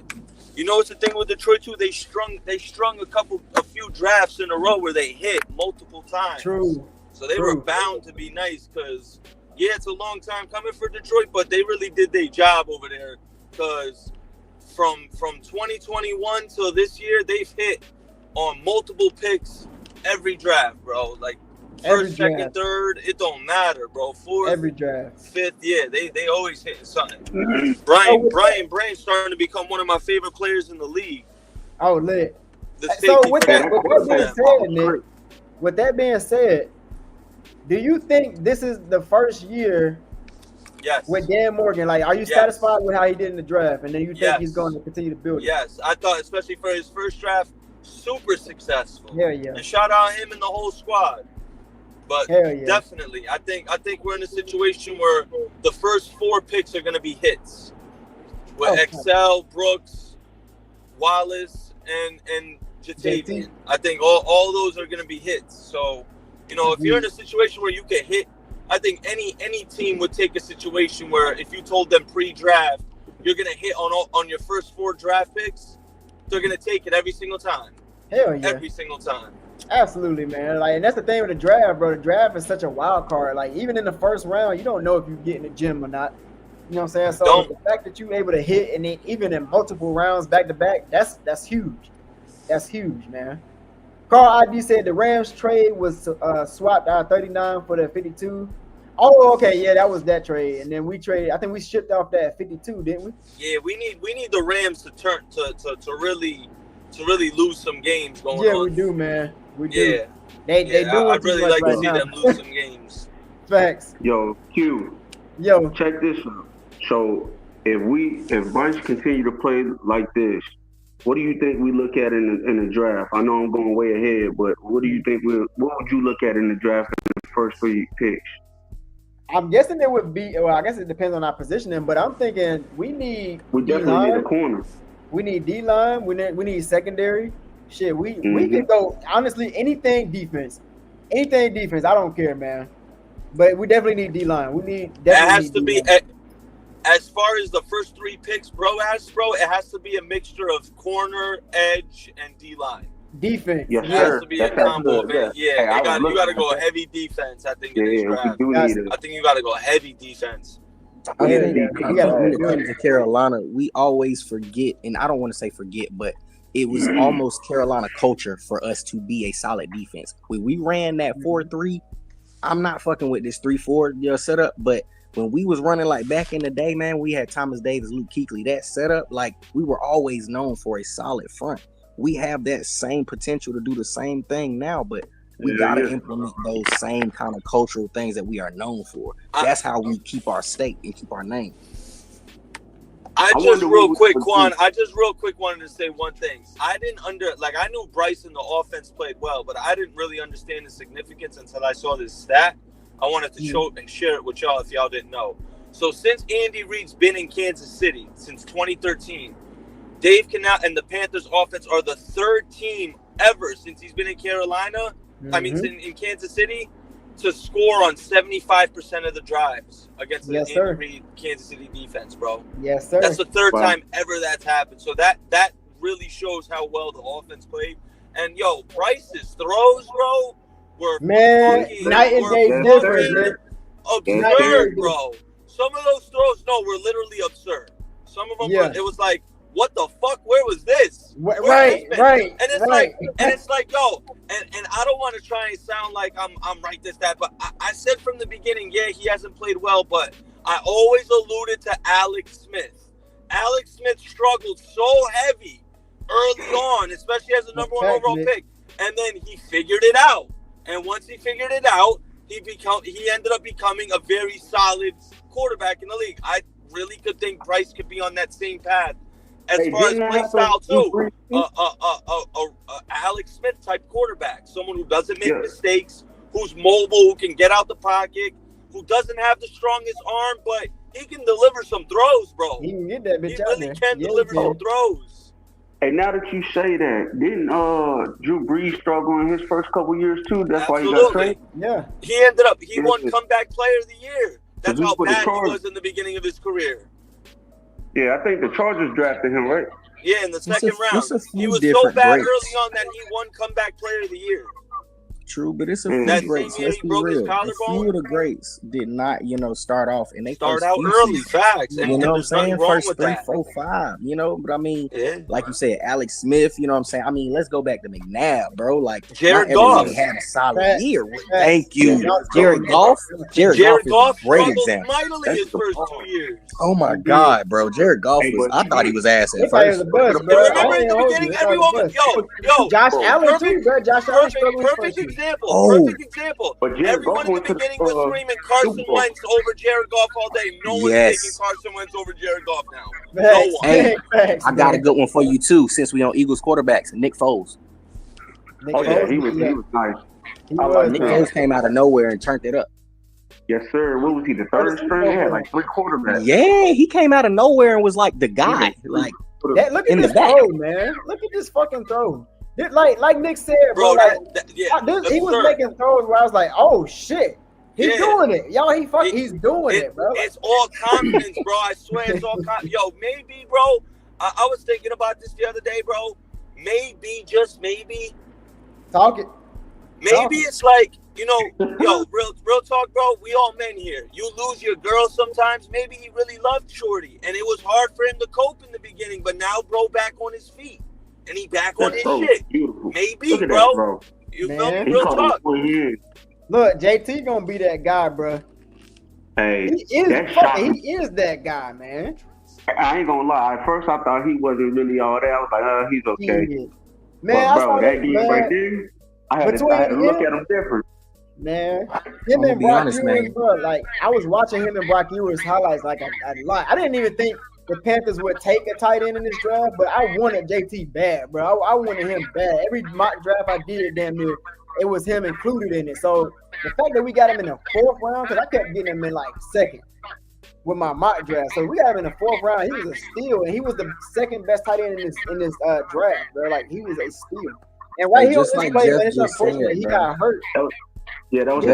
You know what's the thing with Detroit too? They strung a few drafts in a row where they hit multiple times. True. So they were bound to be nice because it's a long time coming for Detroit, but they really did their job over there because from 2021 till this year, they've hit on multiple picks every draft, bro. Like first, second, third, it don't matter, bro. Fourth, every draft, fifth, they always hitting something. Brian Brain's starting to become one of my favorite players in the league. Oh, lit. So with that being said, do you think this is the first year? Yes. With Dan Morgan, like, are you satisfied with how he did in the draft, and then you think he's going to continue to build it? Yes, I thought, especially for his first draft, super successful. Yeah, yeah. And shout out him and the whole squad. But definitely, I think we're in a situation where the first 4 picks are going to be hits. With Excel, Brooks, Wallace, and Jatavian. I think all those are going to be hits. So, if you're in a situation where you can hit, I think any team would take a situation where if you told them pre-draft, you're going to hit on your first 4 draft picks, they're going to take it every single time. Hell yeah. Every single time. Absolutely, man. Like, and that's the thing with the draft, bro. The draft is such a wild card. Like, even in the first round, you don't know if you get in the gym or not. You know what I'm saying? So the fact that you're able to hit, and then even in multiple rounds back to back, that's huge. That's huge, man. Carl ID said the Rams trade was swapped out 39 for the 52. Oh, okay, yeah, that was that trade, and then we traded. I think we shipped off that 52, didn't we? Yeah, we need the Rams to turn to really lose some games going on. Yeah, we do, man. We do. Yeah, they do. I'd really like to see them lose some games. Facts. Yo, Q. Yo, check this out. So if Bryce continue to play like this, what do you think we look at in the draft? I know I'm going way ahead, but what do you think what would you look at in the draft in the first 3 picks? I'm guessing it would be. Well, I guess it depends on our positioning, but I'm thinking we definitely need a corner. We need D-line. We need secondary. Shit, we can go, honestly, anything defense. Anything defense, I don't care, man. But we definitely need D-line. That has to be, as far as the first 3 picks, it has to be a mixture of corner, edge, and D-line. Defense. Yes, it has to be a combo of it. Yeah, you got to go heavy defense, I think, in this draft. I think you got to go heavy defense. I think when it comes to Carolina, we always forget, and I don't want to say forget, but it was almost Carolina culture for us to be a solid defense. When we ran that 4-3, I'm not fucking with this 3-4 setup, but when we was running like back in the day, man, we had Thomas Davis, Luke Kuechly. That setup, like, we were always known for a solid front. we have that same potential to do the same thing now, but we gotta implement those same kind of cultural things that we are known for. That's how we keep our state and keep our name. I just real quick wanted to say one thing. I knew Bryce and the offense played well, but I didn't really understand the significance until I saw this stat. I wanted to show and share it with y'all if y'all didn't know. So since Andy Reid's been in Kansas City since 2013, Dave Canal and the Panthers offense are the third team ever since he's been in Carolina. In Kansas City, to score on 75% of the drives against the Andy Reid Kansas City defense, bro. Yes, sir. That's the third time ever that's happened. So that really shows how well the offense played. And Bryce's throws, bro, were night and day difference. Absurd, bro. Some of those throws, were literally absurd. Some of them, it was like, what the fuck? Where was this? Right. And it's like, and I don't want to try and sound like I'm right this, that, but I said from the beginning, he hasn't played well, but I always alluded to Alex Smith. Alex Smith struggled so heavy early on, especially as a number one overall pick, and then he figured it out. And once he figured it out, he ended up becoming a very solid quarterback in the league. I really could think Bryce could be on that same path. As far as play style, too, Alex Smith type quarterback, someone who doesn't make mistakes, who's mobile, who can get out the pocket, who doesn't have the strongest arm, but he can deliver some throws, bro. He can get that bitch out there. He really can deliver some throws. Hey, now that you say that, didn't Drew Brees struggle in his first couple years too? That's why he got traded. Yeah, he won comeback player of the year. That's how bad he was in the beginning of his career. Yeah, I think the Chargers drafted him, right? Yeah, in the second round. He was so bad early on that he won comeback player of the year. True, but it's a few greats. Let's be real. A few of the greats did not, start off and they start out early. Facts. You know what I'm saying? First 3, 4, 5. But I mean, like you said, Alex Smith. You know what I'm saying? I mean, let's go back to McNabb, bro. Like Jared Goff had a solid year. Thank you, Jared Goff. Jared Goff is a great example. Mightily his first 2 years. Oh my God, bro. Jared Goff was. I thought he was ass at first. Remember in the beginning, everyone was Josh Allen too, bro. Josh Allen perfect example. But everyone in the beginning was screaming Carson Wentz over Jared Goff all day. No one's taking Carson Wentz over Jared Goff now. No one. Hey, I got a good one for you too. Since we on Eagles quarterbacks, Nick Foles. He was nice. Nick Foles came out of nowhere and turned it up. Yes, sir. What was he? The third string? He had like 3 quarterbacks. Yeah, he came out of nowhere and was like the guy. Like, look at this throw, man. Look at this fucking throw. Like Nick said, bro. He was making throws where I was like, "Oh shit, he's doing it, y'all." He's doing it, bro. It's all confidence, bro. I swear, it's all confidence. Maybe, bro. I was thinking about this the other day, bro. Maybe, just maybe. Talk it. Maybe it's like, real talk, bro. We all men here. You lose your girl sometimes. Maybe he really loved Shorty, and it was hard for him to cope in the beginning. But now, bro, back on his feet. And he back on his shit. Beautiful. Maybe, bro. You feel me? Real talk. Look, JT gonna be that guy, bro. Hey, he is that guy, man. I ain't gonna lie. At first, I thought he wasn't really all that. I was like, he's okay. Man, bro, that game right there, I had to look at him different. Man, him and Brock Ewers, bro. Like, I was watching him and Brock Ewers highlights like a lot. I didn't even think the Panthers would take a tight end in this draft, but I wanted JT bad, bro. I wanted him bad. Every mock draft I did, damn near, it was him included in it. So the fact that we got him in the 4th round, because I kept getting him in like 2nd with my mock draft. So we got him in the 4th round. He was a steal, and he was the 2nd best tight end in this draft, bro. Like, he was a steal. And right here on this play, man, it's unfortunate he got hurt. Yeah, that was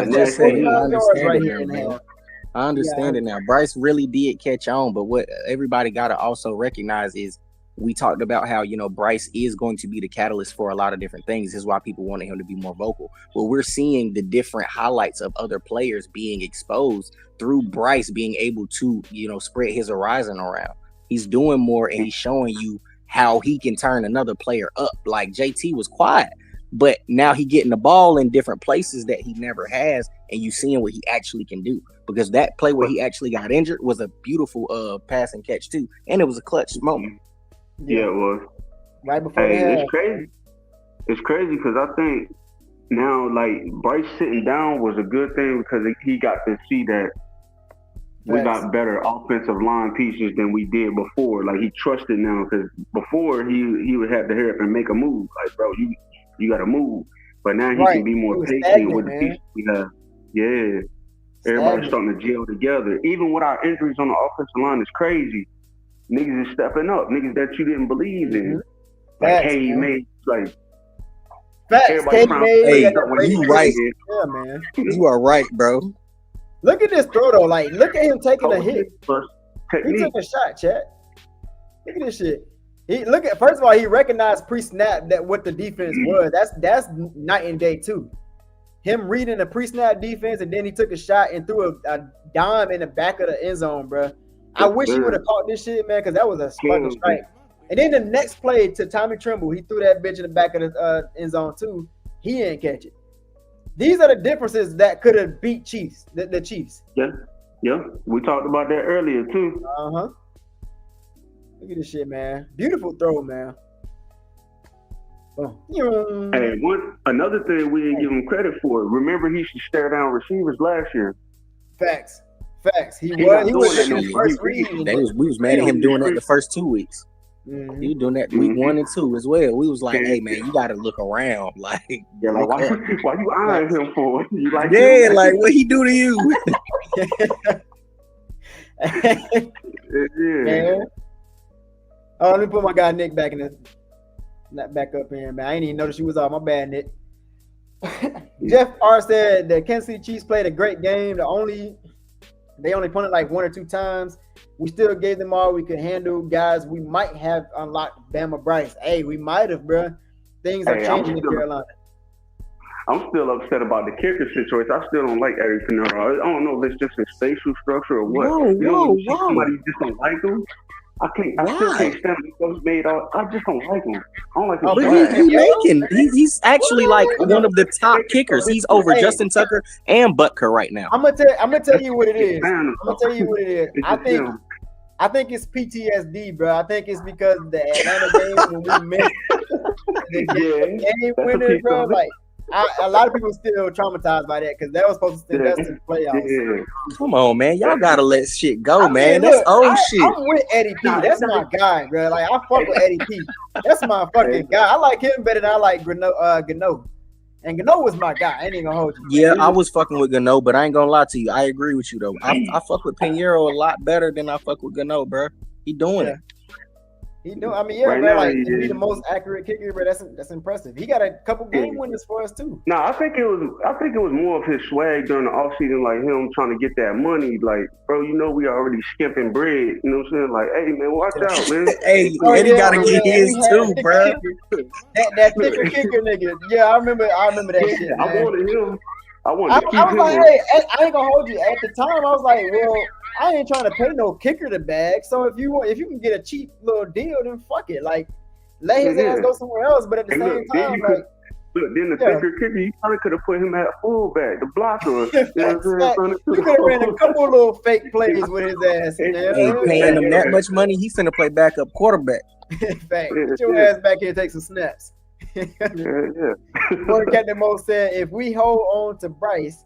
I understand it now. Bryce really did catch on, but what everybody got to also recognize is we talked about how, Bryce is going to be the catalyst for a lot of different things. This is why people wanted him to be more vocal. But we're seeing the different highlights of other players being exposed through Bryce being able to, spread his horizon around. He's doing more and he's showing you how he can turn another player up. Like JT was quiet, but now he getting the ball in different places that he never has, and you seeing what he actually can do. Because that play where he actually got injured was a beautiful pass and catch too, and it was a clutch moment. Yeah, it was. right before the half. It's crazy. It's crazy because I think now, like, Bryce sitting down was a good thing because he got to see that we got better offensive line pieces than we did before. Like, he trusted now because before he would have to hurry up and make a move. Like, bro, you got to move. But now he can be more patient with the pieces we have. Yeah. Everybody's starting to gel together. Even with our injuries on the offensive line is crazy. Niggas is stepping up. Niggas that you didn't believe in. Like, hey, mate, like, facts. Hey, you right. Yeah, man. You are right, bro. Look at this throw though. Like, look at him taking a hit. He took a shot, chat. Look at this shit. First of all, he recognized pre-snap that what the defense was. That's night and day too. Him reading the pre-snap defense, and then he took a shot and threw a dime in the back of the end zone, bro. I wish he would have caught this shit, man, because that was a fucking strike. And then the next play to Tommy Tremble, he threw that bitch in the back of the end zone too. He didn't catch it. These are the differences that could have beat Chiefs, the Chiefs. Yeah. We talked about that earlier too. Look at this shit, man. Beautiful throw, man. Oh. Hey, another thing we didn't give him credit for. Remember, he should stare down receivers last year. Facts. He was in the first read. We was mad at him doing that the first 2 weeks. Mm-hmm. He was doing that week 1 and 2 as well. We was like, hey man, you gotta look around. Like, why you eyeing him for? You like like what he do to you? Yeah. Oh, let me put my guy Nick back up in, man. I ain't even noticed you was off. My bad, Nick. Jeff R said the Kansas City Chiefs played a great game. They only punted like 1 or 2 times. We still gave them all we could handle. Guys, we might have unlocked Bama Bryce. Hey, we might have, bro. Things are changing in Carolina. I'm still upset about the kicker situation. I still don't like Eddie Pinero. I don't know if it's just his facial structure or what. Whoa. Somebody just don't like him. I still can't stand him. I just don't like him. I don't like him. He's actually like one of the top kickers. He's over Justin Tucker and Butker right now. I'm gonna tell you what it is. I think it's PTSD, bro. I think it's because the Atlanta game when we missed the game winner, bro. Like, a lot of people still traumatized by that because that was supposed to send us to the playoffs. Yeah. Come on, man. Y'all gotta let shit go, man. That's old shit. I'm with Eddie P. That's my guy, bro. Like, I fuck with Eddie P. That's my fucking guy. I like him better than I like Gano. And Gano was my guy. I ain't even gonna hold you. Yeah, I was fucking with Gano, but I ain't gonna lie to you. I agree with you though. I fuck with Pinheiro a lot better than I fuck with Gano, bro. He doing it. He do. I mean, yeah, right bro. Like, to be the most accurate kicker, bro. That's impressive. He got a couple game winners for us too. No, I think it was more of his swag during the offseason, like him trying to get that money. Like, bro, we already skimping bread. You know what I'm saying? Like, hey man, watch out, man. Hey, Eddie gotta get his too, bro. That thicker kicker nigga. Yeah, I remember that shit. I wanted him. I was like, hey, I ain't gonna hold you. At the time, I was like, well, I ain't trying to pay no kicker to bag. So if you can get a cheap little deal, then fuck it. Like, let his ass go somewhere else. But at the same time, then the thicker kicker, you probably could have put him at fullback, the blocker. You could have ran a couple little fake plays with his ass. Ain't paying him that much money. He's finna play backup quarterback. Fact. Get your ass back here and take some snaps. What Captain Mo said, if we hold on to Bryce,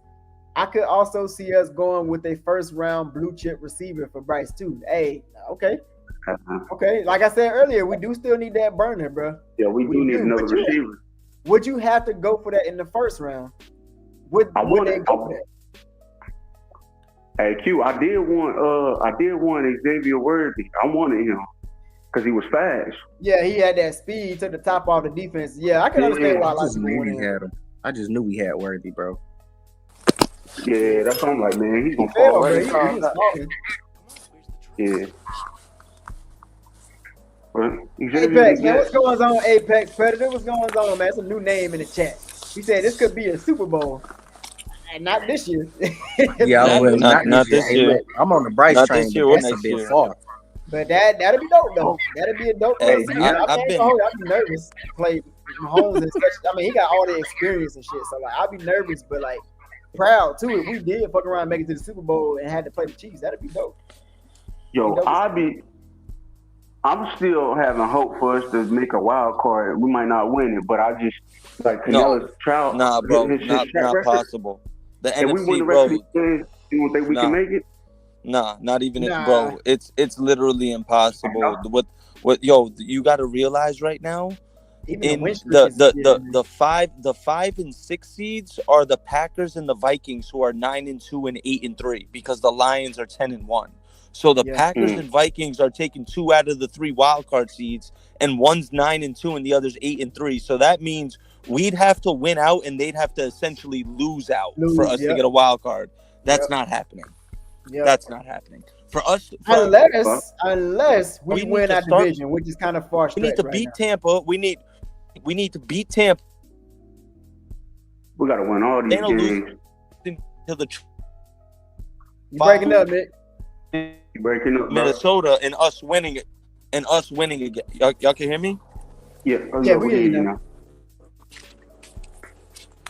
I could also see us going with a first round blue chip receiver for Bryce too. Hey, okay. Like I said earlier, we do still need that burner, bro. Yeah, we do need another receiver. Would you have to go for that in the first round? Would they go for that? Hey Q, I did want Xavier Worthy. I wanted him. Because he was fast. Yeah, he had that speed. He took the top off the defense. Yeah, I can understand why a lot of people had him. I just knew we had Worthy, bro. Yeah, that's what I'm like, man. He's gonna fall right now. Yeah. Apex, man, what's going on, Apex Predator? What's going on, man? It's a new name in the chat. He said this could be a Super Bowl. And not this year. Yeah, not this year. I'm on the Bryce train. This year, that's a bit far. But that'd be dope though. That'd be a dope. I'd be nervous. Play Mahomes and such. I mean, he got all the experience and shit. So like, I'd be nervous, but like proud too. If we did fuck around, and make it to the Super Bowl, and had to play the Chiefs, that'd be dope. Yo, I'd be I'm still having hope for us to make a wild card. We might not win it, but I just like Canelo's Trout. Nah, bro, his not record. possible. The If we win NFC, the rest bro. of these games, you don't think we can make it? Nah, not even Nah. bro. It's literally impossible. What yo, you got to realize right now. Even In the 5 and 6 seeds are the Packers and the Vikings, who are 9-2 and 8-3, because the Lions are 10-1. So the Packers and Vikings are taking 2 out of the 3 wild card seeds, and one's 9-2 and the other's 8-3. So that means we'd have to win out, and they'd have to essentially lose out for us to get a wild card. That's not happening. That's not happening for us. Unless we win our division, which is kind of far. We need to beat Tampa. We need to beat Tampa. We got to win all these games. You breaking up, Nick? You breaking up, Minnesota, and us winning it, again. Y'all can hear me? Yeah. We hear you now.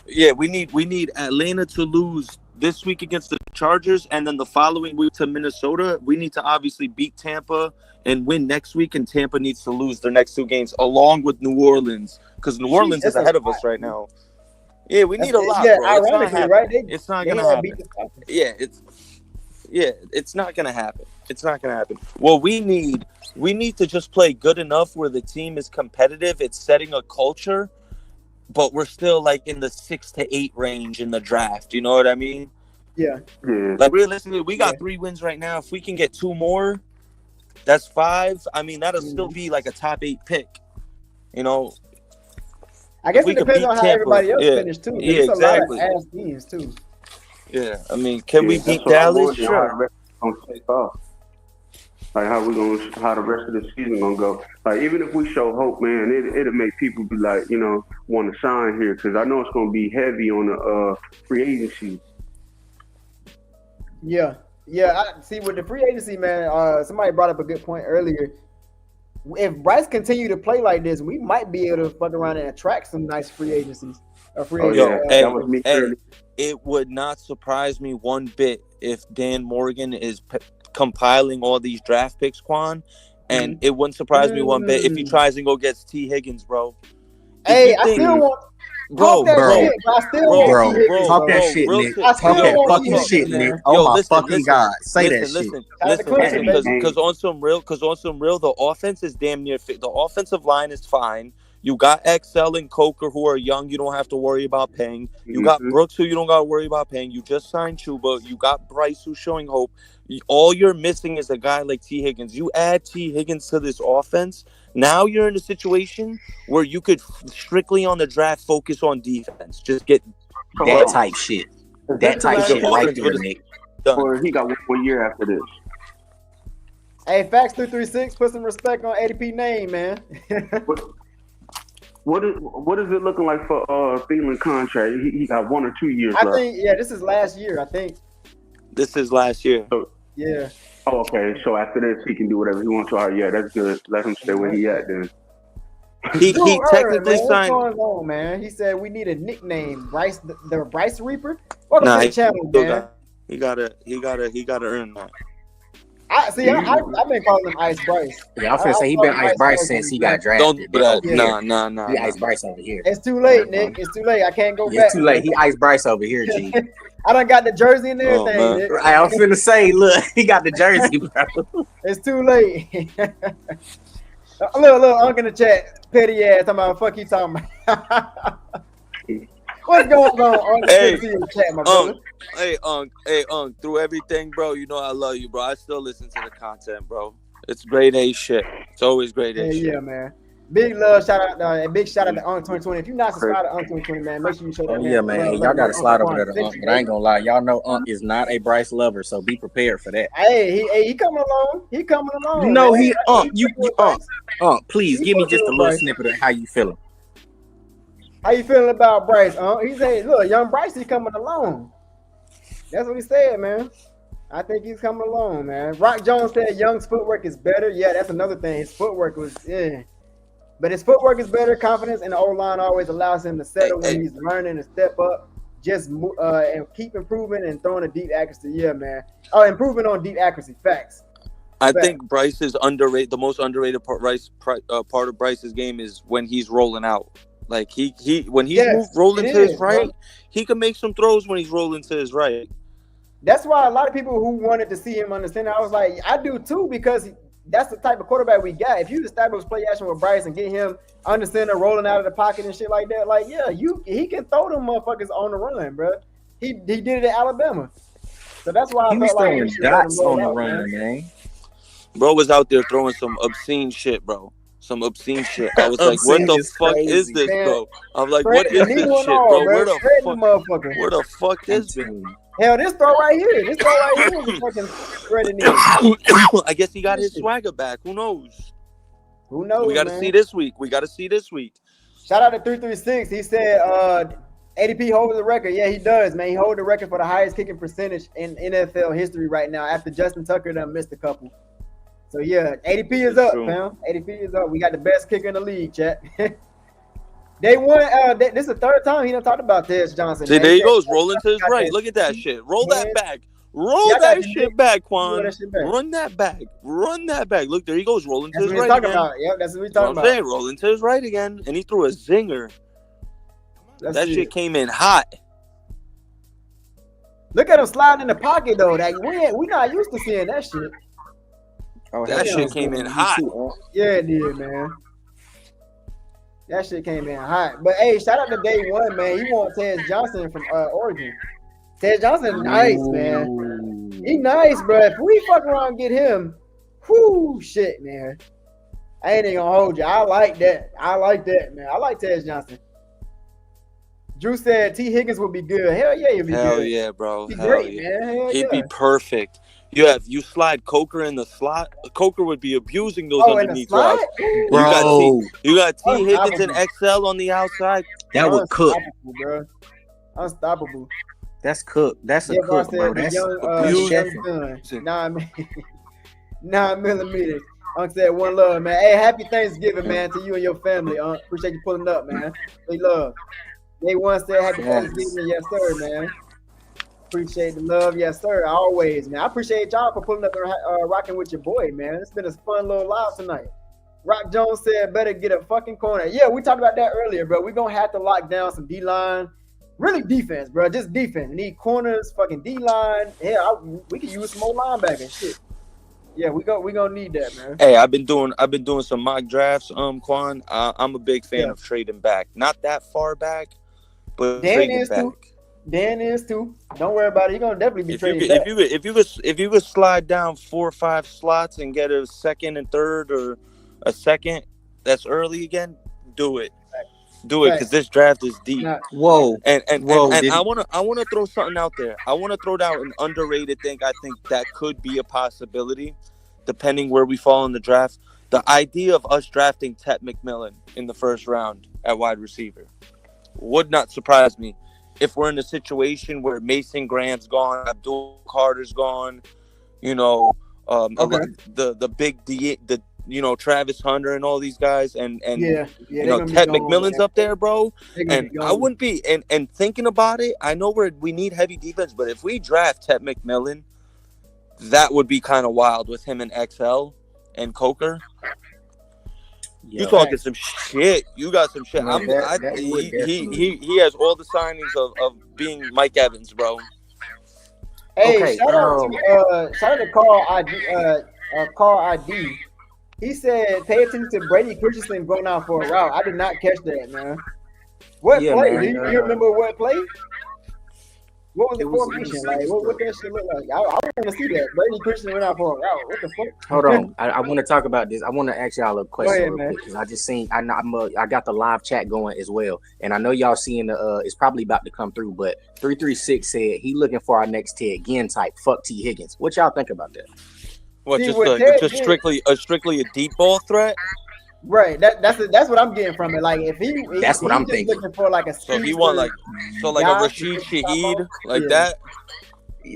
Yeah, we need Atlanta to lose this week against the Chargers, and then the following week to Minnesota. We need to obviously beat Tampa and win next week, and Tampa needs to lose their next 2 games along with New Orleans, because New Orleans is ahead of us right now. Yeah, we need a lot, bro. Ironically, right? It's not gonna happen. It's not gonna happen. It's not gonna happen. Well, we need to just play good enough where the team is competitive. It's setting a culture, but we're still like in the 6 to 8 range in the draft. You know what I mean? Yeah. Like realistically, we got 3 wins right now. If we can get 2 more, that's 5. I mean, that'll still be like a top 8 pick. You know. I guess it depends on how everybody else finished too. Yeah, exactly. A lot of ass teams too. Yeah, I mean, can we beat Dallas? Sure. Like how the rest of the season gonna go? Like even if we show hope, man, it'll make people be like, want to sign here, because I know it's gonna be heavy on the free agency. Yeah. I see with the free agency, man. Somebody brought up a good point earlier. If Bryce continue to play like this, we might be able to fuck around and attract some nice free agencies. It would not surprise me one bit if Dan Morgan is compiling all these draft picks, Quan, and it wouldn't surprise me one bit if he tries and go gets T. Higgins, bro. I still want. Bro, talk that shit, Nick. Talk that fucking shit, Nick. Oh my fucking God, say that shit. Because on some real, the offense is damn near fit. The offensive line is fine. You got XL and Coker, who are young. You don't have to worry about paying. You got Brooks, who you don't got to worry about paying. You just signed Chuba. You got Bryce, who's showing hope. All you're missing is a guy like T. Higgins. You add T. Higgins to this offense, now you're in a situation where you could strictly on the draft focus on defense. Just get that type shit. That type shit right there, Nick. Or he got 1 more year after this. Hey, Facts 336, put some respect on ADP name, man. What is it looking like for Thielen contract? He got 1 or 2 years left. I think this is last year. I think this is last year. Yeah. Oh, okay. So after this, he can do whatever he wants to. All right, yeah, that's good. Let him stay where he at then. He technically signed. What's going on, man? He said we need a nickname. Bryce, the Bryce Reaper. Welcome to the channel, man. He gotta earn that. I've been calling him Ice Bryce. Yeah, I was gonna say he been Ice Bryce since he got drafted. Don't do that. Nah. He Ice Bryce over here. It's too late, Nick. It's too late. I can't go back. It's too late. He Ice Bryce over here, G. I done got the jersey and everything. Nick. I was finna say, look, he got the jersey, bro. It's too late. Little Unc in the chat, petty ass. Talking about fuck you talking about. What's going on? Hey, Unc, through everything, bro, you know I love you, bro. I still listen to the content, bro. It's grade A shit. It's always grade A shit. Yeah, man. Big love, shout out, big shout out to Unc 2020. If you're not subscribed to Unc 2020, man, make sure you show that. Yeah, man. Y'all gotta slide over there to Unc, but I ain't gonna lie. Y'all know Unc is not a Bryce lover, so be prepared for that. Hey, he coming along. He coming along. You know, Unc, please give me just a little snippet of how you feeling. How you feeling about Bryce? He said, look, young Bryce, he's coming along. That's what he said, man. I think he's coming along, man. Rock Jones said Young's footwork is better. Yeah, that's another thing. His footwork was, But his footwork is better. Confidence in the O-line always allows him to settle when he's learning to step up. Just and keep improving and throwing a deep accuracy. Yeah, man. Oh, improving on deep accuracy. Facts. I think Bryce is underrated. The most underrated part of Bryce's game is when he's rolling out. Like when he's rolling to his right, he can make some throws when he's rolling to his right. That's why a lot of people who wanted to see him understand, I was like, I do too, because that's the type of quarterback we got. If you establish play action with Bryce and get him understanding rolling out of the pocket and shit like that, like he can throw them motherfuckers on the run, bro. He did it at Alabama, so that's why I felt like throwing dots on the run, man. Bro was out there throwing some obscene shit, bro. Some obscene shit. I was like, what the fuck is this, bro? I'm like, what is this shit, bro? Where the fuck is this? Hell, this throw right here. This throw right here is fucking spreading it. I guess he got his swagger back. Who knows? Who knows? We got to see this week. Shout out to 336. He said ADP holds the record. Yeah, he does, man. He holds the record for the highest kicking percentage in NFL history right now after Justin Tucker done missed a couple. So, yeah, ADP is up, fam. ADP is up. We got the best kicker in the league, chat. They won. This is the third time he done talked about Tez Johnson. See, there he goes, rolling to his right. Look at that shit. Roll that back. Roll that shit back, Quan. Run that back. Look, there he goes, rolling to his right again. Yep, that's what we're talking about. Saying, rolling to his right again, and he threw a zinger. That shit came in hot. Look at him sliding in the pocket, though. Like, we not used to seeing that shit. Oh, that shit came in hot. Yeah, it did, man. That shit came in hot. But, hey, shout out to Day One, man. He want Tez Johnson from Oregon. Tez Johnson nice, man. He nice, bro. If we fuck around and get him, whoo, shit, man. I ain't even gonna hold you. I like that, man. I like Tez Johnson. Drew said T. Higgins would be good. Hell yeah, he'd be good. Hell yeah, bro. He'd be great, man. He'd be perfect. You slide Coker in the slot. Coker would be abusing those underneath routes. Bro. You got T. Higgins and XL on the outside. That would cook. Bro. Unstoppable. That's cook. That's a cook, bro. That's young 9 millimeters. Unc said one love, man. Hey, happy Thanksgiving, man, to you and your family. Appreciate you pulling up, man. They love. Day One said happy Thanksgiving, yes sir, man. Appreciate the love, yes sir. Always, man. I appreciate y'all for pulling up and rocking with your boy, man. It's been a fun little live tonight. Rock Jones said better get a fucking corner. Yeah, we talked about that earlier, bro. We're gonna have to lock down some D-line. Really defense, bro. Just defense. We need corners, fucking D-line. Yeah, we can use some more linebackers. Shit. Yeah, we gonna need that, man. Hey, I've been doing some mock drafts, Quan. I'm a big fan of trading back. Not that far back, but Dan is back. Dan is too. Don't worry about it. You're gonna definitely be trading back. If you could slide down 4 or 5 slots and get a second and third or a second that's early again, do it. Do it because this draft is deep. Whoa. And I wanna throw something out there. I wanna throw out an underrated thing. I think that could be a possibility, depending where we fall in the draft. The idea of us drafting Tet McMillan in the first round at wide receiver would not surprise me. If we're in a situation where Mason Grant's gone, Abdul Carter's gone, the big D, Travis Hunter and all these guys, and Tet McMillan's up there, bro. And I wouldn't be and thinking about it. I know we need heavy defense, but if we draft Tet McMillan, that would be kind of wild with him and XL and Coker. You talking some shit. You got some shit. He has all the signings of being Mike Evans, bro. Hey, shout out to Carl ID. He said, pay attention to Brady Christensen going out for a route. I did not catch that, man. What play? Man, do you remember what play? What was the formation? Like, what that shit look like? I want to see that. Brady Christensen went out for a route. What the fuck? Hold on. I want to talk about this. I want to ask y'all a question real quick, because I just seen I got the live chat going as well, and I know y'all seeing it's probably about to come through. But 336 said he looking for our next Ted Ginn type. Fuck T Higgins. What y'all think about that? What, just strictly a deep ball threat? Right. That's what I'm getting from it. Like if that's what I'm thinking. Looking for like a so he want like a Rashid Shaheed like that.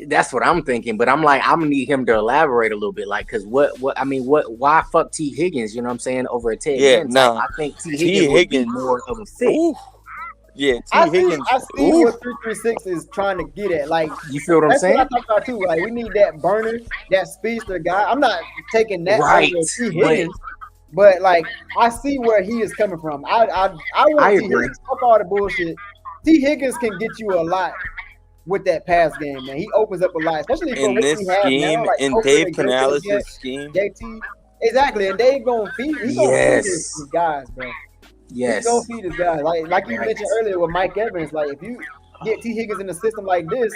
That's what I'm thinking, but I'm gonna need him to elaborate a little bit, like, because why fuck T Higgins? You know what I'm saying, over a Ted? Yeah, no. I think T Higgins would be more of a fit. Ooh. Yeah, I Higgins. see what 336 is trying to get at. Like, you feel what I'm saying? That's what I talk about too. Like, we need that burner, that speedster guy. I'm not taking that right, over T. Higgins, but like, I see where he is coming from. I want T. Higgins. Fuck all the bullshit. T. Higgins can get you a lot with that pass game, man. He opens up a lot, especially for in what this we have scheme, now. Like, in Dave Canales' scheme. JT, exactly, and Dave gonna feed. He's gonna feed his guys, bro. Yes. He's gonna feed his guys. Like you mentioned earlier with Mike Evans. Like, if you get T. Higgins in a system like this,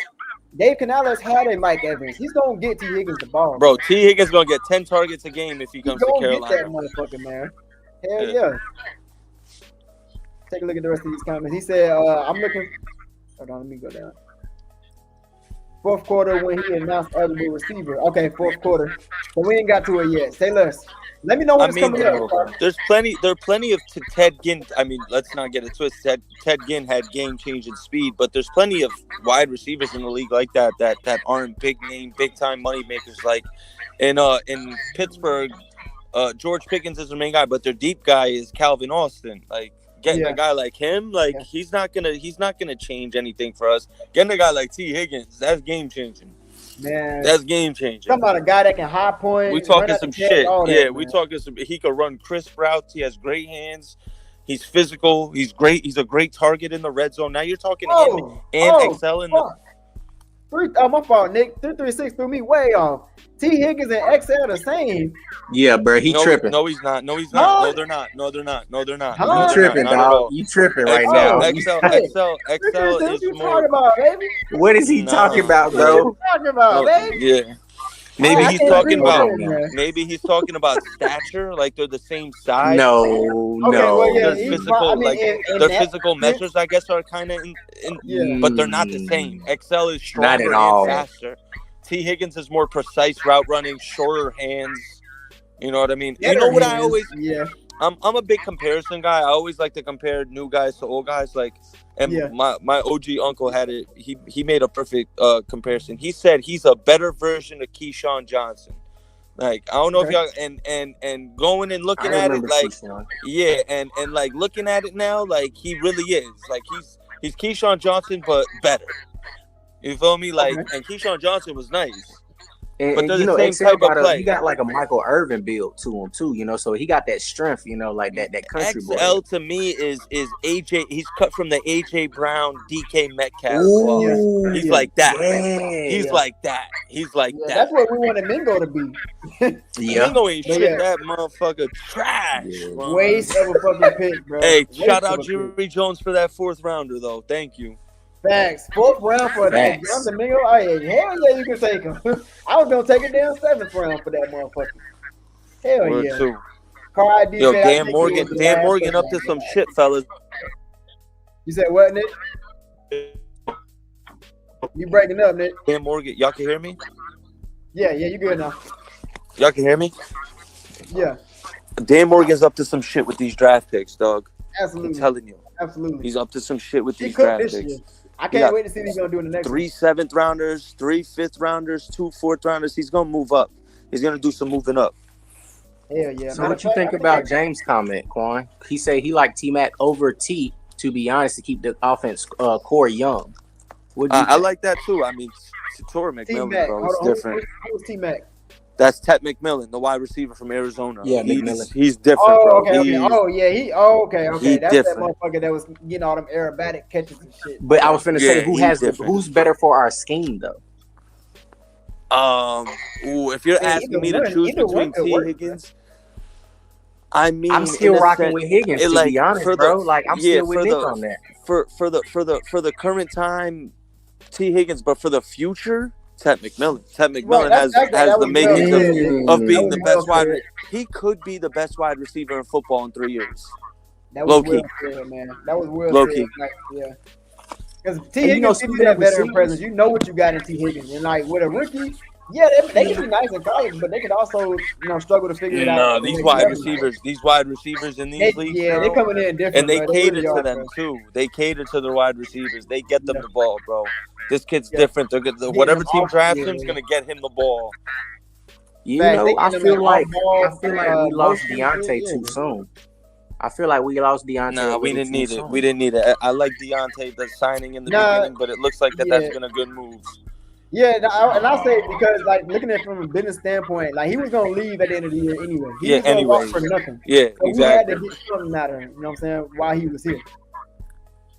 Dave Canales had a Mike Evans. He's gonna get T. Higgins the ball. Bro, T. Higgins gonna get 10 targets a game if he comes to Carolina. Get that motherfucker, man. Hell yeah. Take a look at the rest of these comments. He said, I'm looking. Hold on, let me go down. Fourth quarter when he announced eligible receiver. Okay, fourth quarter. But we ain't got to it yet. Say less. Let me know when it's coming up. There are plenty of Ted Ginn. I mean, let's not get it twisted. Ted Ginn had game-changing speed, but there's plenty of wide receivers in the league like that aren't big name, big time money makers. Like in Pittsburgh, George Pickens is the main guy, but their deep guy is Calvin Austin. Like getting a guy like him, he's not gonna change anything for us. Getting a guy like T. Higgins, that's game changing. Man, that's game changing. Talking about a guy that can high point. We talking some shit. Yeah, we talking some. He could run crisp routes. He has great hands. He's physical. He's great. He's a great target in the red zone. Now you're talking him and XL in the. Oh, my fault, Nick. 336 threw me way off. T. Higgins and XL the same. Yeah, bro, he tripping. No, he's not. No, he's not. No, they're not. You tripping, dog. You tripping right now. XL is more. About, baby? What is he talking about, bro? What are you talking about, baby? Yeah. Maybe he's talking about stature, like they're the same size. No. Well, yeah, their physical, their physical measures, I guess, are kind of but they're not the same. XL is stronger and faster. T. Higgins is more precise route running, shorter hands. You know what I mean? You know what I always? Yeah. I'm a big comparison guy. I always like to compare new guys to old guys. My OG uncle had it. He made a perfect comparison. He said he's a better version of Keyshawn Johnson. Like, I don't know if y'all and going and looking at it, like, Keyshawn. and like looking at it now, like he really is. Like he's Keyshawn Johnson but better. You feel me? Like, and Keyshawn Johnson was nice. But they're the same type of play. He got like a Michael Irvin build to him too, so he got that strength, like that country boy. XL to me is AJ. He's cut from the AJ Brown, DK Metcalf. He's like that. Yeah. He's like that. He's like that. That's what we wanted Mingo to be. Mingo ain't shit. That motherfucker trash. Waste of a fucking pick, bro. Hey, shout out Jerry Jones for that 4th rounder though. Thank you. Facts. 4th round for that. Mingo. Oh, yeah, hell yeah, you can take him. I was gonna take a damn 7th round for that motherfucker. Hell yeah. Car ID. Yo, Dan Morgan up to some shit, fellas. You said what, Nick? You breaking up, Nick? Dan Morgan, y'all can hear me? Yeah, you good now. Y'all can hear me? Yeah. Dan Morgan's up to some shit with these draft picks, dog. Absolutely. I'm telling you. Absolutely. He's up to some shit with these draft picks. Year. I can't wait to see what he's going to do in the next 3 7th rounders, 3 5th rounders, 2 4th rounders. He's going to move up. He's going to do some moving up. Hell yeah. So what you think about James' comment, Quan? He said he liked T-Mac over T, to be honest, to keep the offense core young. I like that too. I mean, Torrey McMillan, bro, is different. Who's T-Mac? That's Ted McMillan, the wide receiver from Arizona. Yeah, McMillan. He's different, bro. Okay. He's That's different. that motherfucker that was getting all them aerobatic catches and shit. But I was finna say, who's better for our scheme though? If you're asking me to choose between T. Higgins, I mean, I'm still rocking with Higgins. To be honest, bro, like I'm still with Nick on that. For the current time, T. Higgins, but for the future, Ted McMillan. Ted McMillan has the makings of being the best wide. He could be the best wide receiver in football in 3 years. That was low key, man. That was real low key. Like, yeah. Because T. Higgins gives you that veteran presence. You know what you got in T. Higgins, and like with a rookie, they can be nice in college, but they can also struggle to figure it out. No, these wide receivers in these leagues, they're coming in different, and they cater to them too. They cater to their wide receivers. They get them the ball, bro. This kid's different. Whatever team drafts him is gonna get him the ball. I feel like we lost Deontay too soon. I feel like we lost Deontay. Nah, we didn't need it. We didn't need it. I like Deontay the signing in the beginning, but it looks like that's been a good move. Yeah, and I say because like looking at it from a business standpoint, like he was gonna leave at the end of the year anyway. He was gonna walk for nothing. Yeah, so exactly. We had to get something out of him. You know what I'm saying? While he was here.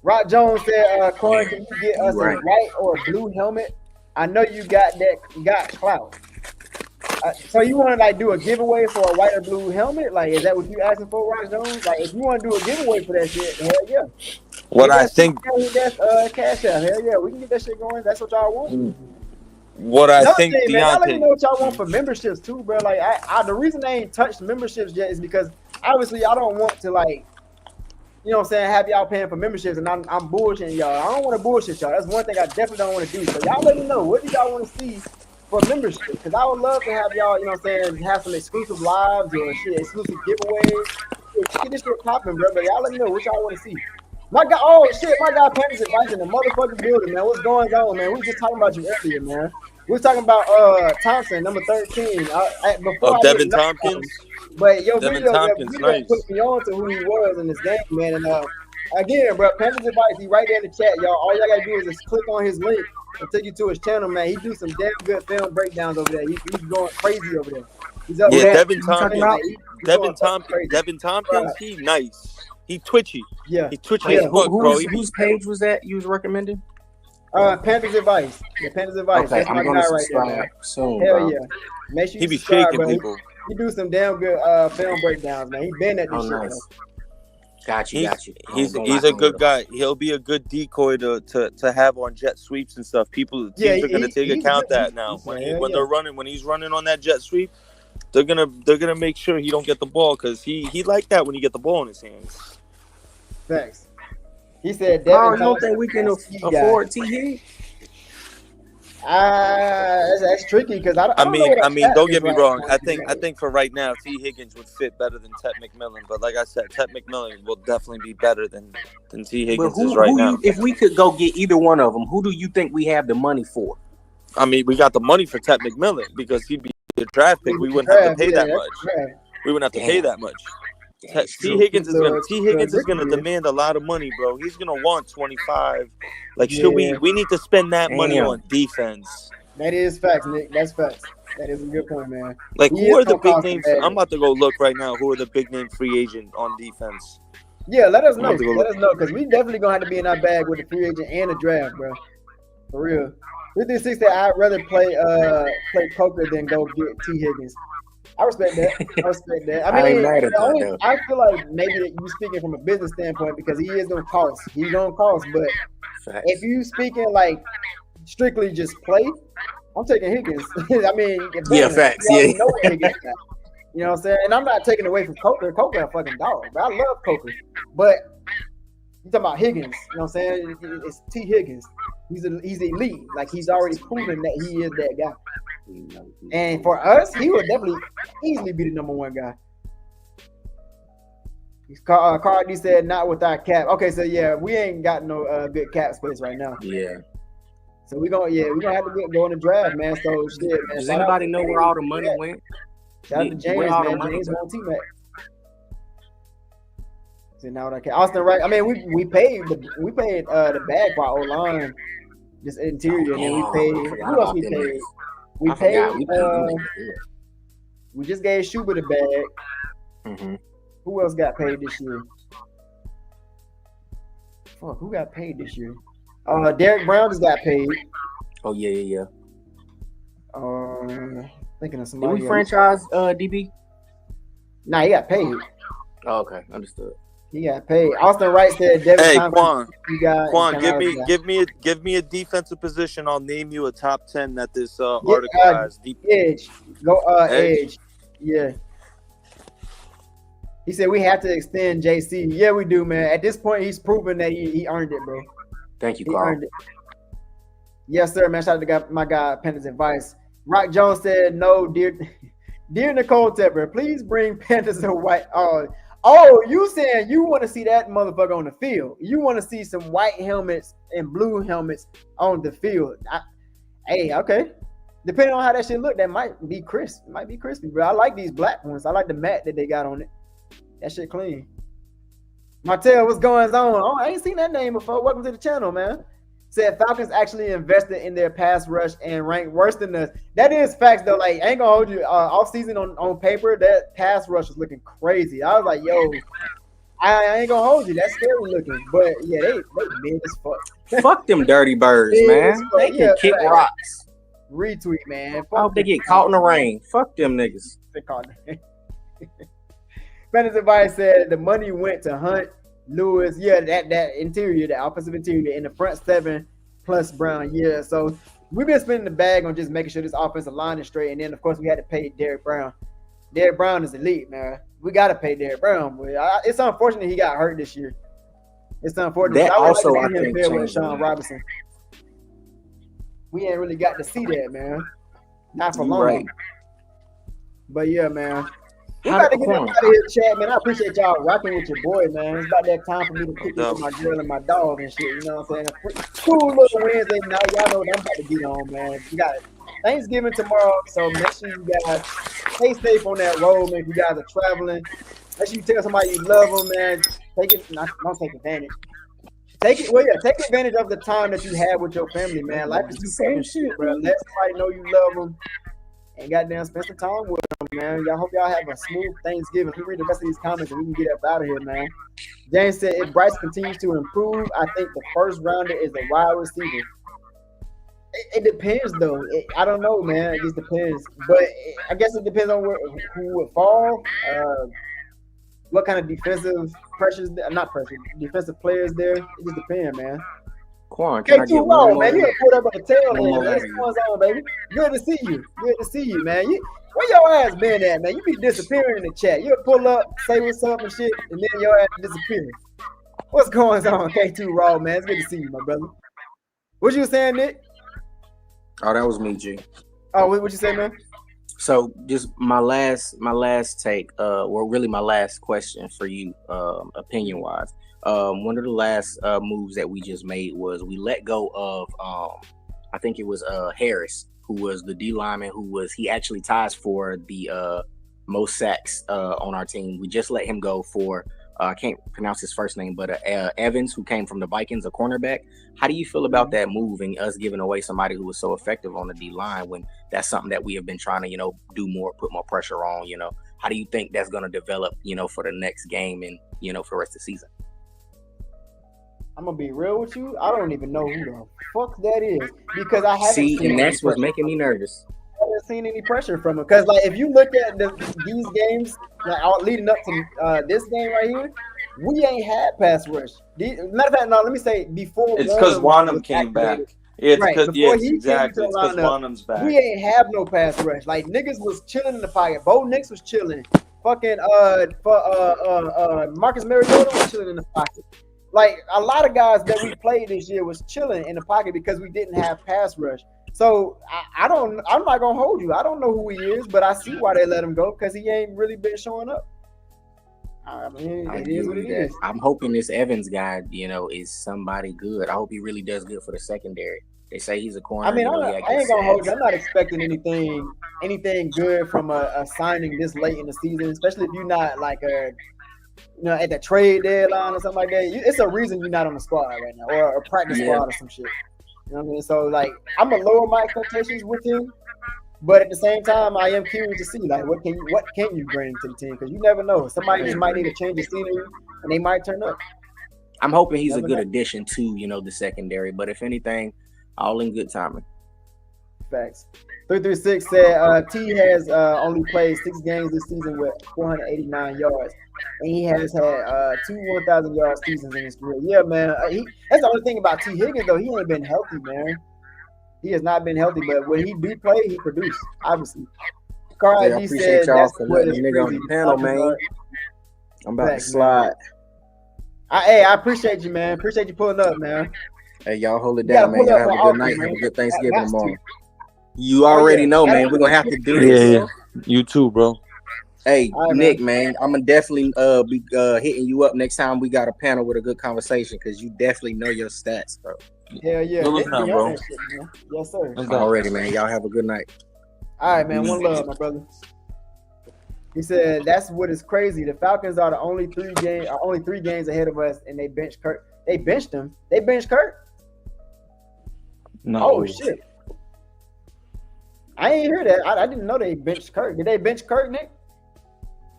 Rock Jones said, "Corn, can you get us a white or a blue helmet? I know you got clout. So you want to like do a giveaway for a white or blue helmet? Like, is that what you asking for, Rock Jones? Like, if you want to do a giveaway for that shit, hell yeah. What I think that's cash out. Hell yeah, we can get that shit going. That's what y'all want. What I think, Deontay, man, y'all let me know what y'all want Mm-hmm. for memberships too, bro. Like, the reason they ain't touched memberships yet is because obviously I don't want to like, you know what I'm saying, have y'all paying for memberships and I'm bullshitting y'all. I don't want to bullshit y'all. That's one thing I definitely don't want to do. So y'all let me know, what do y'all want to see for membership? Because I would love to have y'all, you know what I'm saying, have some exclusive lives or shit, exclusive giveaways. Get this shit popping, bro. But y'all let me know what y'all want to see. My God, my guy Panthers advice in the motherfucking building, man. What's going on, man? We were just talking about you earlier, man. We were talking about Thompson, number 13. Devin Tompkins. But your Devin video Tompkins, nice. put me on to who he was in this game, man. And again, bro, Panthers advice, he right there in the chat, y'all. All y'all gotta do is just click on his link and take you to his channel, man. He do some damn good film breakdowns over there. He's going crazy over there. He's up there. Devin Tompkins, he nice. He twitchy. Yeah. He twitchy as fuck, bro. Whose page was that you was recommending? Panthers advice. Yeah, Panthers advice. Okay, that's my guy right there, man. Soon, hell bro. Yeah. Make sure he you be subscribe, shaking bro. people. He do some damn good film breakdowns, man. He been at this shit. Nice. Got you. He's a good guy. He'll be a good decoy to have on jet sweeps and stuff. Teams are gonna take account that now. When he's running on that jet sweep, they're gonna make sure he don't get the ball because he like that when you get the ball in his hands. Thanks. He said, "I don't think we can afford T. Higgs." That's tricky because I mean, don't get me wrong. I think for right now, T. Higgins would fit better than Tet McMillan. But like I said, Tet McMillan will definitely be better than T. Higgins is right now. If we could go get either one of them, who do you think we have the money for? I mean, we got the money for Tet McMillan because he'd be a draft pick. We wouldn't have to pay that much. Right. We wouldn't have to pay that much. T. Higgins is gonna demand a lot of money, bro. He's gonna want 25. Like, should we need to spend that money on defense? That is facts, Nick. That's facts. That is a good point, man. Like, who are the big names? I'm about to go look right now. Who are the big name free agent on defense? Yeah, let us know. Let us know because we definitely gonna have to be in our bag with the free agent and the draft, bro. For real. 56 that I'd rather play poker than go get T. Higgins. I respect that. I mean, I feel like maybe you speaking from a business standpoint because he is gonna cost. He's gonna cost, but if you speaking like strictly just play, I'm taking Higgins. I mean, facts. You know what I'm saying? And I'm not taking away from Coker. Coker a fucking dog, but I love Coker. But you talking about Higgins? You know what I'm saying? It's T. Higgins. He's elite. Like he's already proven that he is that guy. And for us, he would definitely easily be the number one guy. Cardi said not with our cap. Okay, so yeah, we ain't got no good cap space right now. Yeah. So we're gonna have to go in the draft, man. So shit, man. Does anybody know where all the money went? Shout out to James, man. James won T-Mac. So now that Austin, right? I mean, we paid the bag for our O-line, just interior, and then we paid. Who else we paid? We just gave Schubert a bag. Mm-hmm. Who else got paid this year? Fuck, who got paid this year? Derek Brown just got paid. Oh yeah. Thinking of somebody. Did we franchise DB? Nah, he got paid. Oh, okay, understood. He got paid. Austin Wright said, "Hey, Quan, give me a defensive position. I'll name you a top 10 that this article has. Edge, go edge. Yeah." He said we have to extend JC. Yeah, we do, man. At this point, he's proven that he earned it, bro. Thank you, Carl. Yes, sir, man. Shout out to my guy, Panthers advice. Rock Jones said, "No, dear Nicole Tepper, please bring Panthers a white." Oh, you saying you want to see that motherfucker on the field? You want to see some white helmets and blue helmets on the field? Okay. Depending on how that shit look, that might be crisp. It might be crispy, bro. I like these black ones. I like the matte that they got on it. That shit clean. Martell, what's going on? Oh, I ain't seen that name before. Welcome to the channel, man. Said Falcons actually invested in their pass rush and ranked worse than us. That is facts though. Like, I ain't gonna hold you. Off season on paper, that pass rush was looking crazy. I was like, yo, I ain't gonna hold you. That's scary looking. But yeah, they mid as fuck. Fuck them dirty birds, man. They can kick rocks. Retweet, man. I hope they get caught in the rain. Fuck them niggas. They caught. Fantasy advice said the money went to Hunt, Lewis, that interior, the offensive interior, in the front 7 plus Brown. Yeah, so we've been spending the bag on just making sure this offensive line is straight. And then, of course, we had to pay Derrick Brown. Derrick Brown is elite, man. We got to pay Derrick Brown. It's unfortunate he got hurt this year. It's unfortunate. That also, I think, with Sean Robinson. We ain't really got to see that, man. Not for long. Right. But, yeah, man. We got to get out of here, chat, man. I appreciate y'all rocking with your boy, man. It's about that time for me to pick up my girl and my dog and shit. You know what I'm saying? Cool little Wednesday night. Y'all know what I'm about to get on, man. We got Thanksgiving tomorrow, so make sure you guys stay safe on that road, man. If you guys are traveling, make sure you tell somebody you love them, man. Take it, don't take advantage. Take advantage of the time that you have with your family, man. Life is too same shit, bro. Let somebody know you love them. And goddamn, spend some time with them, man. Y'all hope y'all have a smooth Thanksgiving. We read the rest of these comments and we can get up out of here, man. James said, if Bryce continues to improve, I think the first rounder is a wide receiver. It depends, though. I don't know, man. It just depends. But I guess it depends on who would fall. What kind of defensive defensive players there. It just depends, man. Quan, can I get one more? Man, you put up a tail in. What's going on, baby? Good to see you. Good to see you, man. Where your ass been at, man? You be disappearing in the chat. You'll pull up, say what's up and shit, and then your ass disappearing. What's going on, K2 Raw, man? It's good to see you, my brother. What you saying, Nick? Oh, that was me, G. Oh, what you say, man? So just my last take, really my last question for you, opinion wise. One of the last moves that we just made was we let go of I think it was Harris, who was the D lineman he actually ties for the most sacks on our team. We just let him go for I can't pronounce his first name, but Evans, who came from the Vikings, a cornerback. How do you feel about that move and us giving away somebody who was so effective on the D line when that's something that we have been trying to, do more, put more pressure on, How do you think that's going to develop, for the next game and, for the rest of the season? I'm going to be real with you. I don't even know who the fuck that is because I haven't seen and that's what's making me nervous. I haven't seen any pressure from him because, if you look at these games, leading up to this game right here, we ain't had pass rush. Matter of fact, no, let me say before. It's because Wanham came back. It's because exactly. It's because Wanham's back. We ain't have no pass rush. Like niggas was chilling in the pocket. Bo Nix was chilling. Fucking Marcus Mariota was chilling in the pocket. Like a lot of guys that we played this year was chilling in the pocket because we didn't have pass rush. So I'm not gonna hold you. I don't know who he is, but I see why they let him go because he ain't really been showing up. I mean, it is what it is. I'm hoping this Evans guy, is somebody good. I hope he really does good for the secondary. They say he's a corner. I mean, I ain't gonna hold you. I'm not expecting anything good from a signing this late in the season, especially if you're not like at the trade deadline or something like that. It's a reason you're not on the squad right now or a practice squad or some shit. You know what I mean? So I'm gonna lower my expectations with him, but at the same time, I am curious to see what can you bring to the team because you never know. Somebody just might need to change the scenery and they might turn up. I'm hoping he's a good addition to the secondary, but if anything, all in good timing. Facts. 336 said T has only played 6 games this season with 489 yards. And he has had 2 1,000-yard seasons in his career. Yeah, man. That's the only thing about T. Higgins, though. He ain't been healthy, man. He has not been healthy, but when he do play, he produce, obviously. Carl I appreciate y'all for letting the nigga on the panel, man. I'm about to slide. I appreciate you, man. Appreciate you pulling up, man. Hey, y'all hold it down, man. Y'all have a good night. Have a good Thanksgiving tomorrow. You already know, man. We're going to have to do this. Yeah. You too, bro. Hey, right, Nick, man, I'm gonna definitely be hitting you up next time we got a panel with a good conversation because you definitely know your stats, bro. Hell yeah. Bro. Yes, sir. Already, man. Y'all have a good night. All right, man. One love, my brother. He said that's what is crazy. The Falcons are the only three games ahead of us, and they benched Kurt. They benched him. They benched Kurt. No. Oh shit! I ain't hear that. I didn't know they benched Kurt. Did they bench Kurt, Nick?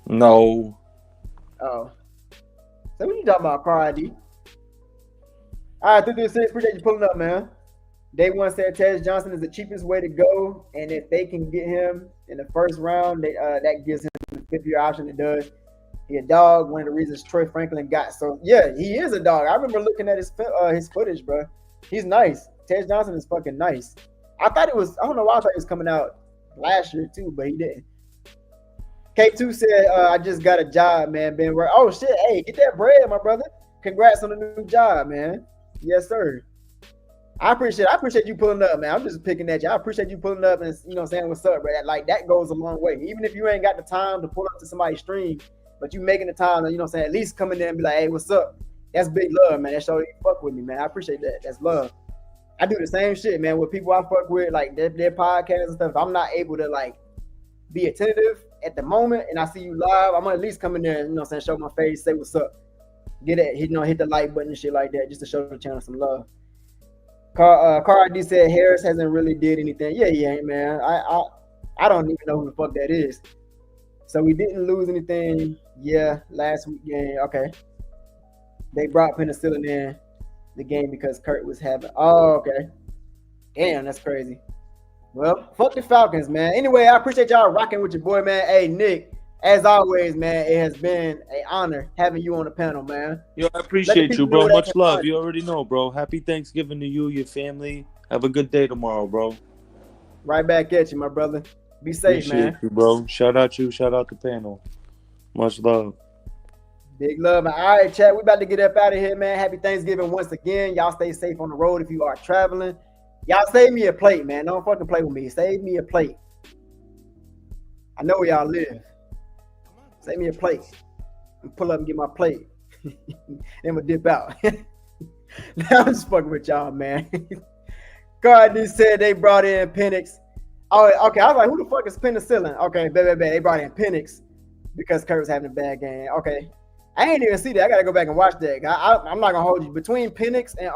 No. Oh. So what you talking about, car ID? All right, 336. Appreciate you pulling up, man. Day one said Tej Johnson is the cheapest way to go, and if they can get him in the first round, that gives him the fifth-year option. It does. He a dog. One of the reasons Troy Franklin got. So yeah, he is a dog. I remember looking at his footage, bro. He's nice. Tej Johnson is fucking nice. I thought it was. I don't know why I thought it was coming out last year too, but he didn't. K2 said, "I just got a job, man. Been work. Oh shit, hey, get that bread, my brother. Congrats on the new job, man. Yes, sir. I appreciate you pulling up, man. I'm just picking at you. I appreciate you pulling up and saying what's up, bro. Like that goes a long way. Even if you ain't got the time to pull up to somebody's stream, but you making the time to, at least come in there and be like, hey, what's up? That's big love, man. That show you fuck with me, man. I appreciate that. That's love. I do the same shit, man, with people I fuck with, like their podcasts and stuff. If I'm not able to like be attentive at the moment and I see you live, I'm gonna at least come in there and show my face, say what's up. Get it, hit the like button and shit like that, just to show the channel some love. Car ID said Harris hasn't really did anything. Yeah, he ain't, man. I don't even know who the fuck that is. So we didn't lose anything. Yeah, last week game. Okay. They brought penicillin in the game because Kurt was having. Oh, okay. Damn, that's crazy. Well, fuck the Falcons, man. Anyway, I appreciate y'all rocking with your boy, man. Hey, Nick, as always, man, it has been an honor having you on the panel, man. Yo, I appreciate you, bro. Much love. You already know, bro. Happy Thanksgiving to you, your family. Have a good day tomorrow, bro. Right back at you, my brother. Be safe, appreciate man. You, bro. Shout out you. Shout out the panel. Much love. Big love. All right, chat. We about to get up out of here, man. Happy Thanksgiving once again. Y'all stay safe on the road if you are traveling. Y'all save me a plate, man. Don't fucking play with me. Save me a plate. I know where y'all live. Save me a plate. And pull up and get my plate. Then we'll dip out. Now I'm just fucking with y'all, man. Cardi said they brought in Penix. Oh, okay. I was like, who the fuck is penicillin? Okay, they brought in Penix because Kurt was having a bad game. Okay. I ain't even see that. I gotta go back and watch that. I'm not gonna hold you. Between Penix and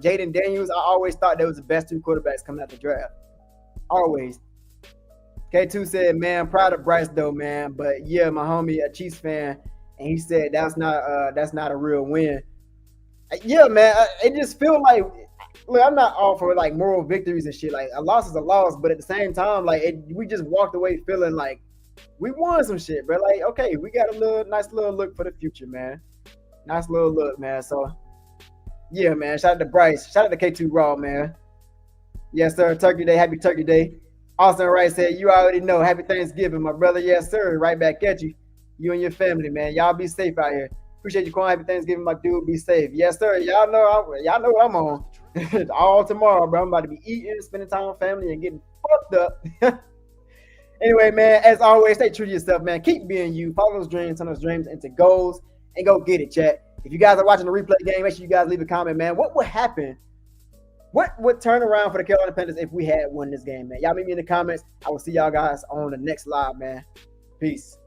Jaden Daniels, I always thought they was the best two quarterbacks coming out the draft. Always. K2 said, man, proud of Bryce though, man. But yeah, my homie, a Chiefs fan, and he said that's not a real win. Yeah, man, it just feel like, look, I'm not all for like moral victories and shit. Like a loss is a loss, but at the same time, like we just walked away feeling like we won some shit, bro. Like, okay, we got a nice little look for the future, man. Nice little look, man. So yeah, man. Shout out to Bryce. Shout out to K2 Raw, man. Yes, sir. Turkey Day. Happy Turkey Day. Austin Wright said, you already know. Happy Thanksgiving, my brother. Yes, sir. Right back at you. You and your family, man. Y'all be safe out here. Appreciate you calling. Happy Thanksgiving, my dude. Be safe. Yes, sir. Y'all know what I'm on. All tomorrow, bro. I'm about to be eating, spending time with family, and getting fucked up. Anyway, man, as always, stay true to yourself, man. Keep being you. Follow those dreams, turn those dreams into goals, and go get it, chat. If you guys are watching the replay game, make sure you guys leave a comment, man. What would happen? What would turn around for the Carolina Panthers if we had won this game, man? Y'all meet me in the comments. I will see y'all guys on the next live, man. Peace.